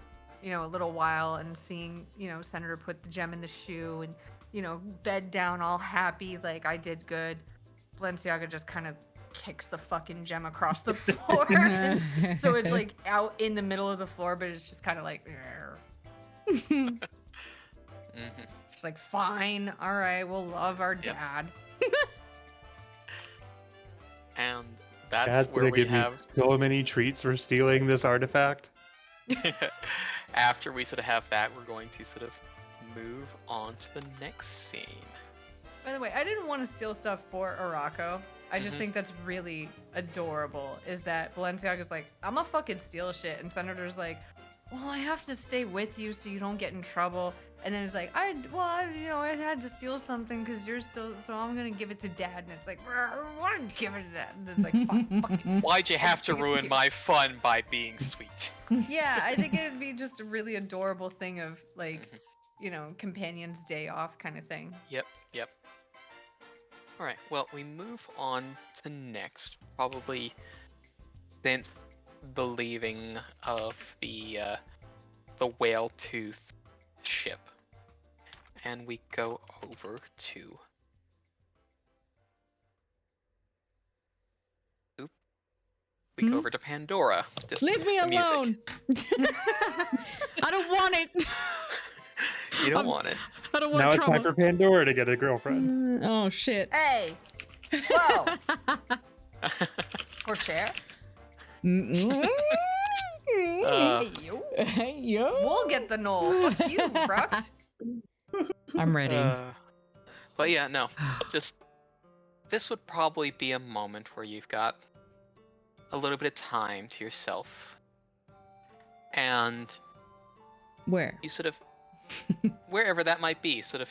you know, a little while and seeing, you know, Senator put the gem in the shoe and, you know, bed down all happy, like, I did good. Balenciaga just kind of kicks the fucking gem across the floor. So it's like out in the middle of the floor, but it's just kind of like, Mm-hmm. it's like, fine, all right, we'll love our dad. And that's Dad's where gonna we give have. me so many treats for stealing this artifact. After we sort of have that, we're going to sort of move on to the next scene. By the way, I didn't want to steal stuff for Araco. I just think that's really adorable, is that Balenciaga's like, I'm gonna fucking steal shit, and Senator's like, well, I have to stay with you so you don't get in trouble. And then it's like, I had to steal something because you're still, so I'm gonna give it to Dad. And it's like, why did you give it to Dad? And it's like, fine, fuck it. Why'd you have to think it's ruin cute. my fun by being sweet? Yeah, I think it would be just a really adorable thing of like, you know, companion's day off kind of thing. Yep. Alright, well, we move on to next. Probably since the leaving of the whale tooth ship. And we go over to we go over to Pandora. Just Leave me the music. alone. I don't want it. You don't want it. I don't want Now it's trouble. time for Pandora to get a girlfriend. Oh shit. Hey! Whoa! Or share? Mm-mm. Uh, Hey, you. Hey yo. We'll get the knoll. Fuck you, Ruct. I'm ready. But yeah, no. Just this would probably be a moment where you've got a little bit of time to yourself. And Where? you sort of wherever that might be, sort of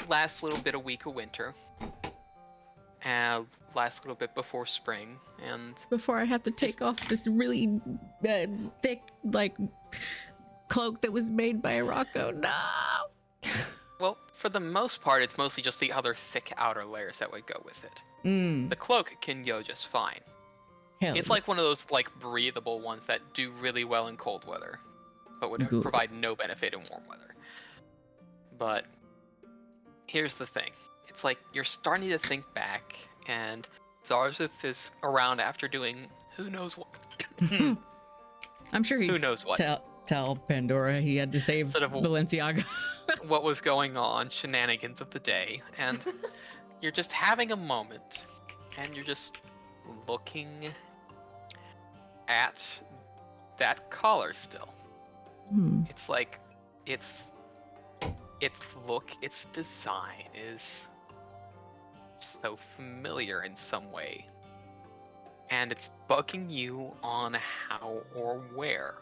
last little bit of week of winter. And last little bit before spring, and Before I have to take off this really thick, like, cloak that was made by Rocco. No. well, for the most part, it's mostly just the other thick outer layers that would go with it. The cloak can go just fine. Hell It's like one of those like breathable ones that do really well in cold weather, but would Good. provide no benefit in warm weather. But here's the thing. It's like you're starting to think back, and Zarzith is around after doing who knows what. I'm sure he'd Who knows what. tell Pandora he had to save Sort of- Balenciaga. What was going on, shenanigans of the day, and you're just having a moment, and you're just looking at that collar still. It's like its look, its design is so familiar in some way, and it's bugging you on how or where.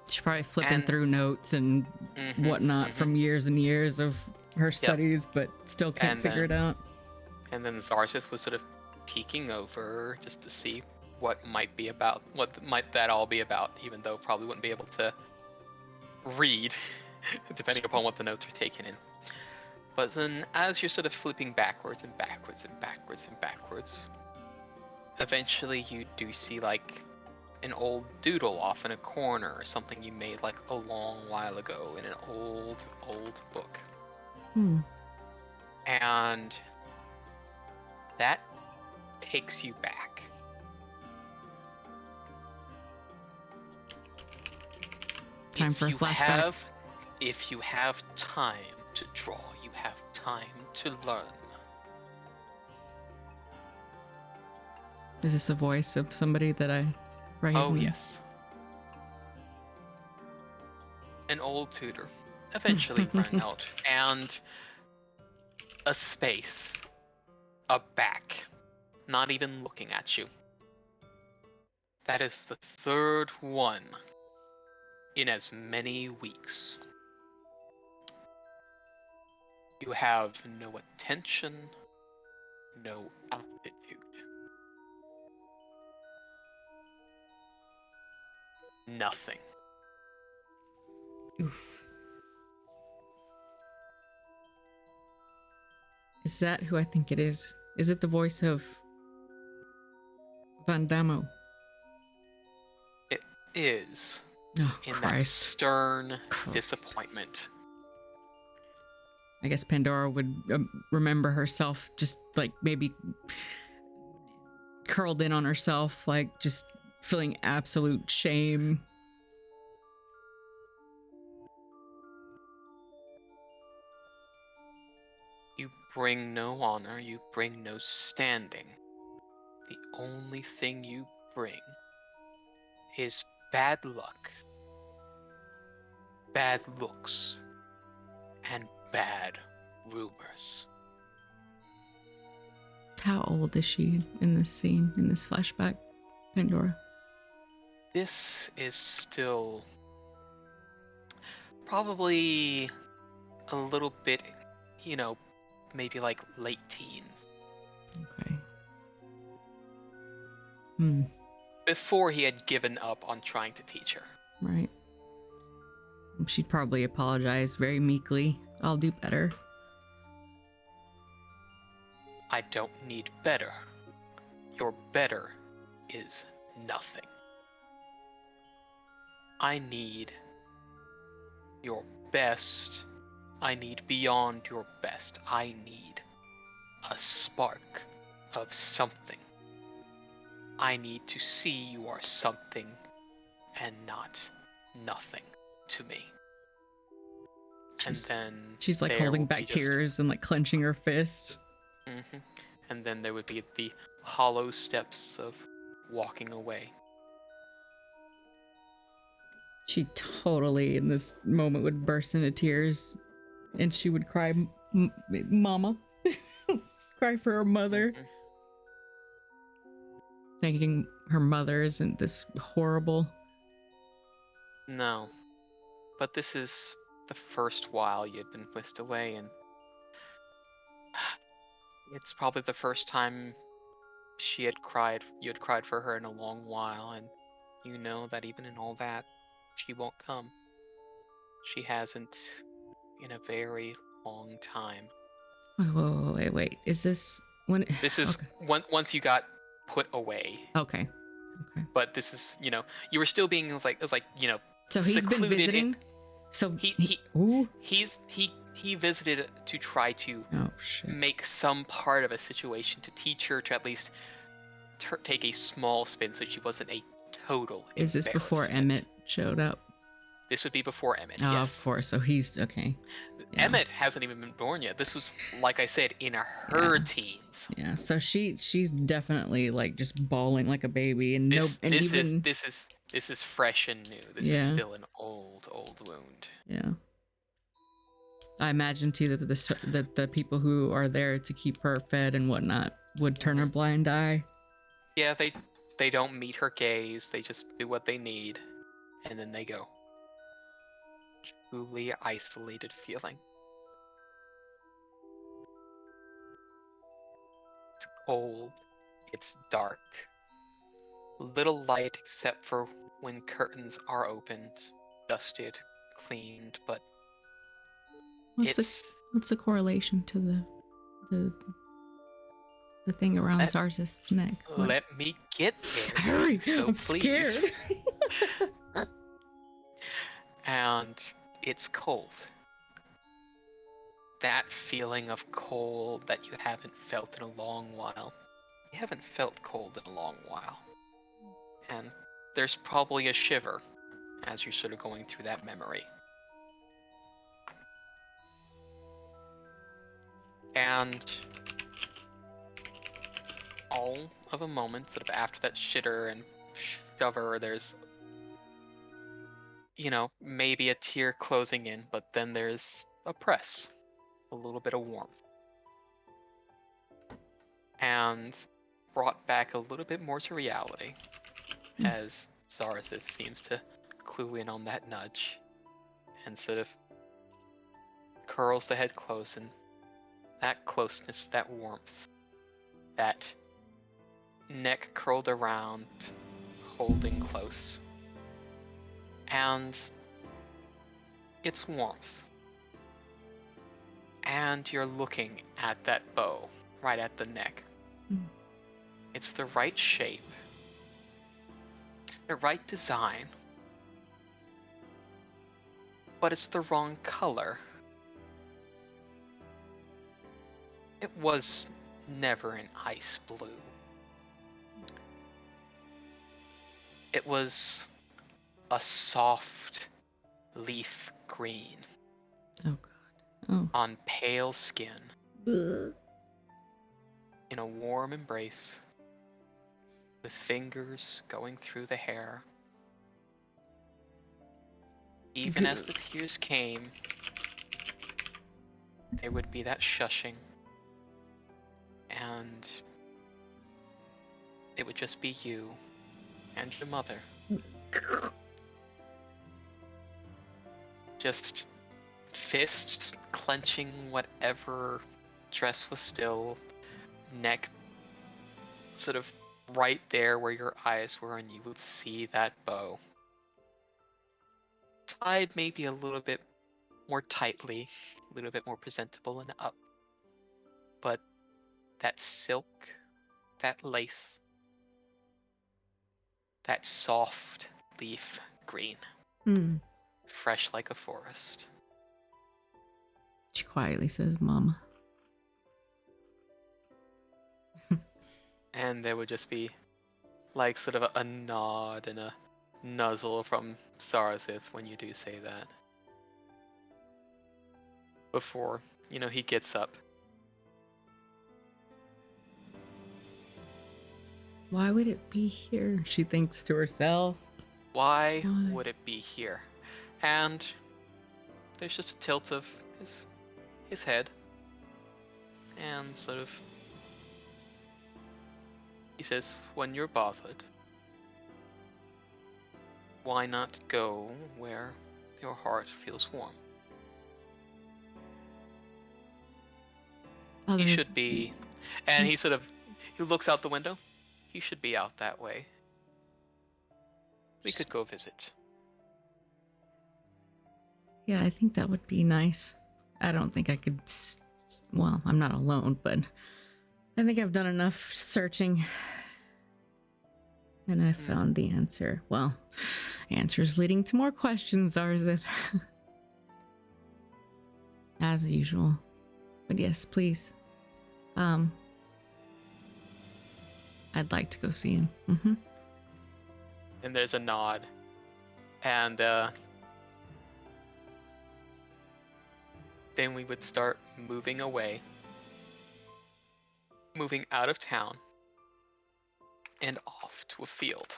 She's probably flipping And- through notes and whatnot from years and years of her studies, but still can't And figure it then- out. And then Zarzith was sort of peeking over just to see what might be about, what might that all be about, even though probably wouldn't be able to read, depending upon what the notes are taken in. But then as you're sort of flipping backwards and backwards and backwards and backwards, eventually you do see like an old doodle off in a corner, or something you made like a long while ago in an old book. And that takes you back. Time for a flashback. If you have time to draw, you have time to learn. Is this a voice of somebody that I recognize? Oh yes. An old tutor, eventually run out, and a space, a back, not even looking at you. That is the third one in as many weeks. You have no attention, no aptitude. Nothing. Oof. Is that who I think it is? Is it the voice of Van Damme? It is Oh, in that Christ. stern Christ. disappointment. I guess Pandora would remember herself just like maybe curled in on herself, like just feeling absolute shame. You bring no honor, you bring no standing. The only thing you bring is bad luck, bad looks, and bad rumors. How old is she in this scene, in this flashback, Pandora? This is still probably a little bit, maybe like late teens. Okay. Hmm. Before he had given up on trying to teach her. Right. She'd probably apologize very meekly. I'll do better. I don't need better. Your better is nothing. I need your best. I need beyond your best. I need a spark of something. I need to see you are something and not nothing to me. And then She's like there holding will be back just- tears and like clenching her fist. Mhm. And then there would be the hollow steps of walking away. She totally, in this moment, would burst into tears, and she would cry, "Mama," cry for her mother, Mhm. thinking her mother isn't this horrible. No. But this is the first while you'd been whisked away, and it's probably the first time you had cried for her in a long while, and you know that even in all that, she won't come. She hasn't in a very long time. Wait. Is this when? This is Okay. once you got put away. Okay. But this is, you were still being, it was like, So he's been secluded visiting. So He ooh. he visited to try to Oh shit. make some part of a situation to teach her to at least take a small spin so she wasn't a total Is this before embarrassment. Emmett showed up? This would be before Emmett, Oh, yes. of course. So he's okay. Yeah. Emmett hasn't even been born yet. This was, like I said, in her teens. Yeah. So she's definitely like just bawling like a baby, and This is fresh and new. This is still an old wound. Yeah. I imagine too that the people who are there to keep her fed and whatnot would turn a blind eye. Yeah, they don't meet her gaze. They just do what they need, and then they go. Truly isolated feeling. It's cold. It's dark. Little light except for when curtains are opened, dusted, cleaned, but What's the correlation to the thing around Zarz's neck? What? Let me get there. Hurry! So I'm please. scared. And it's cold. That feeling of cold that you haven't felt in a long while. You haven't felt cold in a long while. And there's probably a shiver as you're sort of going through that memory. And all of a moment, sort of after that shitter and shover, there's, maybe a tear closing in, but then there's a press, a little bit of warmth. And brought back a little bit more to reality as Zarzith seems to clue in on that nudge and sort of curls the head close, and that closeness, that warmth, that neck curled around, holding close. And its warmth. And you're looking at that bow, right at the neck. Mm. It's the right shape, the right design, but it's the wrong color. It was never an ice blue. It was a soft leaf green Oh god. on pale skin Oh. in a warm embrace with fingers going through the hair. Even as the tears came, there would be that shushing, and it would just be you and your mother. Just fists clenching whatever dress was still, neck sort of right there where your eyes were, and you would see that bow. Tied maybe a little bit more tightly, a little bit more presentable and up. But that silk, that lace, that soft leaf green, Hmm. fresh like a forest. She quietly says, Mama. And there would just be like sort of a nod and a nuzzle from Sarazith when you do say that. Before, he gets up. Why would it be here? She thinks to herself. Why Why? would it be here? And there's just a tilt of his head. And sort of he says, when you're bothered, why not go where your heart feels warm? He should be, and he looks out the window. He should be out that way. We could go visit. Yeah, I think that would be nice. I don't think I could. Well, I'm not alone, but I think I've done enough searching. And I found the answer. Well, answers leading to more questions, Arzith. As usual. But yes, please. I'd like to go see him. Mm-hmm. And there's a nod. And then we would start moving away. Moving out of town. And off to a field.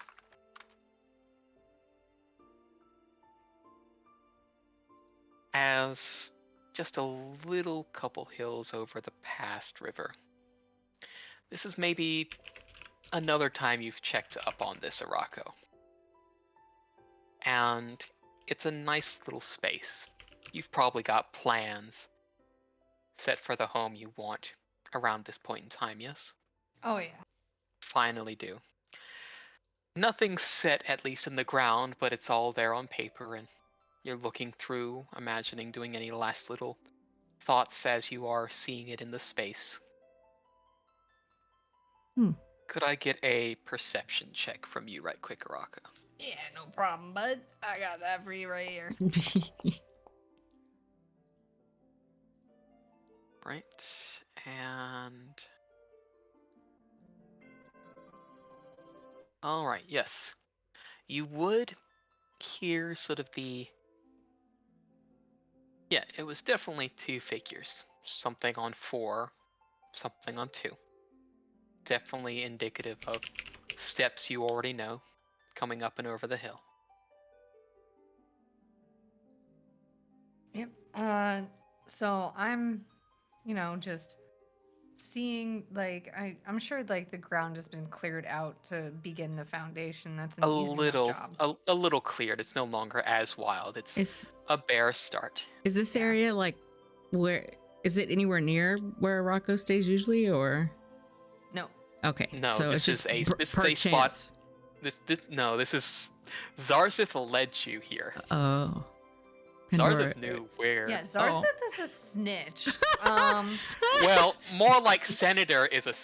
As just a little couple hills over the past river. This is maybe another time you've checked up on this Araco. And it's a nice little space. You've probably got plans set for the home you want around this point in time, yes? Oh, yeah. Finally do. Nothing's set, at least in the ground, but it's all there on paper, and you're looking through, imagining doing any last little thoughts as you are seeing it in the space. Could I get a perception check from you right quick, Araka? Yeah, no problem, bud. I got that for you right here. Right, and... Alright, yes. You would hear sort of the... Yeah, it was definitely two figures. Something on 4, something on 2. Definitely indicative of steps you already know, coming up and over the hill. Yep. So I'm, just seeing, like, I'm sure, like, the ground has been cleared out to begin the foundation. That's an easy enough job. A little cleared. It's no longer as wild. It's a bare start. Is this area like where? Is it anywhere near where Rocco stays usually, or? No, Okay. No, so this it's just is a per spot. chance. This is Zarzith led you here. Oh. Pandora. Zarzith knew where. Yeah, Oh. Zarzith is a snitch. Well, more like Senator is a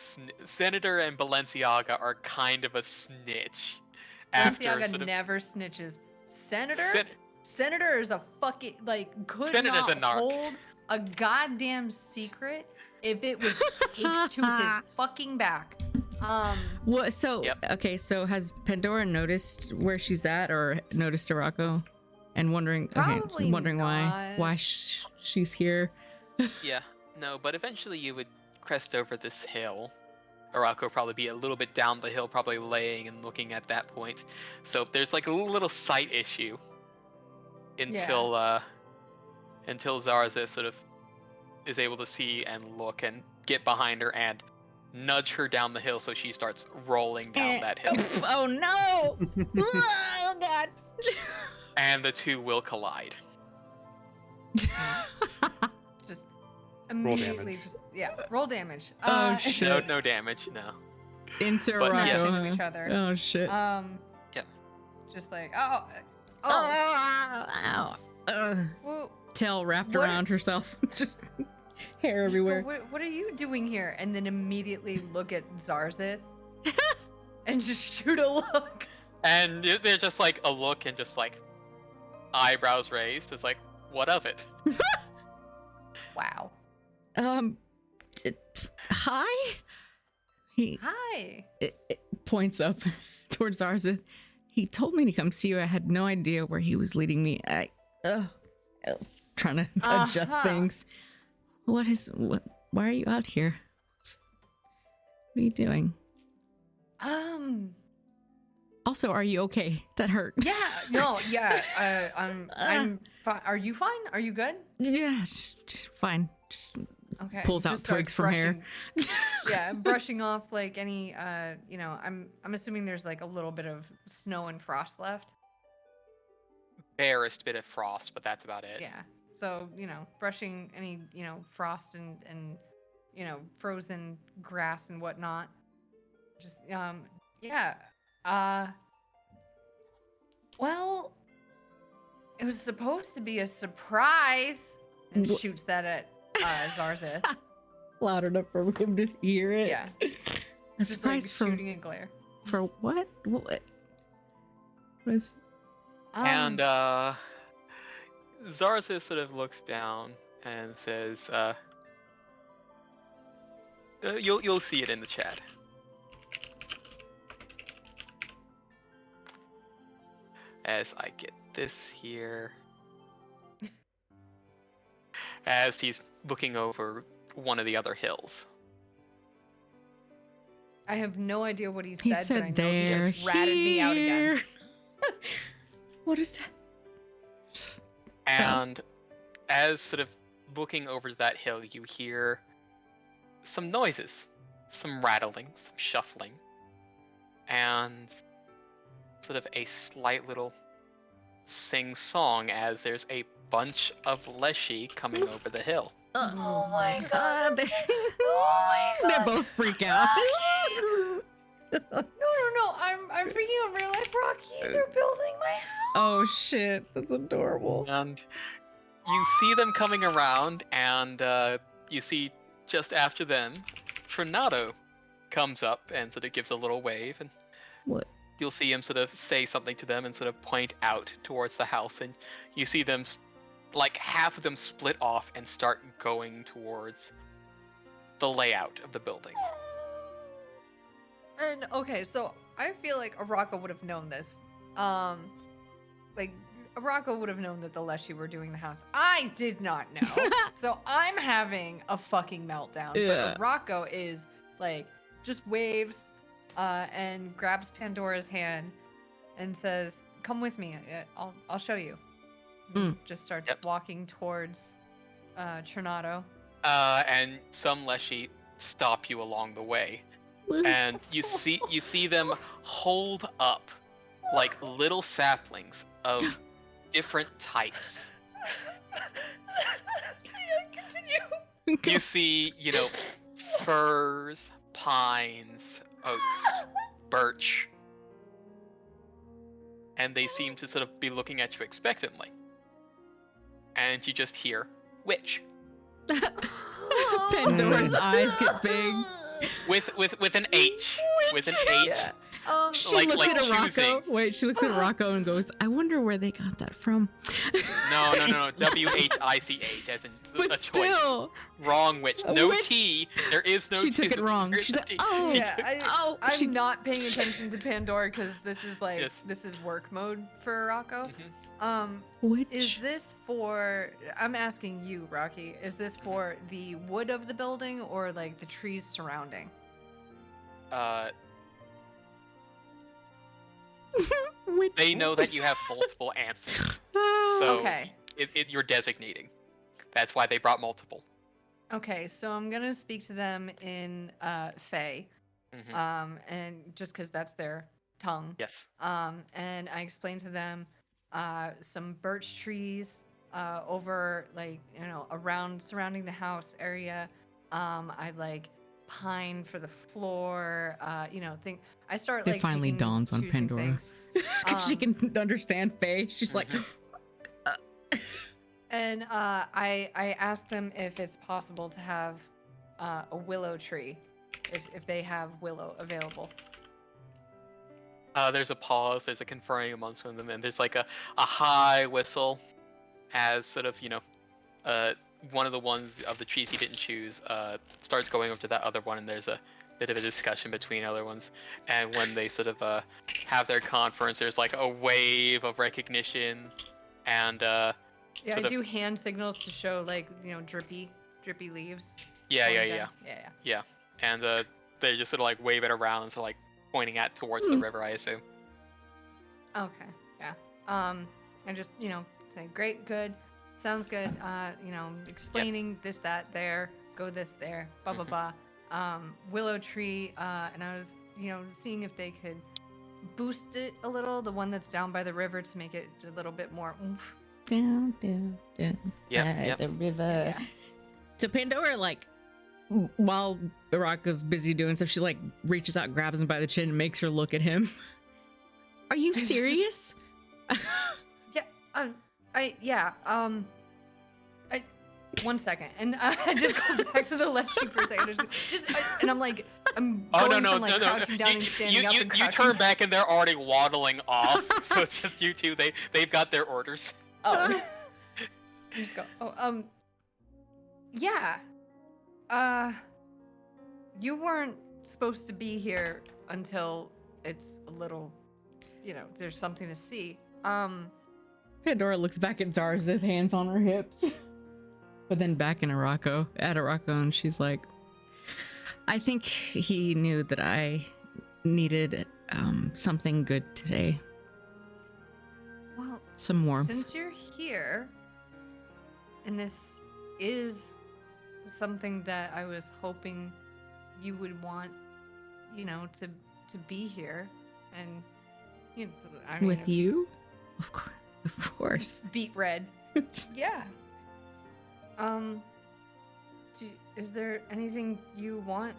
Senator and Balenciaga are kind of a snitch. After Balenciaga sort of never snitches. Senator? Sen- Senator is a fucking, could Senator's a not narc. hold a goddamn secret if it was taped to his fucking back. What? So Yep. okay. So has Pandora noticed where she's at, or noticed Arako, and wondering? Probably wondering not. why she's here. Yeah, no, but eventually you would crest over this hill. Arako would probably be a little bit down the hill, probably laying and looking at that point. So there's like a little sight issue until until Zarza sort of is able to see and look and get behind her and nudge her down the hill so she starts rolling down that hill. Oh no! Oh god! And the two will collide. Just immediately, roll damage. Oh, shit. No damage, no. Into But Smash yeah. Arako. into huh? each other. Oh shit! Yep. Just like, oh, Ow. well, Tail wrapped What- around herself, just hair just go, everywhere. what are you doing here? And then immediately look at Zarzith and just shoot a look. And there's just like a look and just like eyebrows raised. It's like, what of it? Wow. Hi. He Hi. it points up towards Arzith. He told me to come see you. I had no idea where he was leading me. I trying to adjust Uh-huh. things. What? Why are you out here? What are you doing? Also, are you okay? That hurt. Yeah. No. Yeah. I'm fine. Are you fine? Are you good? Yeah, just fine. Just Okay. Pulls out Just starts twigs from hair. brushing- yeah, brushing off like any. I'm assuming there's like a little bit of snow and frost left. Barest bit of frost, but that's about it. Yeah. So brushing any frost and frozen grass and whatnot. Just yeah. Well, it was supposed to be a surprise, and Wh- shoots that at Zarzith. loud enough for him to hear it. Yeah. A Just like surprise shooting a glare. for what? What is? And Zarza sort of looks down and says, "You'll see it in the chat." As I get this here, as he's looking over one of the other hills. I have no idea what he said, He but I said know there. he just ratted me out again. here." What is that? And as sort of looking over that hill, you hear some noises, some rattling, some shuffling, and sort of a slight little sing-song as there's a bunch of Leshy coming over the hill. Oh my god. They both freak out. No. I'm freaking out real life, Rocky. They're building my house. Oh shit, that's adorable. And you see them coming around, and you see just after them, Tornado comes up and sort of gives a little wave, and What? you'll see him sort of say something to them and sort of point out towards the house, and you see them, like half of them split off and start going towards the layout of the building. And okay, so I feel like Arako would have known this. Arako would have known that the Leshy were doing the house. I did not know. So I'm having a fucking meltdown. Yeah. But Arako is like just waves and grabs Pandora's hand and says, "Come with me. I'll show you." And just starts Yep. walking towards Tornado. And some Leshy stop you along the way, and you see them hold up like little saplings of different types. Continue. You see, firs, pines, oaks, birch, and they seem to sort of be looking at you expectantly. And you just hear, witch. Pandora's eyes get big. With an H. With an H. Yeah. She Like- looks like at Rocco. choosing. Wait, she looks at Rocco and goes, "I wonder where they got that from." No. WHICH, as in But a choice. still, Wrong witch. A No witch? T. There is no she T. took it wrong. There is She's no like, T. "Oh, She Yeah, took- she- I'm not paying attention to Pandora because this is like Yes. this is work mode for Rocco. Mhm. Which Is this for? I'm asking you, Rocky. Is this for the wood of the building or like the trees surrounding? which They know that you have multiple answers. Ah. So Okay. You're designating. That's why they brought multiple. Okay, so I'm gonna speak to them in Fey, Mhm. and just because that's their tongue. Yes. And I explained to them some birch trees over like around surrounding the house area. I'd like pine for the floor. Think I start It like finally picking, dawns on choosing Pandora. things. she can understand Faye. She's like, Mhm. And I asked them if it's possible to have a willow tree, if they have willow available. There's a pause. There's a conferring amongst them, and there's like a high whistle, as sort of one of the ones of the trees he didn't choose starts going over to that other one, and there's a bit of a discussion between other ones. And when they sort of have their conference, there's like a wave of recognition, and Yeah, sort I of- do hand signals to show like drippy leaves. yeah, going yeah, down. Yeah. and they just sort of like wave it around, and sort of like pointing at towards the river, I assume. Okay. Yeah. And just say great, good, sounds good. Explaining this, that, there, go this, there, blah blah Mhm. blah. Willow tree. And I was seeing if they could boost it a little, the one that's down by the river, to make it a little bit more oomph. down Yep, by yep. the river. Yeah. So Pandora, like, while Rocco's busy doing stuff, she like reaches out, grabs him by the chin, and makes her look at him. Are you serious? One second, and I just go back to the leshy for a second. And I'm like, I'm Oh going no, from like no, no! crouching down and standing up and You crouching turn down. back and they're already waddling off. So it's just you two. They've got their orders. Oh. You just go, yeah. You weren't supposed to be here until it's a little, there's something to see. Pandora looks back at Zars with hands on her hips, but then back at Rocco, and she's like, I think he knew that I needed something good today. Well, Some warmth. since you're here, and this is something that I was hoping you would want, to be here, and I mean, With you? Of course. beet red. Yeah. Is there anything you want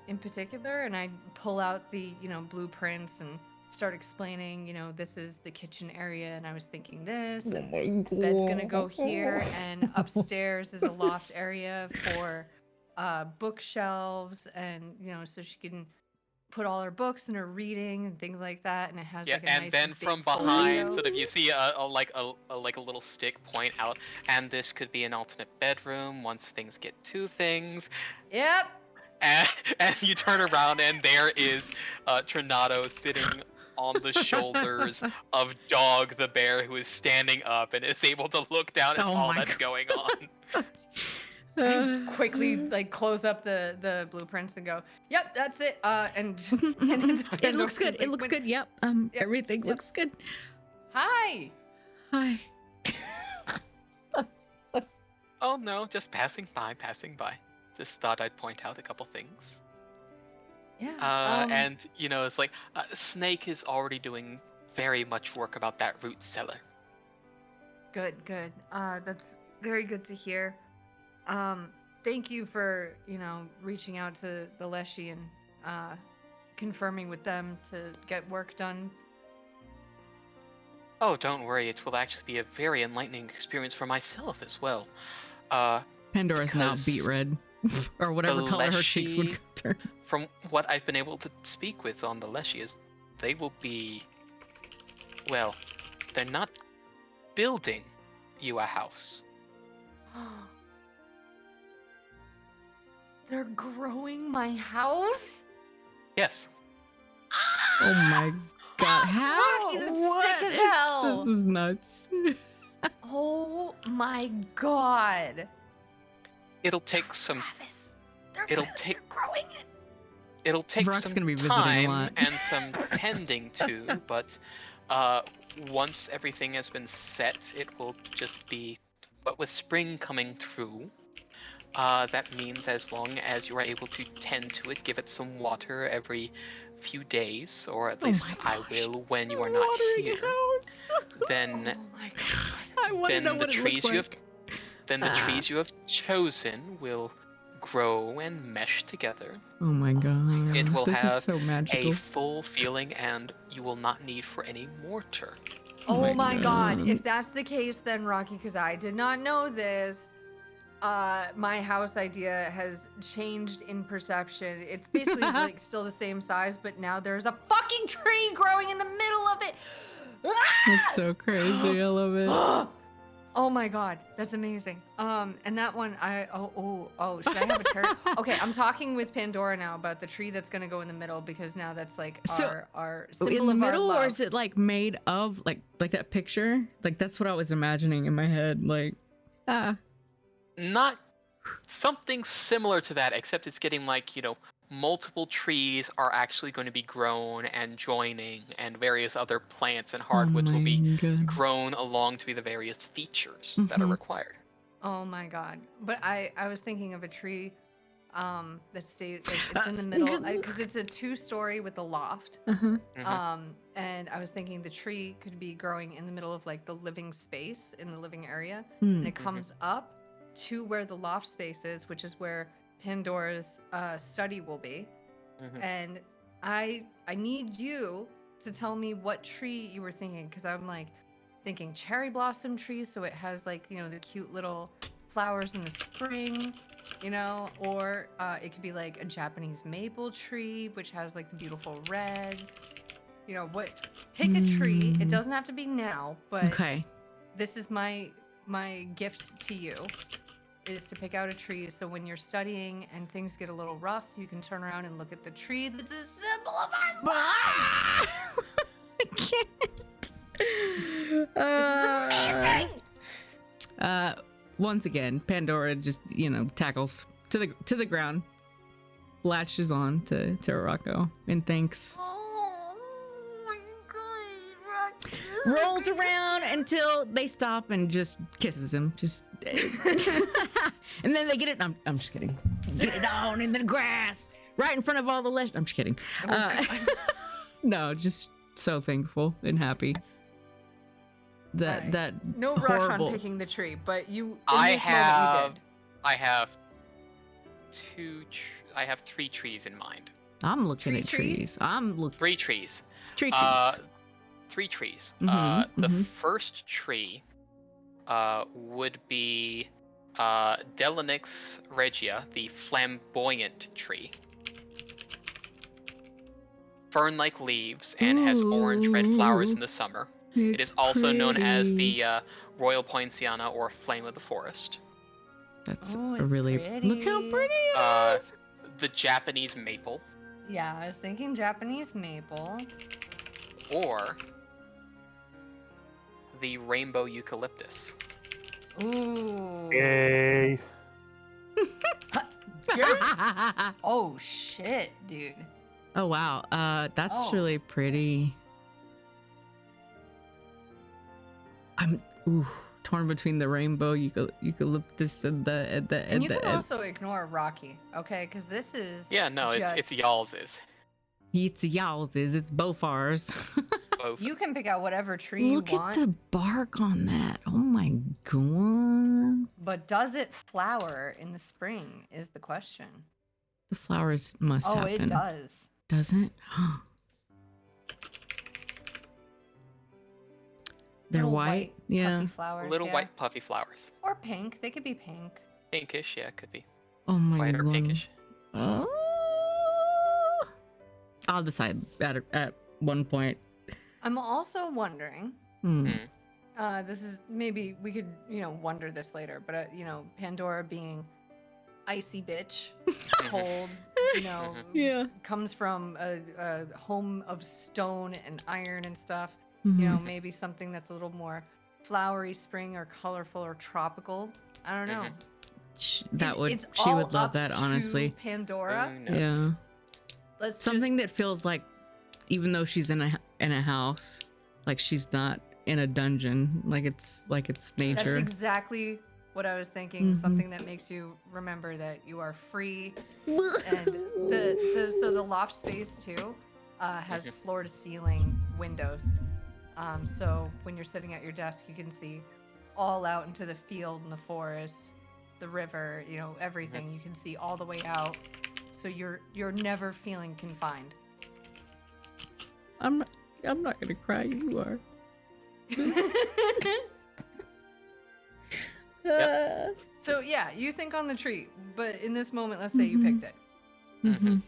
in particular? And I pull out the, blueprints and start explaining, this is the kitchen area, and I was thinking this, and bed's gonna go here, and upstairs is a loft area for bookshelves, and so she can put all her books and her reading and things like that, and it has Yeah, like a and nice then big from behind, folio. sort of, you see a little stick point out, and this could be an alternate bedroom once things get to things. Yep. And you turn around, and there is Trinado sitting on the shoulders of Dog the bear, who is standing up and is able to look down at Oh all my that's going on. I quickly like close up the blueprints and go, yep, that's it, and just hand it to It Pandora. looks good. It's It like, looks "Wait, good. Yep. Everything yep. looks good. Hi. Hi. Oh no, just passing by. Just thought I'd point out a couple things. Yeah. And it's like Snake is already doing very much work about that root cellar. Good. That's very good to hear. Thank you for reaching out to the Leshy and confirming with them to get work done. Oh, don't worry. It will actually be a very enlightening experience for myself as well. Pandora's now beet Because red, or whatever the color her cheeks would Leshy- turn. From what I've been able to speak with on the Leshy is they will be, well, they're not building you a house. They're growing my house? Yes. Oh my god! How? Rocky, that's What sick as is- hell. This is nuts. Oh my god. It'll take some. Travis, they're They're growing it. It'll take Vrock's some gonna be visiting a time lot. and some tending to, but once everything has been set, it will just be. But with spring coming through, that means as long as you are able to tend to it, give it some water every few days, or at Oh least my I gosh. will when you are I'm not watering a here. house. Then, Oh my god. I want to then know the what it looks trees you have, like. then the Ah. trees you have chosen will grow and mesh together. Oh my god! It will this have is so A magical. full feeling, and you will not need for any mortar. Oh my god. God. If that's the case, then Rocky, because I did not know this, my house idea has changed in perception. It's basically like still the same size, but now there's a fucking tree growing in the middle of it. That's so crazy. I love it. Oh my god, that's amazing. And that one, should I have a cherry? Okay, I'm talking with Pandora now about the tree that's gonna go in the middle because now that's like So, our Oh, symbol in the of middle, our love. or is it like made of like that picture? Like that's what I was imagining in my head. Like, Not something similar to that, except it's getting like, multiple trees are actually going to be grown and joining, and various other plants and hardwoods will be god. grown along to be the various features that are Mhm. required. Oh my god. But I was thinking of a tree that stays like it's in the middle because it's a 2-story with a loft. Uh-huh. Mhm. And I was thinking the tree could be growing in the middle of like the living space in the living area, and it comes up to where the loft space is, which is where Pandora's study will be. Mhm. And I need you to tell me what tree you were thinking, because I'm like thinking cherry blossom tree, so it has like the cute little flowers in the spring, or it could be like a Japanese maple tree, which has like the beautiful reds. Pick a tree. It doesn't have to be now, but Okay. this is my gift to you, is to pick out a tree so when you're studying and things get a little rough, you can turn around and look at the tree that's a symbol of our love. I can't. This is amazing. Once again, Pandora just tackles to the ground, latches on to Rocco, and thanks. Oh my god, Rocky. Rolls around until they stop and just kisses him. Just and then they get it. I'm just kidding. Get it on in the grass, right in front of all the I'm just kidding. No, just so thankful and happy. That No rush horrible. on picking the tree, but you in I this moment you did. I have 3 trees in mind. I'm looking Tree at trees? trees. I'm looking 3 trees. tree trees. 3 trees. Mhm, The mhm. first tree would be Delinix regia, the flamboyant tree. Fern-like leaves and has orange-red flowers in the summer. It is also known as the Royal Poinciana or Flame of the Forest. That's Oh, a it's really look how pretty. pretty it is. The Japanese maple, Yeah, I was thinking Japanese maple. or the rainbow eucalyptus. Ooh. Yay. Oh shit, dude. Oh wow, that's Oh. really pretty. I'm torn between the rainbow eucalyptus and the And you can also ignore Rocky, okay? Because this is Yeah, no, it's y'all's is. it's y'all's it's both ours. Both. You can pick out whatever tree Look you at want, the bark on that. Oh my god. but does it flower in the spring is the question. The flowers must Oh, happen. it does. Doesn't? They're Little white? Yeah. puffy flowers. Little yeah. white puffy flowers. Or pink. They could be pink. Pinkish, yeah, could be. Oh my White or god. pinkish. Oh. I'll decide at one point. I'm also wondering. Hmm. This is maybe we could wonder this later, but Pandora being icy bitch, cold, Yeah. comes from a home of stone and iron and stuff. Mhm. Maybe something that's a little more flowery, spring, or colorful, or tropical. I don't know. She It's would all love up that, to honestly. Pandora. Who knows? Yeah. Let's Something that feels like, even though she's in a house, like she's not in a dungeon. Like it's That's nature. exactly what I was thinking. Mhm. Something that makes you remember that you are free. And the loft space too has floor to ceiling windows. So when you're sitting at your desk, you can see all out into the field and the forest, the river, everything. You can see all the way out. So you're never feeling confined. I'm not gonna cry. You are. So yeah, you think on the tree, but in this moment, let's say you picked it. Mhm.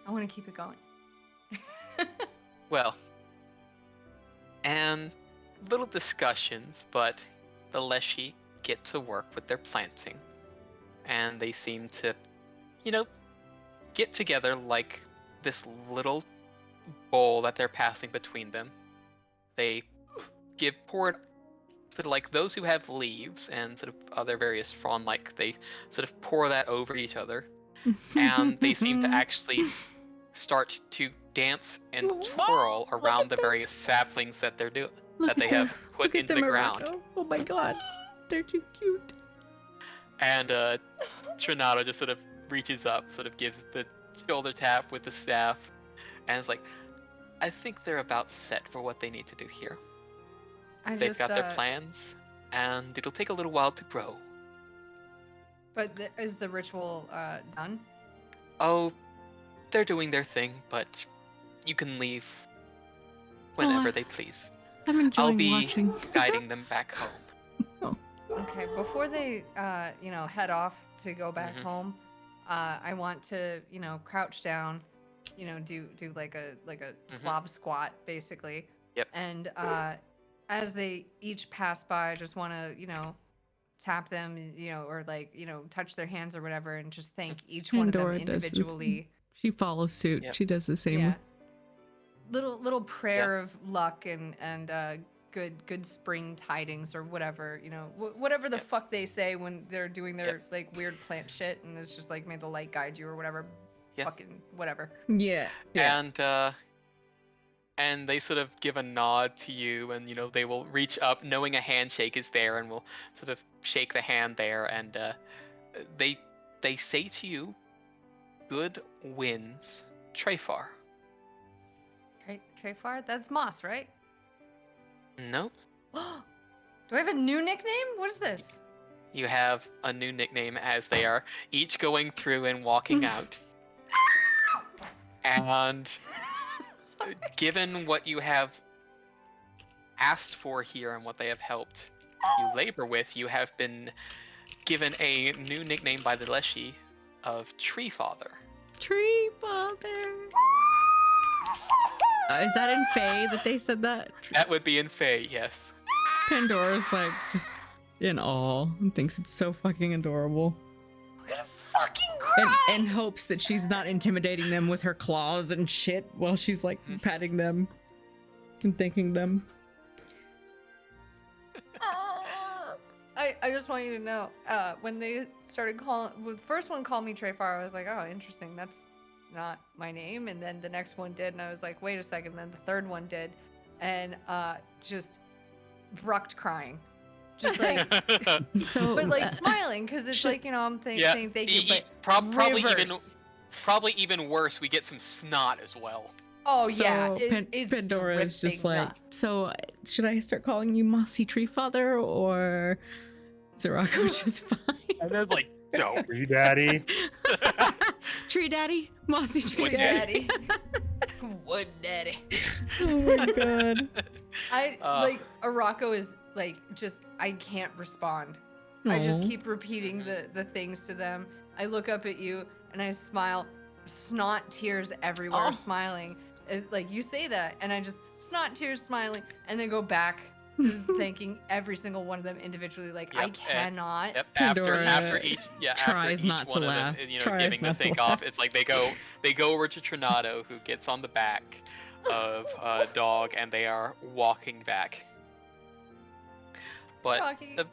I want to keep it going. Well, and little discussions, but the Leshy get to work with their planting. And they seem to, get together like this little bowl that they're passing between them. They but like those who have leaves and sort of other various frond, like they sort of pour that over each other. And they seem to actually start to dance and twirl around the various saplings that they have put Look at into them, the ground. Morocco. Oh my god, they're too cute. And Trinado just sort of reaches up, sort of gives the shoulder tap with the staff, and is like, I think they're about set for what they need to do here. They've got their plans, and it'll take a little while to grow. But is the ritual done? Oh, they're doing their thing, but you can leave whenever they please. I'm I'll enjoying be watching. guiding them back home. Okay, before they head off to go back Mhm. home, I want to crouch down, do like a Slav squat basically. Yep. And as they each pass by, I just want to tap them, or touch their hands or whatever, and just thank each one of Pandora them does it. individually. She follows suit. Yep. She does the same. Yeah. Little prayer of luck and good spring tidings or whatever, whatever the Yep. fuck they say when they're doing their Yep. like weird plant shit, and it's just like, may the light guide you or whatever. Yeah. Fucking whatever. Yeah. And they sort of give a nod to you, and they will reach up, knowing a handshake is there, and will sort of shake the hand there, and they say to you, "Good winds, Trefar." Trefar? That's Moss, right? Nope. Do I have a new nickname? What is this? You have a new nickname as they are each going through and walking out. And Sorry. given what you have asked for here and what they have helped you labor with, you have been given a new nickname by the Leshy of Tree Father. Tree Father. Is that in Fae that they said that? That would be in Fae, yes. Pandora's like just in awe and thinks it's so fucking adorable. I'm gonna fucking cry. And hopes that she's not intimidating them with her claws and shit while she's like patting them and thanking them. I just want you to know, when they started calling, the first one called me Trefar, I was like, oh, interesting, that's not my name. And then the next one did, and I was like, wait a second. And then the third one did, and just Vrucht crying, just like, So, but like smiling, because it's like, I'm saying thank you, but probably even worse, we get some snot as well. oh so yeah, it's Pandora is just dripping like, so should I start calling you Mossy Tree Father or Sirocco just fine? And then like No. Tree Daddy. Tree Daddy, Mossy Tree Wood Daddy. Wood daddy. Oh my god. I Uh, Arako is like just I can't respond. I just Aw. keep repeating the things to them. I look up at you and I smile, snot tears everywhere, Oh. smiling. Like you say that, and I just snot tears, smiling, and then go back to thanking every single one of them individually. Like I Yep, and- cannot. Yep. Pandora After each tries after not each to one of laugh. them, Tries giving the not to think laugh. off, it's like they go over to Trinado, who gets on the back of Dog, and they are walking back. But Rocky. the-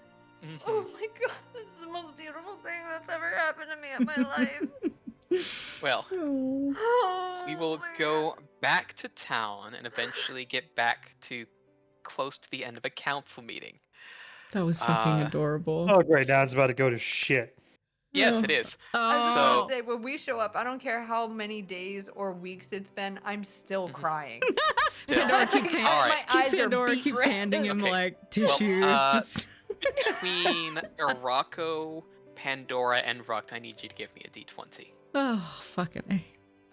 mhm. Oh my god, that's the most beautiful thing that's ever happened to me in my life. Well, Oh. Oh, we will man. go back to town and eventually get back to close to the end of a council meeting. That was fucking Uh, adorable. Oh, great. Now it's about to go to shit. Yes, it is. I was just So- gonna say, when we show up, I don't care how many days or weeks it's been, I'm still Mhm. crying. Still. Pandora keeps, My All right. eyes are Pandora beet keeps red. handing him Okay. like tissues. Just Between Arako, Pandora, and Rukt, I need you to give me a d20. oh fucking A.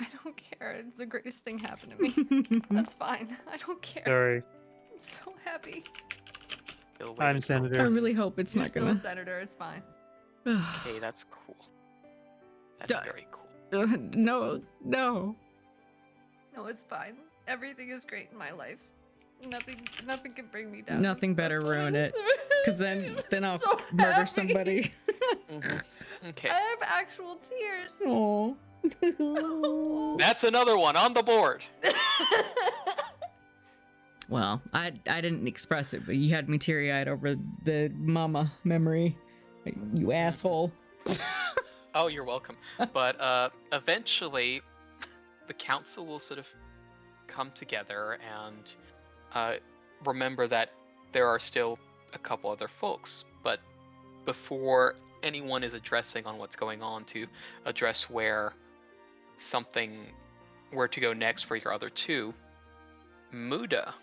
I don't care. It's the greatest thing happened to me. That's fine. I don't care. Sorry. I'm so happy. Still I'm waiting for- I Senator. really hope it's You're not still gonna. senator. It's fine. Okay, that's cool. That's Duh. very cool. No, no. No, it's fine. Everything is great in my life. Nothing can bring me down. Nothing better That's what ruin is. it, 'cause then I'm I'll so murder happy. somebody. Okay, I have actual tears. Oh. that's another one on the board. Well, I didn't express it, but you had me teary-eyed over the mama memory. You asshole. Oh, you're welcome. But eventually, the council will sort of come together and remember that there are still a couple other folks. But before anyone is addressing on what's going on, to address where to go next for your other two, Muda,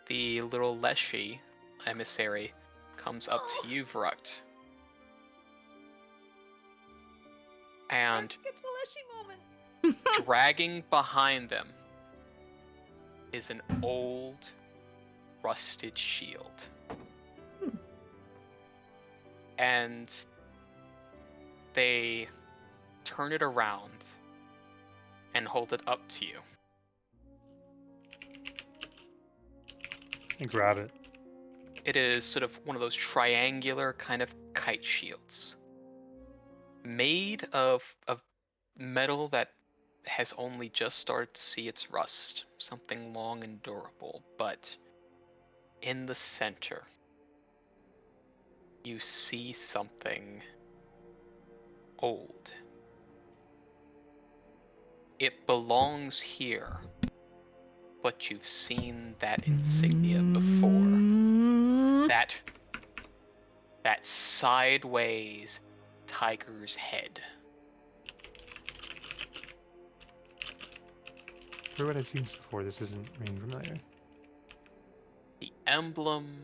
the little Leshy emissary, comes up to you, Vrukt. And It's a Leshy moment. dragging behind them is an old, rusted shield. And they turn it around and hold it up to you. And grab it. It is sort of one of those triangular kind of kite shields, made of metal that has only just started to see its rust, something long and durable. But in the center, you see something old. It belongs here, but you've seen that insignia before. That sideways tiger's head. For what I've seen this before, this isn't ringing familiar. The emblem,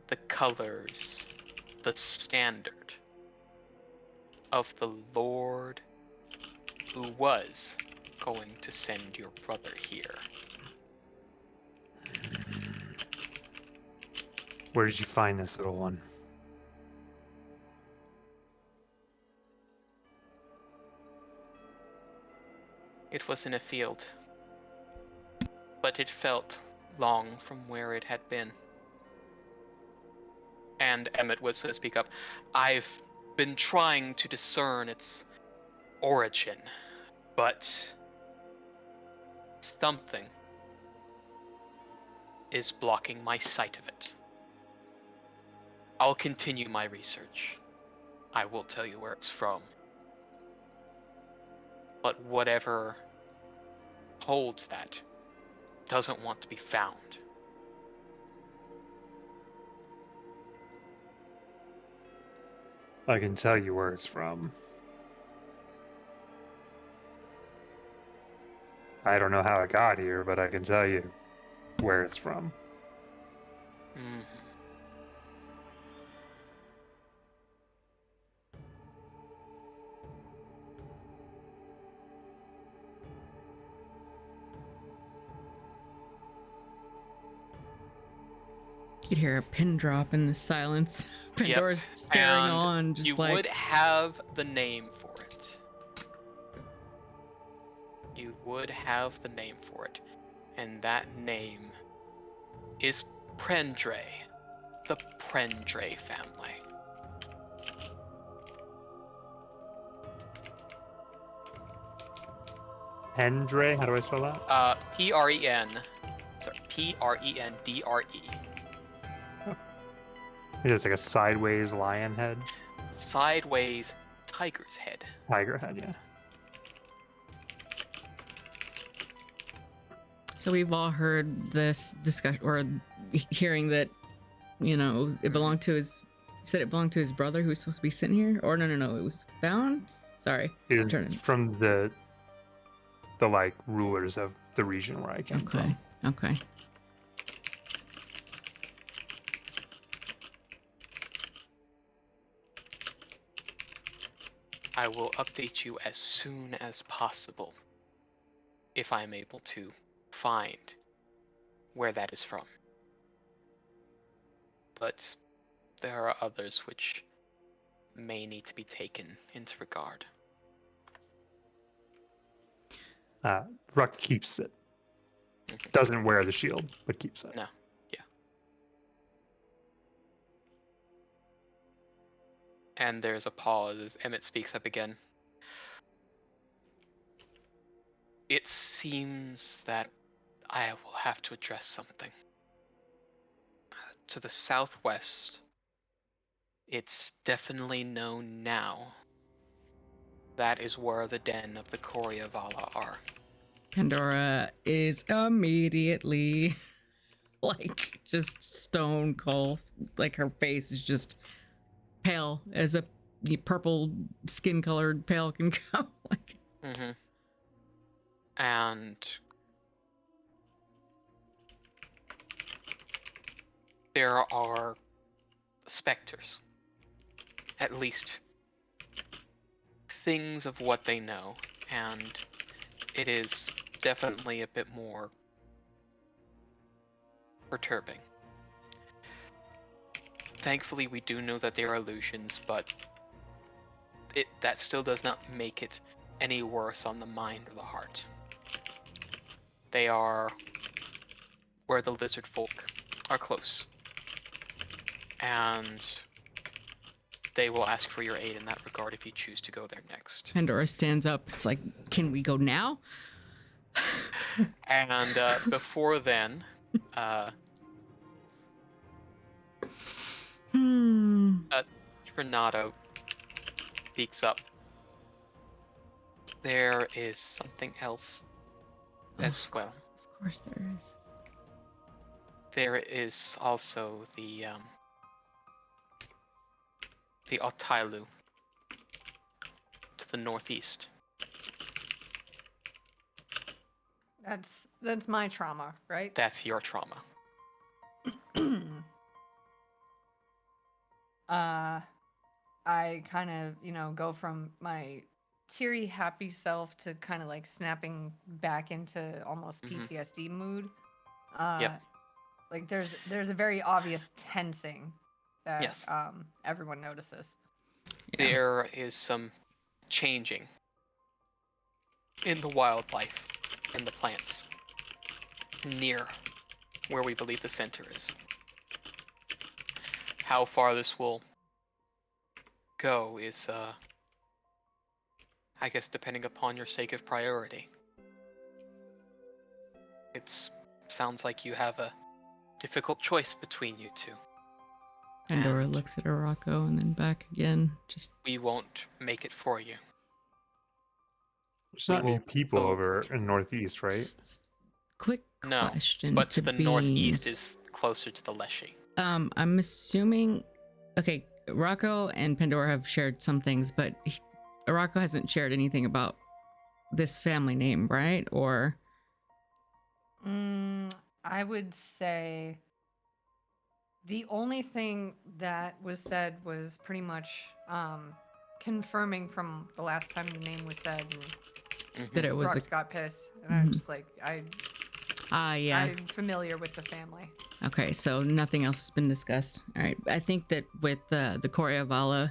the colors, the standard of the Lord who was going to send your brother here. Where did you find this little one? It was in a field, but it felt long from where it had been. And Emmett was to speak up. I've been trying to discern its origin, but something is blocking my sight of it. I'll continue my research. I will tell you where it's from. But whatever holds that doesn't want to be found. I can tell you where it's from. I don't know how it got here, but I can tell you where it's from. You hear a pin drop in the silence. Pandora's staring and on, just you like. would have the name for it. You would have the name for it. And that name is Prendre. The Prendre family. Pendre, how do I spell that? P-R-E-N. Sorry, P-R-E-N-D-R-E. It's like a sideways lion head. Sideways tiger's head. Tiger head, yeah. So we've all heard this discussion, or hearing that, you know, it belonged to his. You said it belonged to his brother who was supposed to be sitting here, or no, it was found. Sorry, It Turn is it. from the like rulers of the region where I came Okay, from. okay. I will update you as soon as possible if I'm able to find where that is from. But there are others which may need to be taken into regard. Ruck keeps it. Mhm. Doesn't wear the shield, but keeps it. No, yeah. And there's a pause as Emmett speaks up again. It seems that I will have to address something. To the southwest, it's definitely known now. That is where the den of the Koryavala are. Pandora is immediately like just stone cold. Like her face is just pale as a purple skin colored pale can go. Like, Mm-hmm. And there are specters. At least things of what they know. And it is definitely a bit more perturbing. Thankfully, we do know that they are illusions, but that still does not make it any worse on the mind or the heart. They are where the lizard folk are close. And they will ask for your aid in that regard if you choose to go there next. Pandora stands up. It's like, can we go now? And before then, Renato speaks up. There is something else as well. Of course there is. There is also the Otailu to the northeast. That's my trauma, right? That's your trauma. I kind of, go from my teary, happy self to kind of like snapping back into almost Mhm. PTSD mood. Yep. Like there's a very obvious tensing that Yes. everyone notices. Yeah. There is some changing in the wildlife and the plants near where we believe the center is. How far this will go is, I guess, depending upon your sake of priority. It sounds like you have a difficult choice between you two. Pandora And looks at Arako and then back again. Just we won't make it for you. There's We not any will people go- over in Northeast, right? quick No, question but to the northeast Beans. is closer to the Leshy. I'm assuming. Okay, Arako and Pandora have shared some things, but Arako hasn't shared anything about this family name, right? Or I would say the only thing that was said was pretty much confirming from the last time the name was said, and that it was a Brooks got pissed, and I was Mhm. just like, Yeah. I'm familiar with the family. Okay, so nothing else has been discussed. All right, I think that with the Koryavala,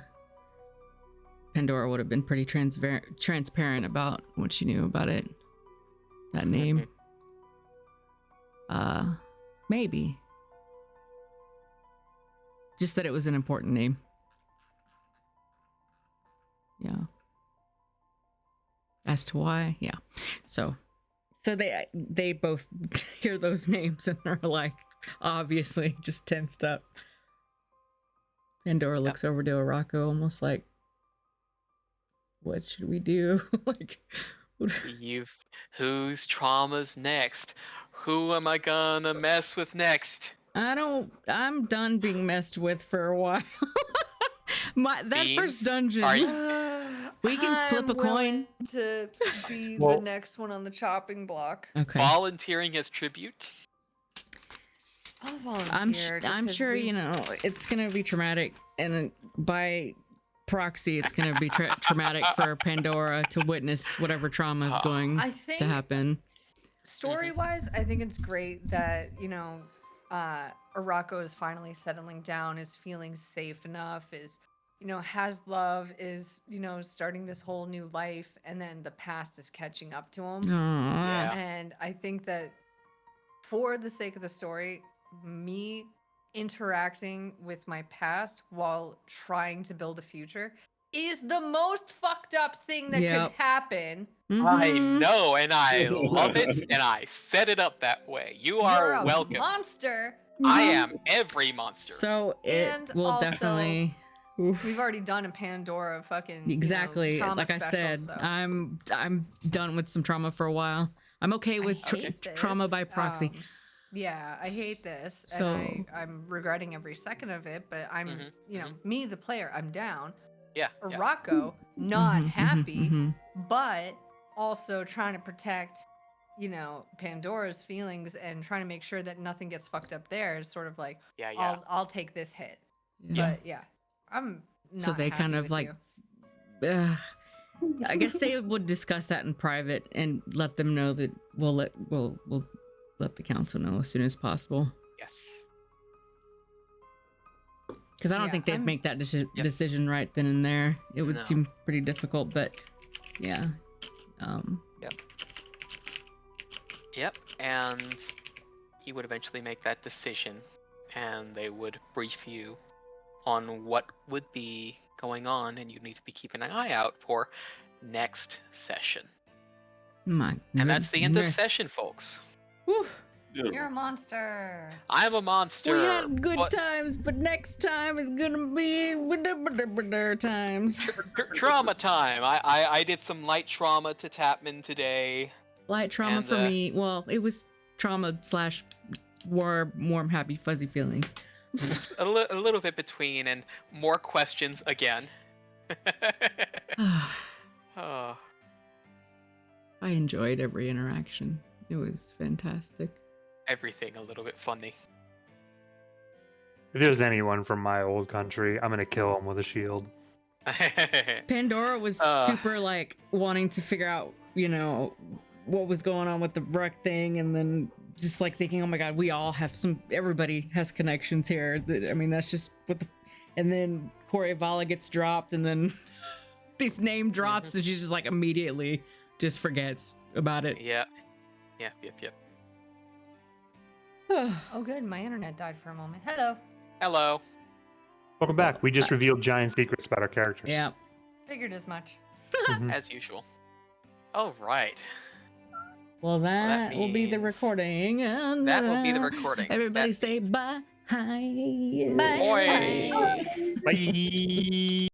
Pandora would have been pretty transparent about what she knew about it. That name. Maybe. Just that it was an important name. Yeah. As to why, yeah. So they both hear those names and are like, obviously, just tensed up. Pandora looks over to Arako, almost like, what should we do? Like, Whose trauma's next? Who am I gonna mess with next? I'm done being messed with for a while. That Beans? first dungeon. Are you- We can flip a willing coin. to be Well- the next one on the chopping block. Okay. Volunteering as tribute? I'll volunteer. I'm sure, you know, it's going to be traumatic. And by proxy, it's going to be traumatic for Pandora to witness whatever trauma is going I think to happen. story-wise, I think it's great that, you know, Arako is finally settling down, is feeling safe enough, is, you know, has love, is, you know, starting this whole new life, and then the past is catching up to him. Aww. Yeah. And I think that for the sake of the story, me interacting with my past while trying to build a future is the most fucked up thing that Yep. could happen. I Mhm. know, and I love it, and I set it up that way. You're are a welcome. monster. I am every monster. So it And will also, definitely. Oof. We've already done a Pandora fucking Exactly. trauma Like I special, said, so. I'm done with some trauma for a while. I'm okay with I hate trauma this. by proxy. Yeah, I hate this, So- and I'm regretting every second of it. But I'm, Mhm, you know, me the player, I'm down. yeah. Arako, not Mhm, mhm, happy, mhm. but also trying to protect, you know, Pandora's feelings and trying to make sure that nothing gets fucked up there is sort of like, Yeah. I'll take this hit. Yeah. But yeah, I'm not So they happy kind of with like, you. I guess they would discuss that in private and let them know that we'll let the council know as soon as possible. Yes. Because I don't Yeah, think they'd I'm- make that decision right then and there. It would No. seem pretty difficult, but yeah. Yep, and you would eventually make that decision, and they would brief you on what would be going on, and you need to be keeping an eye out for next session. My And that's the end of goodness. session, folks. Whew. You're a monster. I'm a monster. We had good but times, but next time is gonna be times. trauma time. I did some light trauma to Tapman today. Light trauma And, for me. Well, it was trauma / warm, happy, fuzzy feelings. A little bit between, and more questions again. Oh. I enjoyed every interaction. It was fantastic. Everything a little bit funny. If there's anyone from my old country, I'm gonna kill him with a shield. Pandora was super like wanting to figure out, you know, what was going on with the wreck thing, and then just like thinking, oh my god, we all have everybody has connections here. I mean, that's just what the. And then Koryavala gets dropped, and then this name drops, and she just like immediately just forgets about it. Yep. Oh, good. My internet died for a moment. Hello. Hello. Welcome back. We just revealed giant secrets about our characters. Yeah. Figured as much. Mhm. As usual. All right. Well, that that will be the means- recording. And That will be the recording. Everybody That- say bye. Bye. Boy. Bye.